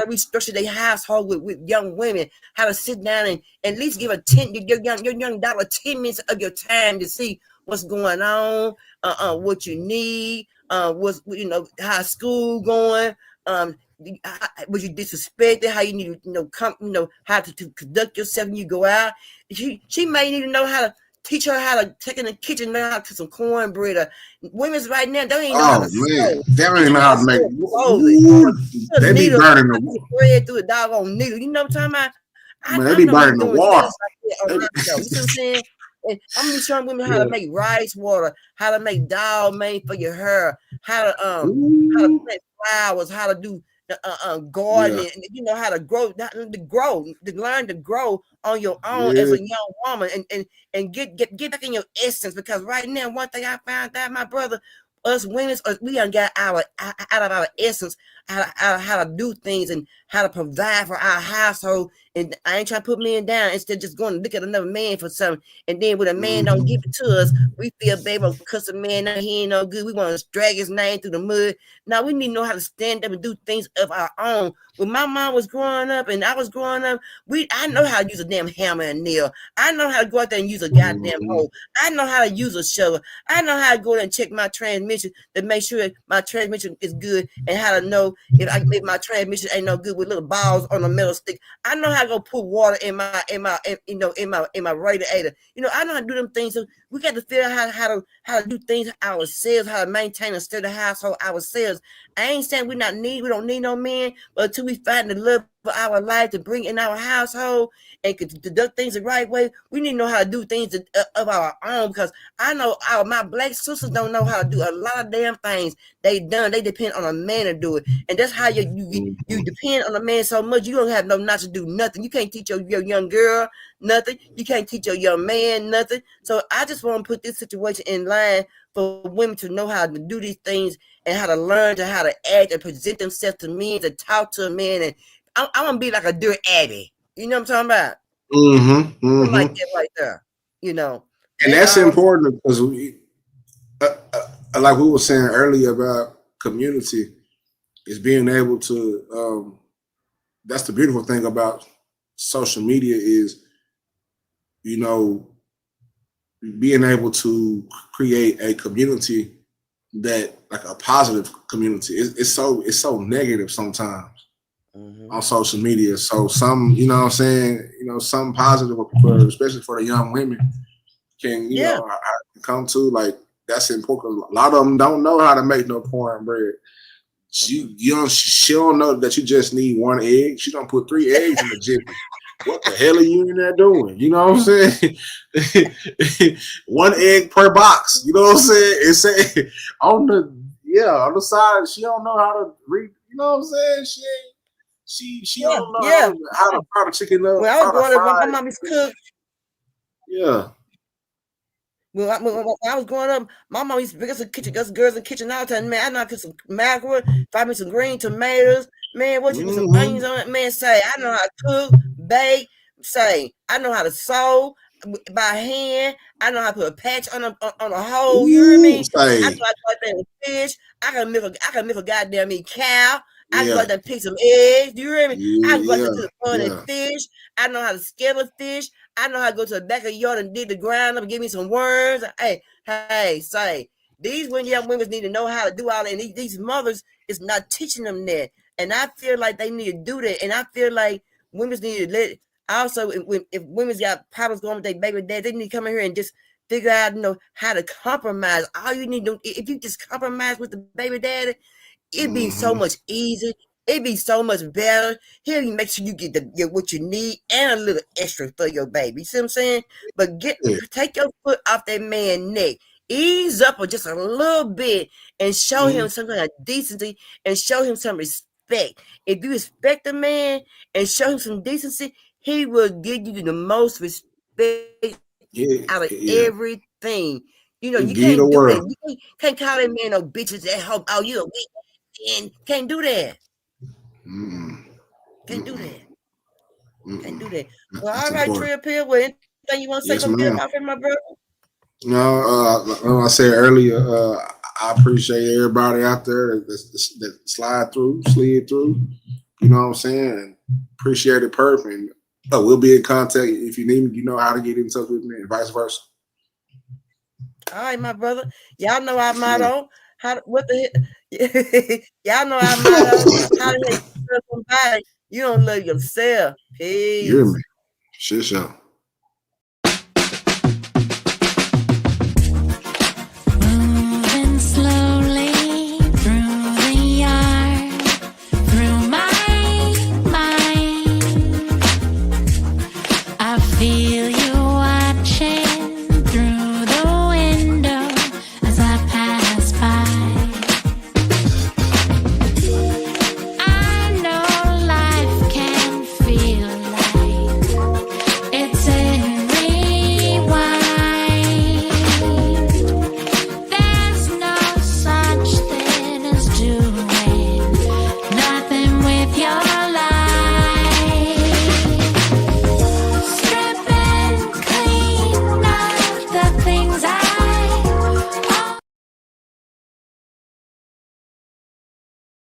restructure their household with young women, how to sit down and at least give your young daughter 10 minutes of your time to see what's going on, what you need, how school going, was you disrespected, how you need to how to conduct yourself when you go out. She may need to know how to teach her how to take in the kitchen, learn how to cook some cornbread. Women's right now, they ain't know how to sew. They don't even know how to make they be burning the bread through a doggone needle. You know what I'm talking about? They be burning the water. You know what I'm saying? And I'm gonna be showing women how to make rice water, how to make dog made for your hair, how to plant flowers, how to do gardening, how to learn to grow on your own as a young woman, and get back in your essence. Because right now, one thing I found out, my brother, us women, we done got out of our essence, how to do things and how to provide for our household. And I ain't trying to put men down. Instead, just going to look at another man for something. And then when a man don't give it to us, we feel, baby, because a man out he ain't no good. We want to drag his name through the mud. Now we need to know how to stand up and do things of our own. When my mom was growing up and I was growing up, I know how to use a damn hammer and nail. I know how to go out there and use a goddamn hoe. I know how to use a shovel. I know how to go there and check my transmission to make sure my transmission is good, and how to know if my transmission ain't no good with little balls on a metal stick. I know how to go put water in my radiator. I know how to do them things. So we got to figure out how to do things ourselves, how to maintain a steady household ourselves. I ain't saying we don't need no man, but until we find the love for our life to bring in our household and conduct things the right way, we need to know how to do things of our own. Because I know my black sisters don't know how to do a lot of damn things. They depend on a man to do it, and that's how you depend on a man so much you don't have not to do nothing. You can't teach your young girl nothing. You can't teach your young man nothing. So I just want to put this situation in line for women to know how to do these things and how to learn how to act and present themselves to men, to talk to a man. And I want to be like a dear Abby. You know what I'm talking about? Like that right there. And that's important because like we were saying earlier about community, is being able to. That's the beautiful thing about social media is, you know, being able to create a community that, like a positive community. It's so negative sometimes on social media. So some, you know what I'm saying, you know, some positive, especially for the young women, can, you know, come to, like, that's important. A lot of them don't know how to make no cornbread. She don't know that you just need one egg. She don't put 3 eggs in the jiffy. What the hell are you in there doing? You know what I'm saying? 1 egg per box. You know what I'm saying? It's on the side. She don't know how to read. You know what I'm saying? She don't know how to fry the chicken up. When I was growing up, my mom used to cook. Yeah. When I was growing up, my mom used to bring us a kitchen, us girls in the kitchen all the time. Man, I know how to cook some macaroni, fry me some green tomatoes. Man, what you put some onions on it? Man, say, I know how to cook, bake. Say, I know how to sew by hand. I know how to put a patch on a hole. You hear me? I know how to put that in fish. I can milk a goddamn cow. I can go out there and pick some eggs. Do you hear me? I can go out there to the pond and fish. I know how to scale a fish. I know how to go to the back of the yard and dig the ground up and give me some worms. Hey, say, these young women need to know how to do all that. And these mothers is not teaching them that. And I feel like they need to do that. And I feel like women need to let, also, if women's got problems going with their baby dad, they need to come in here and just figure out, you know, how to compromise. All you need to do, if you just compromise with the baby daddy, it'd be so much easier. It'd be so much better. He'll make sure you get what you need and a little extra for your baby. You see what I'm saying? But take your foot off that man's neck. Ease up or just a little bit and show him some kind of decency and show him some respect. If you respect the man and show him some decency, he will give you the most respect out of everything. You know, you can't do that. You can't call that man no bitches that hope, oh, you a weak man. Can't do that. Can't do that. Can't do that. Well, all right, Trill Pill. Well, anything you want to say something about it, my brother? No, like I said earlier, I appreciate everybody out there that slid through. You know what I'm saying? And appreciate it, Perf. And we'll be in contact if you need me. You know how to get in touch with me, and vice versa. All right, my brother. Y'all know our motto. Y'all know our motto. How to love somebody you don't love yourself. Peace. You hear me? Shit show. Moving slowly through the yard, through my mind. I feel you.